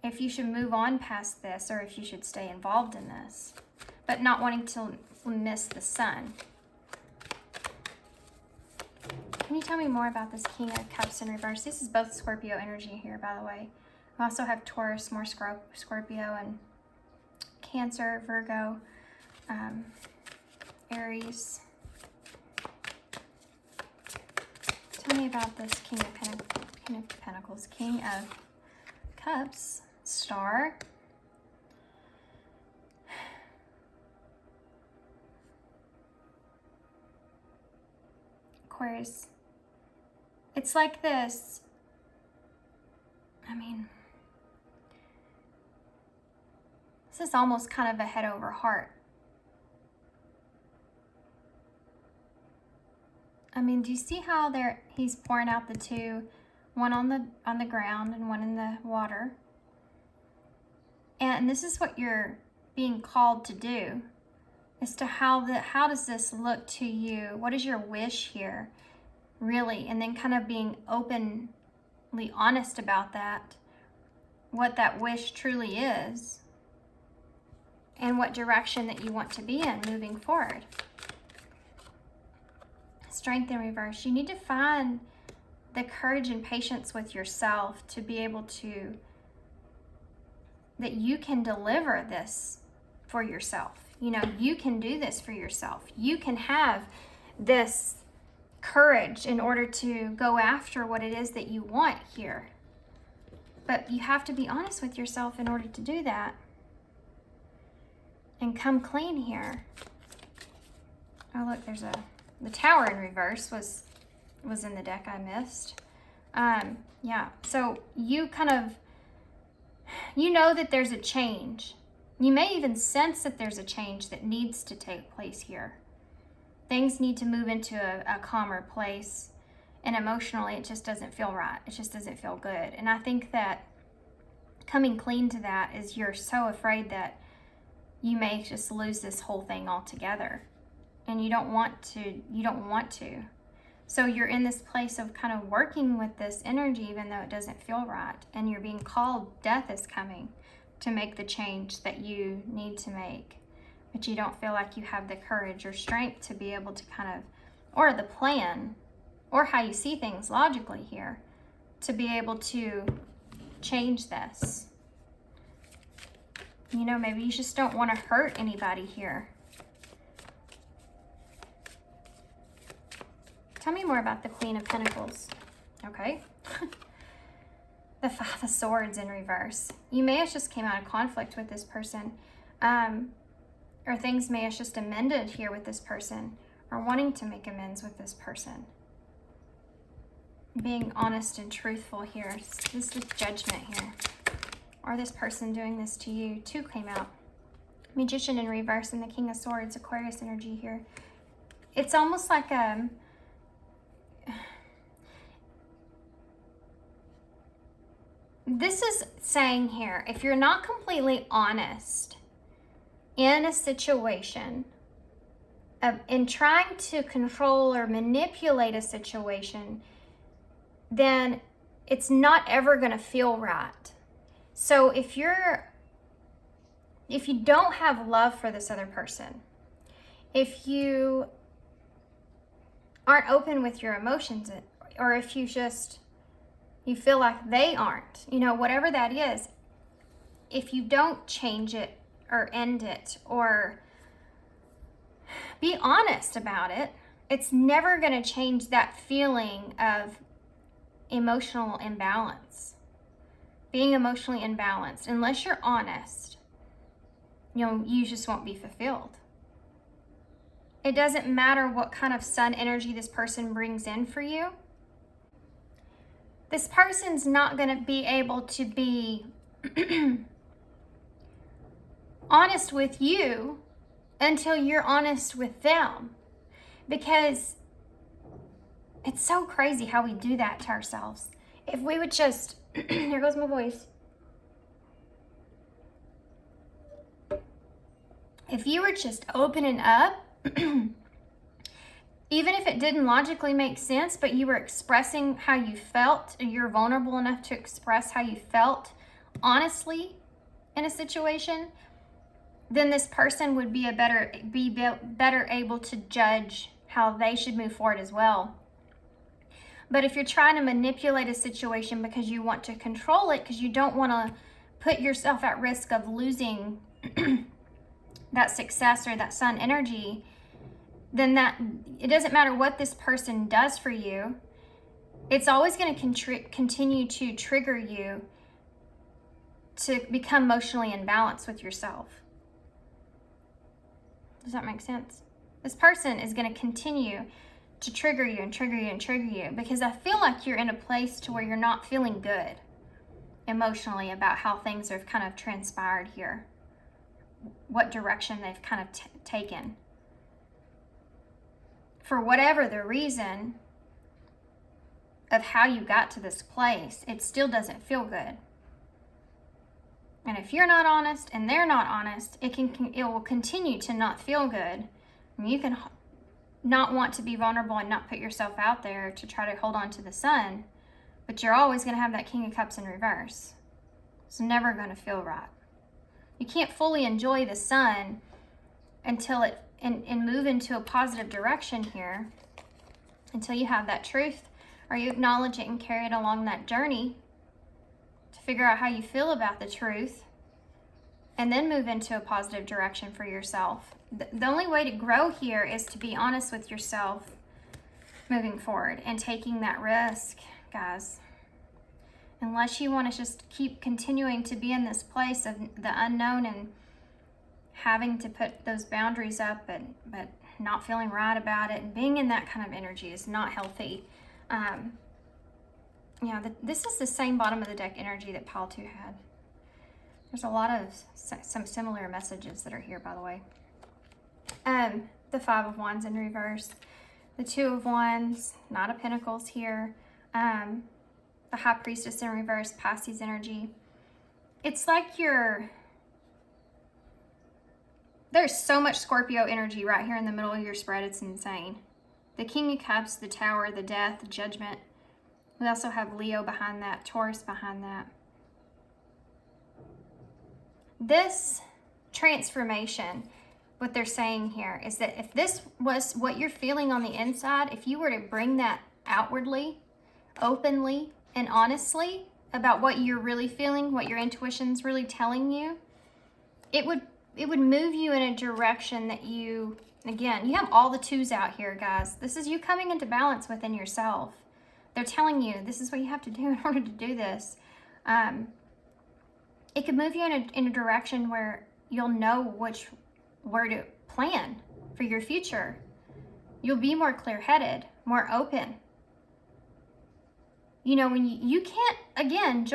if you should move on past this or if you should stay involved in this, but not wanting to miss the sun. Can you tell me more about this King of Cups in reverse? This is both Scorpio energy here, by the way. We also have Taurus, more Scorpio, and Cancer, Virgo, Aries. Tell me about this King of Pentacles, King of Cups, Star. Aquarius. It's like this. I mean, this is almost kind of a head over heart. I mean, do you see how he's pouring out the two, one on the ground and one in the water? And this is what you're being called to do, as to how does this look to you? What is your wish here, really? And then kind of being openly honest about that, what that wish truly is, and what direction that you want to be in moving forward. Strength in reverse. You need to find the courage and patience with yourself to be able to, that you can deliver this for yourself. You know, you can do this for yourself. You can have this courage in order to go after what it is that you want here. But you have to be honest with yourself in order to do that. And come clean here. Oh, look, there's the Tower in reverse was in the deck I missed. Yeah, so you kind of, you know that there's a change. You may even sense that there's a change that needs to take place here. Things need to move into a calmer place, and emotionally it just doesn't feel right. It just doesn't feel good. And I think that coming clean to that is you're so afraid that you may just lose this whole thing altogether. And you don't want to. So you're in this place of kind of working with this energy even though it doesn't feel right. And you're being called, death is coming to make the change that you need to make. But you don't feel like you have the courage or strength to be able to kind of, or the plan, or how you see things logically here, to be able to change this. You know, maybe you just don't want to hurt anybody here. Tell me more about the Queen of Pentacles. Okay. The Five of Swords in reverse. You may have just came out of conflict with this person. Or things may have just amended here with this person. Or wanting to make amends with this person. being honest and truthful here. This is judgment here. Or this person doing this to you. 2 came out. Magician in reverse and the King of Swords, Aquarius energy here. It's almost like this is saying here, if you're not completely honest in a situation, in trying to control or manipulate a situation, then it's not ever going to feel right. So if you don't have love for this other person, if you aren't open with your emotions, or if you feel like they aren't, whatever that is, if you don't change it or end it or be honest about it, it's never going to change that feeling of emotional imbalance. Being emotionally imbalanced, unless you're honest, you just won't be fulfilled. It doesn't matter what kind of sun energy this person brings in for you. This person's not going to be able to be honest with you until you're honest with them. Because it's so crazy how we do that to ourselves. If we would just, here goes my voice. If you were just opening up, even if it didn't logically make sense, but you were expressing how you felt, and you're vulnerable enough to express how you felt honestly in a situation, then this person would be better able to judge how they should move forward as well. But if you're trying to manipulate a situation because you want to control it, because you don't want to put yourself at risk of losing that success or that sun energy, then it doesn't matter what this person does for you. It's always going to continue to trigger you to become emotionally imbalanced with yourself. Does that make sense? This person is going to continue to trigger you and trigger you and trigger you, because I feel like you're in a place to where you're not feeling good emotionally about how things have kind of transpired here, what direction they've kind of taken. For whatever the reason of how you got to this place, it still doesn't feel good. And if you're not honest and they're not honest, it will continue to not feel good. And you can not want to be vulnerable and not put yourself out there to try to hold on to the sun, but you're always going to have that King of Cups in reverse. It's never going to feel right. You can't fully enjoy the sun until and move into a positive direction here, until you have that truth, or you acknowledge it and carry it along that journey to figure out how you feel about the truth, and then move into a positive direction for yourself. The only way to grow here is to be honest with yourself moving forward and taking that risk, guys. Unless you want to just keep continuing to be in this place of the unknown and having to put those boundaries up, but not feeling right about it, and being in that kind of energy is not healthy. This is the same bottom of the deck energy that pile 2 had. There's a lot of some similar messages that are here, by the way. The 5 of Wands in reverse, the 2 of Wands, Knight of Pentacles here, the High Priestess in reverse, Pisces energy. It's like there's so much Scorpio energy right here in the middle of your spread. It's insane. The King of Cups, the Tower, the Death, the Judgment. We also have Leo behind that, Taurus behind that. This transformation, what they're saying here is that if this was what you're feeling on the inside, if you were to bring that outwardly, openly, and honestly about what you're really feeling, what your intuition's really telling you, it would move you in a direction that you have all the 2s out here, guys. This is you coming into balance within yourself. They're telling you this is what you have to do in order to do this. It could move you in a direction where you'll know where to plan for your future. You'll be more clear-headed, more open. You know, when you can't, again,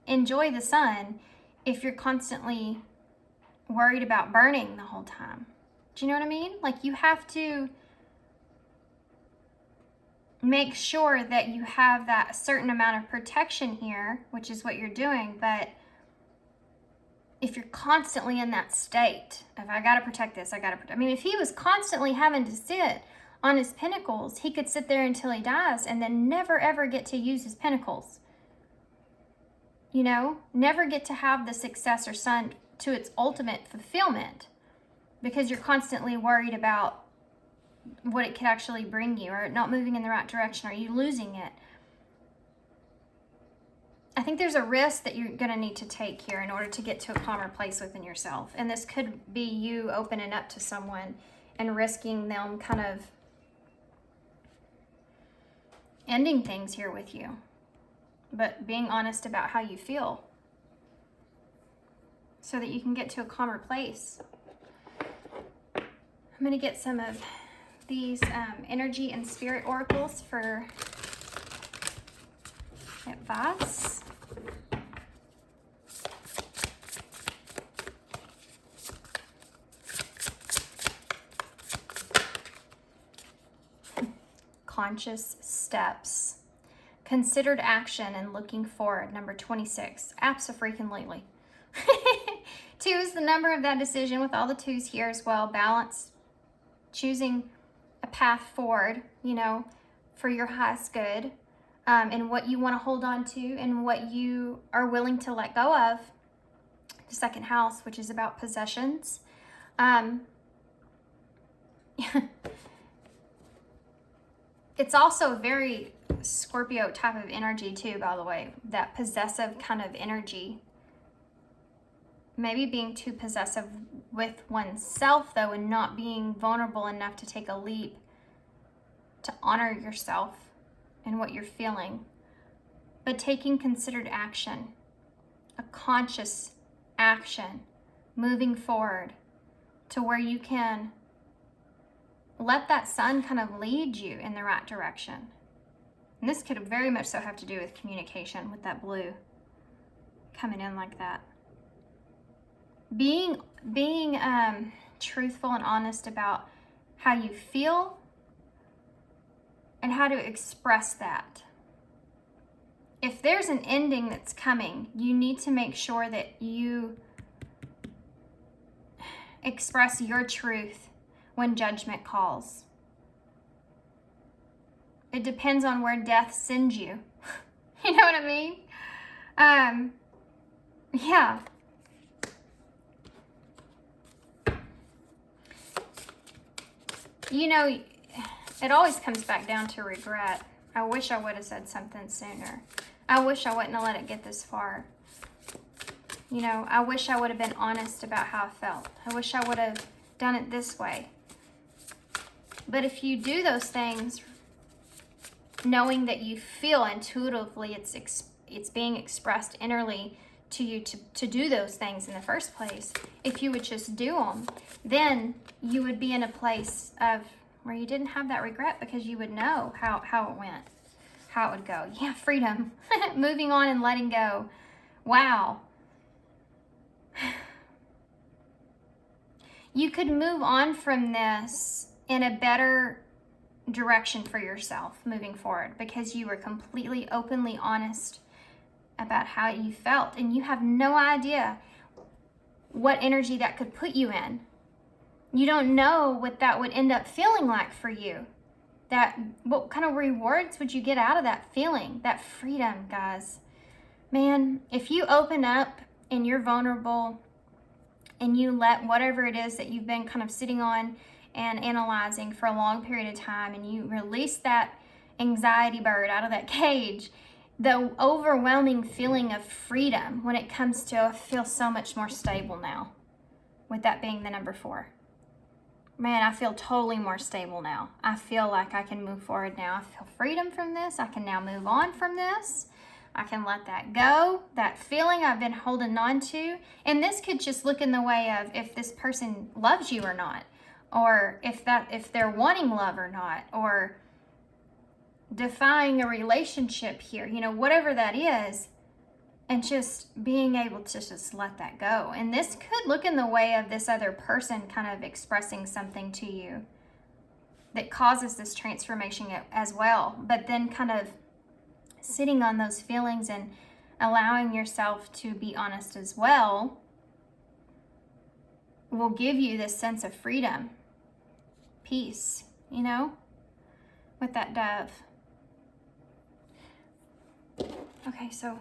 enjoy the sun if you're constantly worried about burning the whole time. Do you know what I mean? Like, you have to make sure that you have that certain amount of protection here, which is what you're doing. But if you're constantly in that state of, I gotta protect this, I mean, if he was constantly having to sit on his pentacles, he could sit there until he dies and then never ever get to use his pentacles. You know, never get to have the success or sun to its ultimate fulfillment, because you're constantly worried about what it could actually bring you, or not moving in the right direction, or you losing it. I think there's a risk that you're going to need to take here in order to get to a calmer place within yourself. And this could be you opening up to someone and risking them kind of ending things here with you, but being honest about how you feel so that you can get to a calmer place. I'm going to get some of these energy and spirit oracles for advice. Conscious steps. Considered action and looking forward. Number 26. Abso-freaking-lutely. 2 is the number of that decision, with all the 2s here as well. Balance. Choosing a path forward, you know, for your highest good, and what you want to hold on to and what you are willing to let go of. The 2nd house, which is about possessions. It's also a very Scorpio type of energy too, by the way. That possessive kind of energy. Maybe being too possessive with oneself, though, and not being vulnerable enough to take a leap to honor yourself and what you're feeling. But taking considered action, a conscious action, moving forward to where you can let that sun kind of lead you in the right direction. And this could very much so have to do with communication, with that blue coming in like that. Being truthful and honest about how you feel and how to express that. If there's an ending that's coming, you need to make sure that you express your truth when judgment calls. It depends on where death sends you. You know what I mean? Yeah. You know, it always comes back down to regret. I wish I would have said something sooner. I wish I wouldn't have let it get this far. You know, I wish I would have been honest about how I felt. I wish I would have done it this way. But if you do those things, knowing that you feel intuitively it's being expressed innerly to you to do those things in the first place, if you would just do them, then you would be in a place of where you didn't have that regret, because you would know how it went, how it would go. Yeah, freedom. Moving on and letting go. Wow. You could move on from this in a better direction for yourself moving forward, because you were completely openly honest about how you felt, and you have no idea what energy that could put you in. You don't know what that would end up feeling like for you. What kind of rewards would you get out of that feeling, that freedom, guys? Man, if you open up and you're vulnerable and you let whatever it is that you've been kind of sitting on and analyzing for a long period of time, and you release that anxiety bird out of that cage, the overwhelming feeling of freedom when it comes to, I feel so much more stable now, with that being the number 4. Man, I feel totally more stable now. I feel like I can move forward now. I feel freedom from this. I can now move on from this. I can let that go. That feeling I've been holding on to. And this could just look in the way of if this person loves you or not, or if they're wanting love or not, or defying a relationship here, you know, whatever that is, and just being able to just let that go. And this could look in the way of this other person kind of expressing something to you that causes this transformation as well. But then kind of sitting on those feelings and allowing yourself to be honest as well will give you this sense of freedom, peace, you know, with that dove. Okay, so,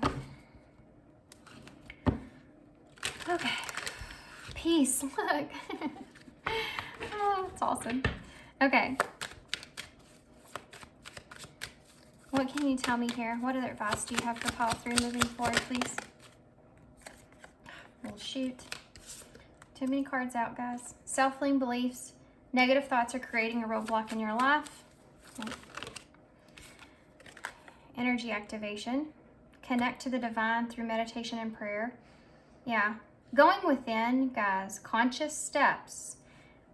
okay, peace, look. Oh, it's awesome. Okay. What can you tell me here? What other advice do you have for pile 3 moving forward, please? Well, shoot. Too many cards out, guys. Self-limiting beliefs. Negative thoughts are creating a roadblock in your life. Energy activation. Connect to the divine through meditation and prayer. Yeah. Going within, guys, conscious steps.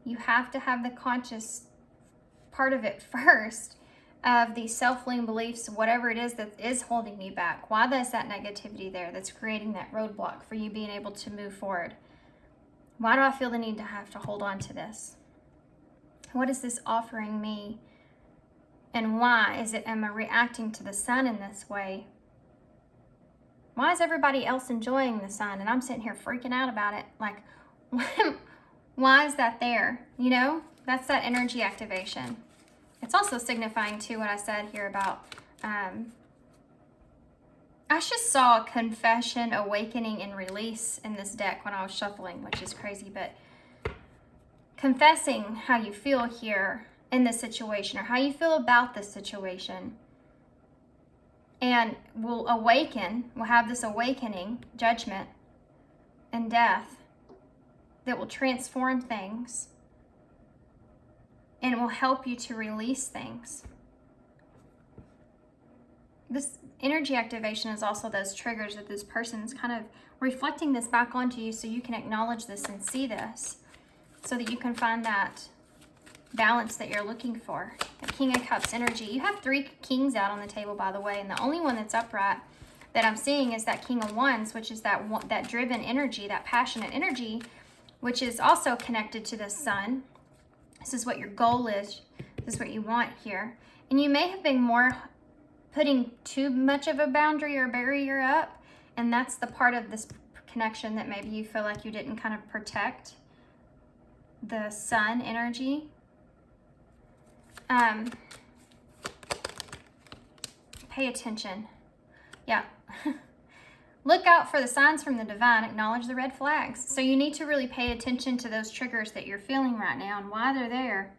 You have to have the conscious part of it first, of the self-limiting beliefs, whatever it is that is holding you back. Why is that negativity there that's creating that roadblock for you being able to move forward? Why do I feel the need to have to hold on to this? What is this offering me? And why is it, am I reacting to the sun in this way? Why is everybody else enjoying the sun and I'm sitting here freaking out about it? Like, why is that there? You know, that's that energy activation. It's also signifying too what I said here about, I just saw confession, awakening, and release in this deck when I was shuffling, which is crazy, but confessing how you feel here in this situation or how you feel about this situation. And we'll awaken, we'll have this awakening, judgment, and death that will transform things and will help you to release things. This energy activation is also those triggers that this person is kind of reflecting this back onto you so you can acknowledge this and see this so that you can find that balance that you're looking for. The King of Cups energy. You have 3 kings out on the table, by the way, and the only one that's upright that I'm seeing is that King of Wands, which is that driven energy, that passionate energy, which is also connected to the sun. This is what your goal is. This is what you want here. And you may have been more putting too much of a boundary or barrier up, and that's the part of this connection that maybe you feel like you didn't kind of protect the sun energy. Pay attention. Yeah. Look out for the signs from the divine. Acknowledge the red flags. So you need to really pay attention to those triggers that you're feeling right now and why they're there.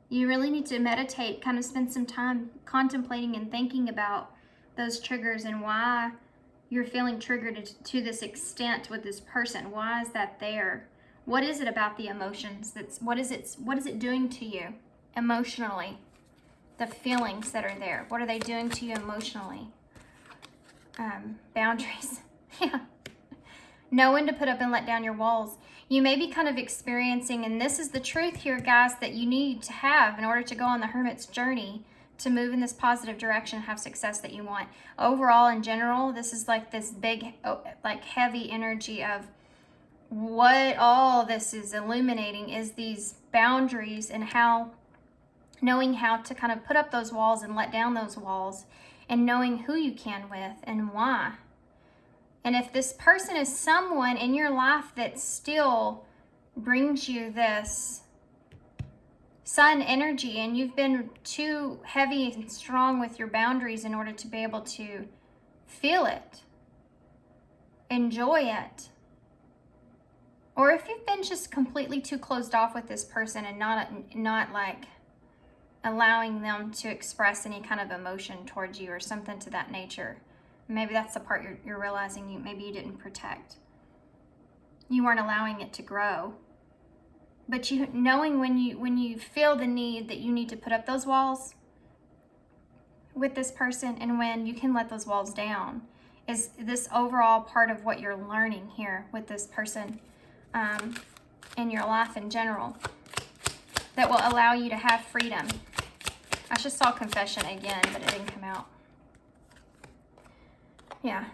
You really need to meditate, kind of spend some time contemplating and thinking about those triggers and why you're feeling triggered to this extent with this person. Why is that there? What is it about the emotions what is it doing to you emotionally? The feelings that are there. What are they doing to you emotionally? Boundaries. Yeah. Know when to put up and let down your walls. You may be kind of experiencing, and this is the truth here, guys, that you need to have in order to go on the hermit's journey to move in this positive direction, have success that you want. Overall, in general, this is like this big, like heavy energy of what all this is illuminating is these boundaries and how, knowing how to kind of put up those walls and let down those walls, and knowing who you can with and why. And if this person is someone in your life that still brings you this sun energy and you've been too heavy and strong with your boundaries in order to be able to feel it, enjoy it, or if you've been just completely too closed off with this person and not like allowing them to express any kind of emotion towards you or something to that nature. Maybe that's the part you're realizing maybe you didn't protect. You weren't allowing it to grow. But knowing when you feel the need that you need to put up those walls with this person and when you can let those walls down is this overall part of what you're learning here with this person in your life in general that will allow you to have freedom. I just saw confession again, but it didn't come out. Yeah.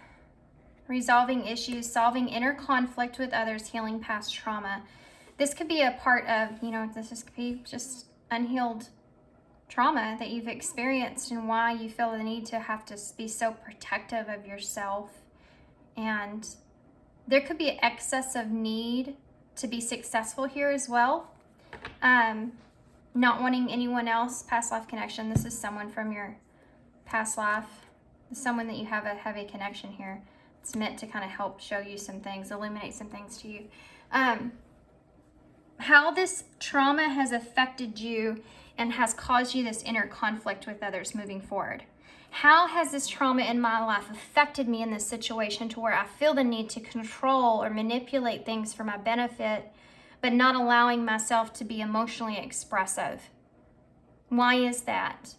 Resolving issues, solving inner conflict with others, healing past trauma. This could be a part of, you know, this could be just unhealed trauma that you've experienced and why you feel the need to have to be so protective of yourself. And there could be excess of need to be successful here as well. Not wanting anyone else, past life connection. This is someone from your past life, someone that you have a heavy connection here. It's meant to kind of help show you some things, illuminate some things to you. How this trauma has affected you and has caused you this inner conflict with others moving forward. How has this trauma in my life affected me in this situation to where I feel the need to control or manipulate things for my benefit, but not allowing myself to be emotionally expressive? Why is that?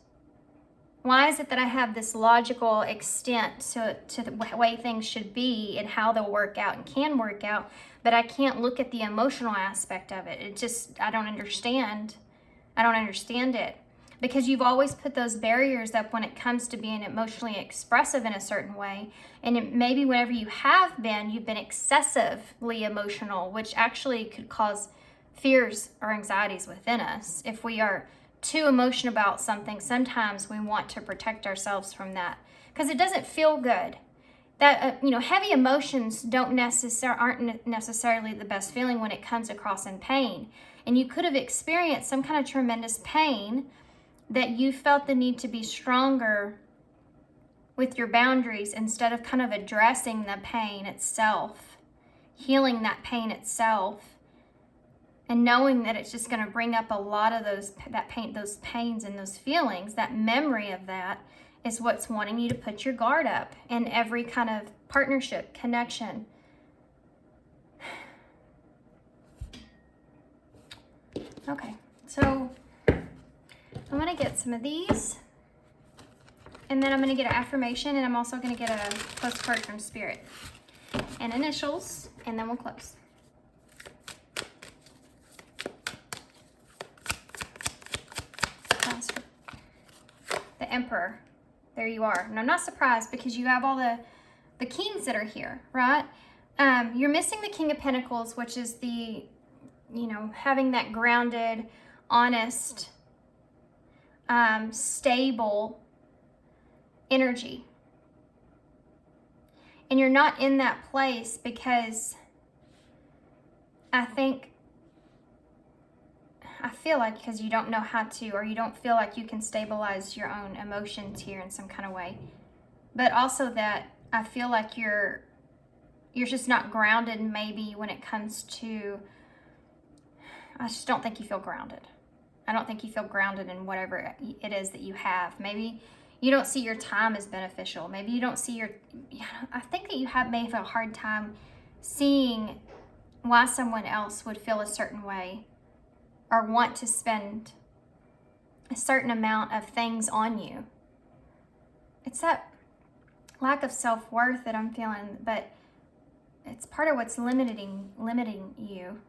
Why is it that I have this logical extent to the way things should be and how they'll work out and can work out, but I can't look at the emotional aspect of it? It just, I don't understand. I don't understand it. Because you've always put those barriers up when it comes to being emotionally expressive in a certain way. And maybe whenever you have been, you've been excessively emotional, which actually could cause fears or anxieties within us. If we are too emotional about something, sometimes we want to protect ourselves from that because it doesn't feel good. That heavy emotions aren't necessarily the best feeling when it comes across in pain. And you could have experienced some kind of tremendous pain that you felt the need to be stronger with your boundaries instead of kind of addressing the pain itself, healing that pain itself, and knowing that it's just going to bring up a lot of those pains and those feelings. That memory of that is what's wanting you to put your guard up in every kind of partnership, connection. Okay, so I'm going to get some of these, and then I'm going to get an affirmation, and I'm also going to get a postcard from Spirit and initials, and then we'll close. The Emperor. There you are. And I'm not surprised because you have all the kings that are here, right? You're missing the King of Pentacles, which is the, having that grounded, honest, stable energy. And you're not in that place because I feel like because you don't know how to, or you don't feel like you can stabilize your own emotions here in some kind of way. But also that I feel like you're just not grounded maybe when it comes to, I just don't think you feel grounded. I don't think you feel grounded in whatever it is that you have. Maybe you don't see your time as beneficial. Maybe you don't see I think that you may have a hard time seeing why someone else would feel a certain way or want to spend a certain amount of things on you. It's that lack of self-worth that I'm feeling, but it's part of what's limiting you.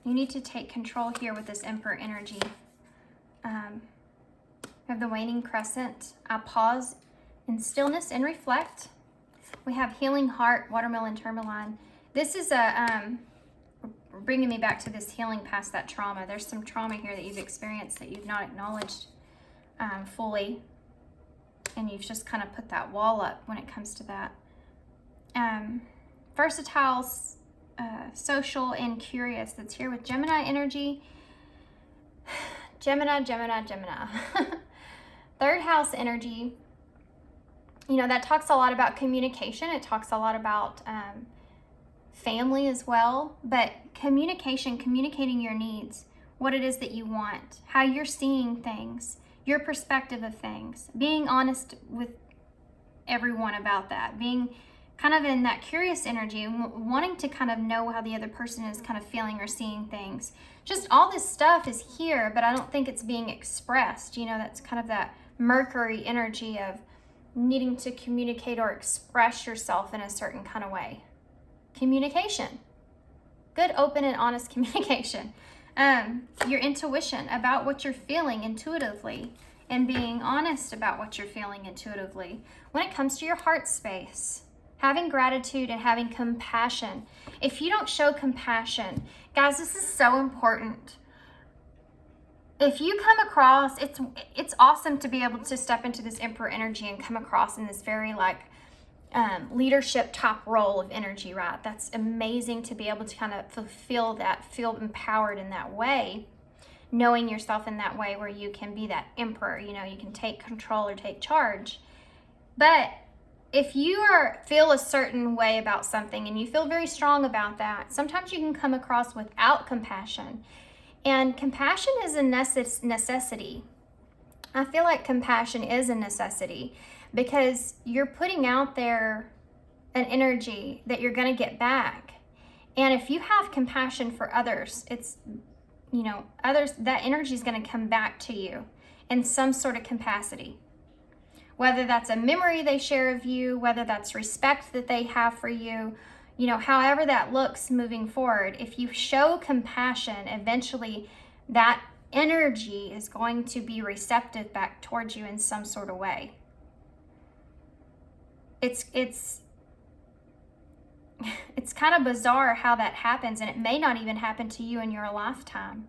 You need to take control here with this Emperor energy. We have the waning crescent. I pause in stillness and reflect. We have healing heart, watermelon tourmaline. This is bringing me back to this healing past that trauma. There's some trauma here that you've experienced that you've not acknowledged fully. And you've just kind of put that wall up when it comes to that. Versatile, social, and curious. That's here with Gemini energy. Gemini. Third house energy. That talks a lot about communication. It talks a lot about family as well. But communicating your needs, what it is that you want, how you're seeing things, your perspective of things, being honest with everyone about that, being kind of in that curious energy and wanting to kind of know how the other person is kind of feeling or seeing things. Just all this stuff is here, but I don't think it's being expressed. That's kind of that Mercury energy of needing to communicate or express yourself in a certain kind of way. Communication. Good, open, and honest communication. Your intuition about what you're feeling intuitively and being honest about what you're feeling intuitively. When it comes to your heart space, having gratitude and having compassion. If you don't show compassion, guys, this is so important. If you come across, it's awesome to be able to step into this Emperor energy and come across in this very like leadership top role of energy, right? That's amazing to be able to kind of fulfill that, feel empowered in that way, knowing yourself in that way where you can be that emperor, you know, you can take control or take charge. But if you feel a certain way about something and you feel very strong about that, sometimes you can come across without compassion. And compassion is a necessity. I feel like compassion is a necessity because you're putting out there an energy that you're going to get back. And if you have compassion for others, it's, you know, others, that energy is going to come back to you in some sort of capacity. Whether that's a memory they share of you, whether that's respect that they have for you, you know, however that looks moving forward, if you show compassion, eventually that energy is going to be receptive back towards you in some sort of way. It's kind of bizarre how that happens, and it may not even happen to you in your lifetime.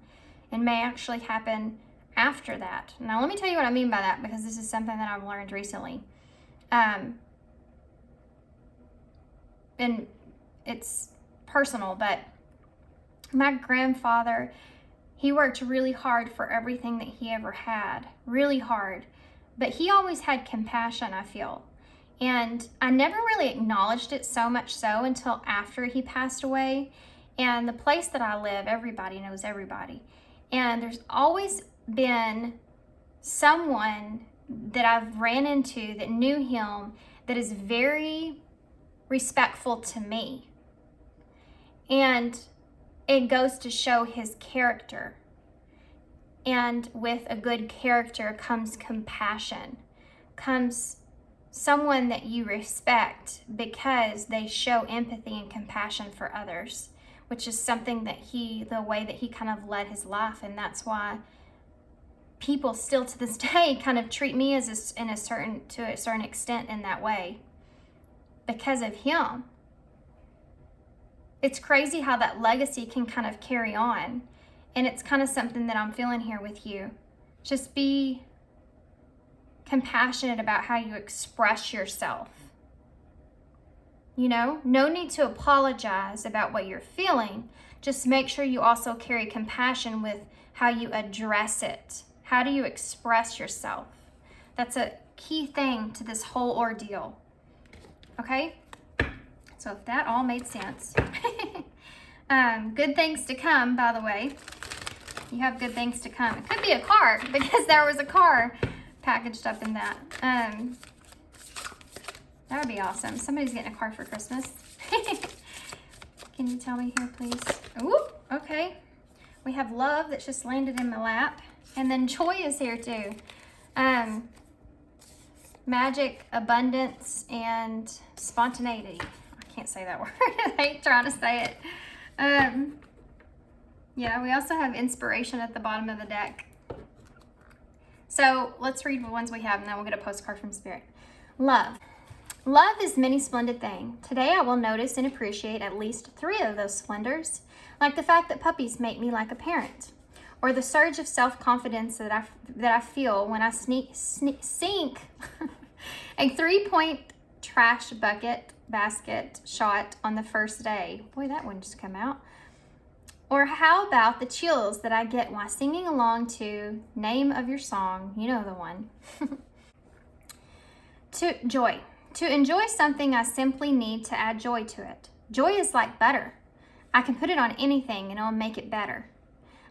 It may actually happen after that. Now, let me tell you what I mean by that, because this is something that I've learned recently. And it's personal, but my grandfather, he worked really hard for everything that he ever had, really hard, but he always had compassion, I feel. And I never really acknowledged it so much so until after he passed away. And the place that I live, everybody knows everybody. And there's always been someone that I've ran into that knew him that is very respectful to me. And it goes to show his character. And with a good character comes compassion, comes someone that you respect because they show empathy and compassion for others, which is something that the way that he kind of led his life. And that's why people still to this day kind of treat me to a certain extent in that way, because of him. It's crazy how that legacy can kind of carry on. And it's kind of something that I'm feeling here with you. Just be compassionate about how you express yourself. You know, no need to apologize about what you're feeling. Just make sure you also carry compassion with how you address it. How do you express yourself? That's a key thing to this whole ordeal. Okay? So if that all made sense. Good things to come, by the way. You have good things to come. It could be a car, because there was a car packaged up in that. That would be awesome. Somebody's getting a car for Christmas. Can you tell me here, please? Ooh, okay. We have love that's just landed in my lap. And then joy is here too. Magic, abundance, and spontaneity. I can't say that word. I hate trying to say it. Yeah, we also have inspiration at the bottom of the deck. So let's read the ones we have, and then we'll get a postcard from Spirit. Love. Love is many splendid thing. Today I will notice and appreciate at least 3 of those splendors, like the fact that puppies make me like a parent, or the surge of self-confidence that I feel when I sink a 3-point trash basket shot on the first day. Boy, that one just come out. Or how about the chills that I get while singing along to Name of Your Song, you know the one. Joy. To enjoy something, I simply need to add joy to it. Joy is like butter. I can put it on anything and it'll make it better.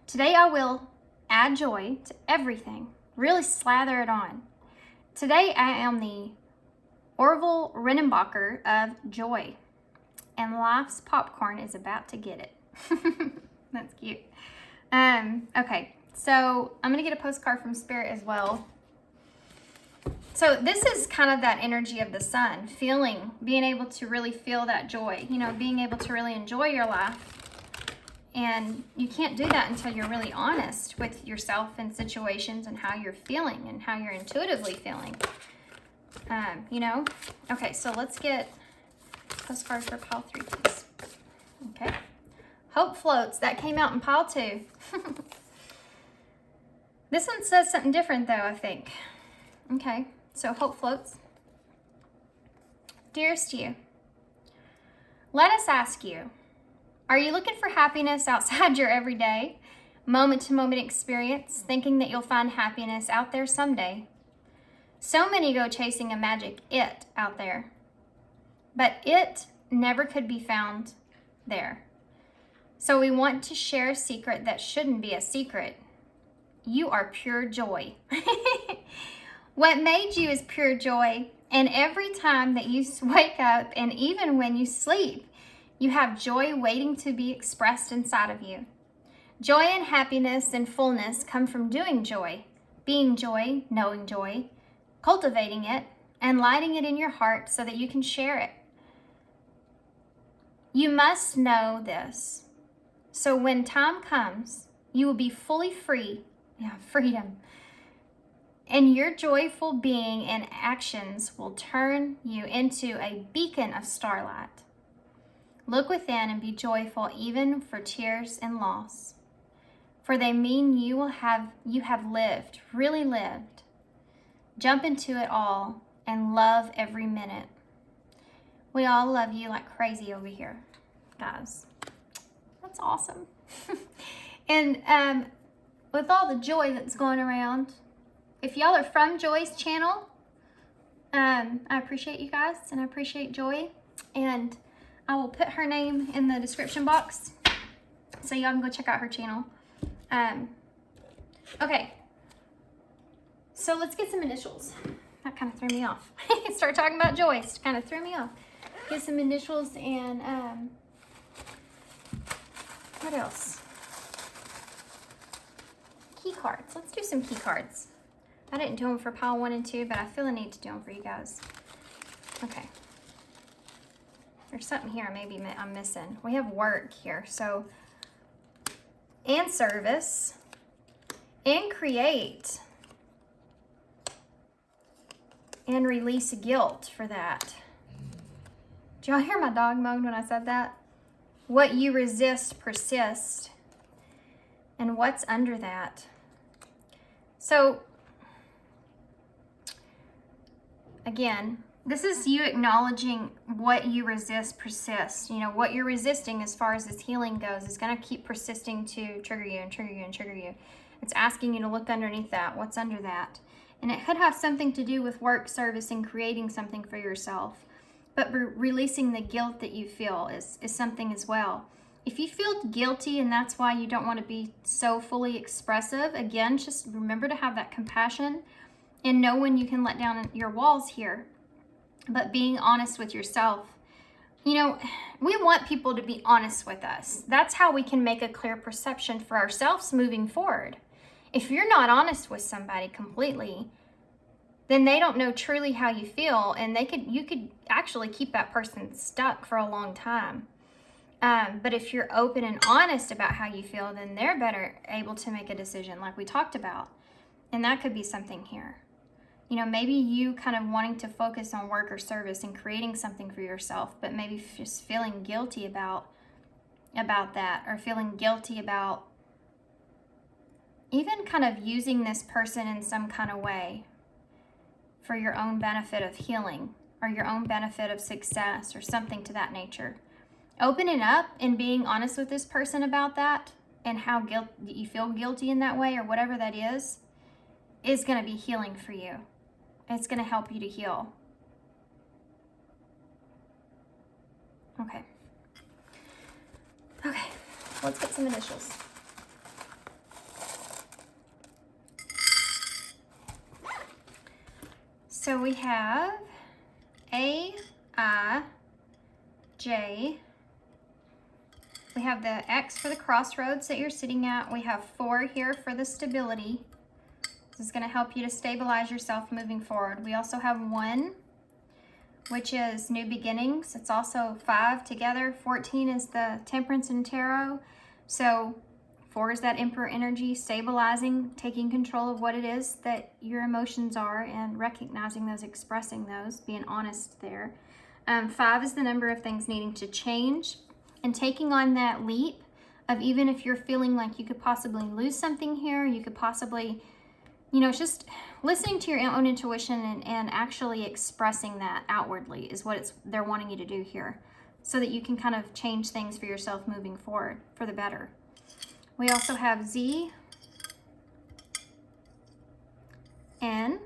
Today I will add joy to everything. Really slather it on. Today I am the Orville Redenbacher of joy. And life's popcorn is about to get it. That's cute. Okay, so I'm going to get a postcard from Spirit as well. So this is kind of that energy of the sun, being able to really feel that joy, you know, being able to really enjoy your life And you can't do that until you're really honest with yourself and situations and how you're feeling and how you're intuitively feeling. You know? Okay, so let's get postcards for pile 3, please. Okay. Hope floats. That came out in pile 2. This one says something different, though, I think. Okay, so hope floats. Dearest you, let us ask you, are you looking for happiness outside your everyday, moment-to-moment experience, thinking that you'll find happiness out there someday? So many go chasing a magic it out there, but it never could be found there. So we want to share a secret that shouldn't be a secret. You are pure joy. What made you is pure joy, and every time that you wake up and even when you sleep, you have joy waiting to be expressed inside of you. Joy and happiness and fullness come from doing joy, being joy, knowing joy, cultivating it, and lighting it in your heart so that you can share it. You must know this. So when time comes, you will be fully free. Freedom. And your joyful being and actions will turn you into a beacon of starlight. Look within and be joyful even for tears and loss, for they mean you have lived, really lived. Jump into it all and love every minute. We all love you like crazy over here, guys. That's awesome. And with all the joy that's going around, if y'all are from Joy's channel, I appreciate you guys and I appreciate Joy. And I will put her name in the description box so y'all can go check out her channel. Okay, so let's get some initials. That kind of threw me off. Start talking about Joyce, kind of threw me off. Get some initials and what else? Key cards. Let's do some key cards. I didn't do them for pile 1 and 2, but I feel a need to do them for you guys. Okay. There's something here maybe I'm missing. We have work here, so, and service, and create, and release guilt for that. Did y'all hear my dog moan when I said that? What you resist persists, and what's under that. So, again, this is you acknowledging what you resist persists. You know, what you're resisting as far as this healing goes is going to keep persisting to trigger you and trigger you and trigger you. It's asking you to look underneath that. What's under that? And it could have something to do with work, service, and creating something for yourself. But releasing the guilt that you feel is something as well. If you feel guilty and that's why you don't want to be so fully expressive, again, just remember to have that compassion and know when you can let down your walls here. But being honest with yourself. You know, we want people to be honest with us. That's how we can make a clear perception for ourselves moving forward. If you're not honest with somebody completely, then they don't know truly how you feel, and you could actually keep that person stuck for a long time. But if you're open and honest about how you feel, then they're better able to make a decision like we talked about. And that could be something here. You know, maybe you kind of wanting to focus on work or service and creating something for yourself, but maybe just feeling guilty about that, or feeling guilty about even kind of using this person in some kind of way for your own benefit of healing or your own benefit of success or something to that nature. Opening up and being honest with this person about that and how you feel guilty in that way or whatever that is going to be healing for you. It's going to help you to heal. Okay. Okay, let's get some initials. So we have A, I, J. We have the X for the crossroads that you're sitting at. We have 4 here for the stability. This is going to help you to stabilize yourself moving forward. We also have 1, which is new beginnings. It's also 5 together. 14 is the temperance and tarot. So 4 is that Emperor energy, stabilizing, taking control of what it is that your emotions are and recognizing those, expressing those, being honest there. 5 is the number of things needing to change and taking on that leap of, even if you're feeling like you could possibly lose something here, you could possibly, you know, just listening to your own intuition and actually expressing that outwardly is what they're wanting you to do here, so that you can kind of change things for yourself moving forward for the better. We also have Z, N,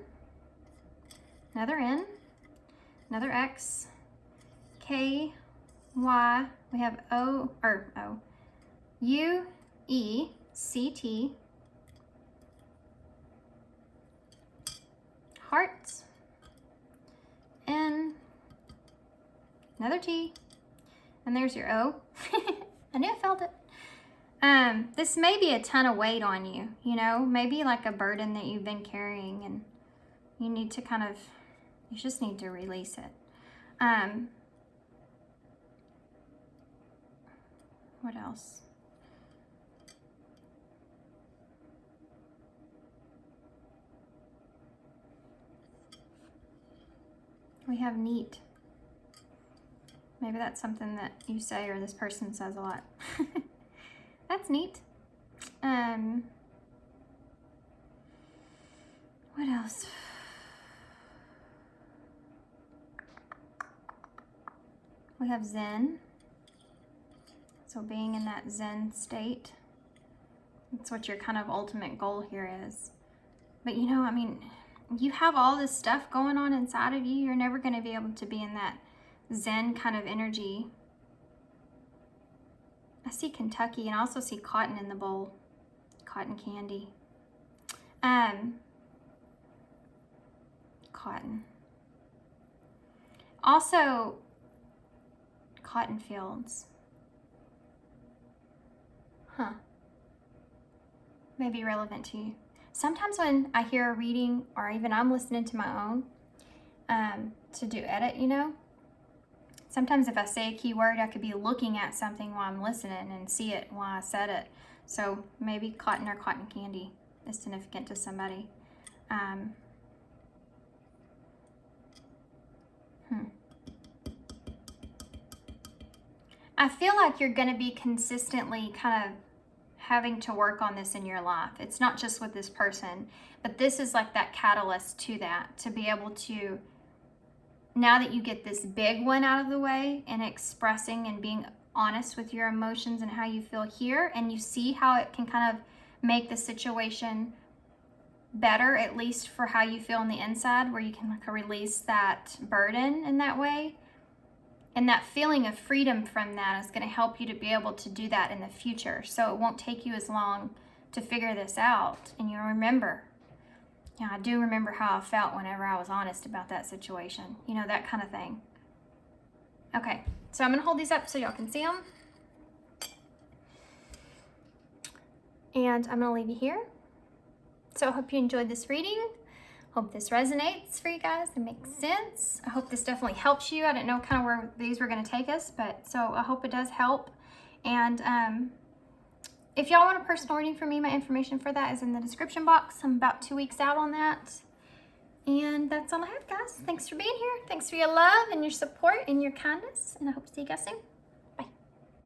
another N, another X, K, Y, we have O, U, E, C, T, hearts, N, another T, and there's your O. I knew I felt it. This may be a ton of weight on you, you know, maybe like a burden that you've been carrying, and you need to kind of, you just need to release it. What else? We have neat. Maybe that's something that you say or this person says a lot. That's neat. What else? We have Zen. So being in that Zen state. That's what your kind of ultimate goal here is. But you know, I mean, you have all this stuff going on inside of you. You're never going to be able to be in that Zen kind of energy. I see Kentucky, and I also see cotton in the bowl. Cotton candy. Cotton. Also, cotton fields. Huh. May be relevant to you. Sometimes when I hear a reading, or even I'm listening to my own, to do edit, you know, sometimes if I say a keyword, I could be looking at something while I'm listening and see it while I said it. So maybe cotton or cotton candy is significant to somebody. I feel like you're going to be consistently kind of having to work on this in your life. It's not just with this person, but this is like that catalyst to that, to be able to, now that you get this big one out of the way and expressing and being honest with your emotions and how you feel here, and you see how it can kind of make the situation better, at least for how you feel on the inside, where you can like release that burden in that way. And that feeling of freedom from that is going to help you to be able to do that in the future. So it won't take you as long to figure this out. And you'll remember, yeah, I do remember how I felt whenever I was honest about that situation. You know, that kind of thing. Okay, so I'm going to hold these up so y'all can see them. And I'm going to leave you here. So I hope you enjoyed this reading. Hope this resonates for you guys and makes sense. I hope this definitely helps you. I didn't know kind of where these were going to take us, but so I hope it does help. And if y'all want a personal reading from me, my information for that is in the description box. I'm about 2 weeks out on that. And that's all I have, guys. Thanks for being here. Thanks for your love and your support and your kindness. And I hope to see you guys soon.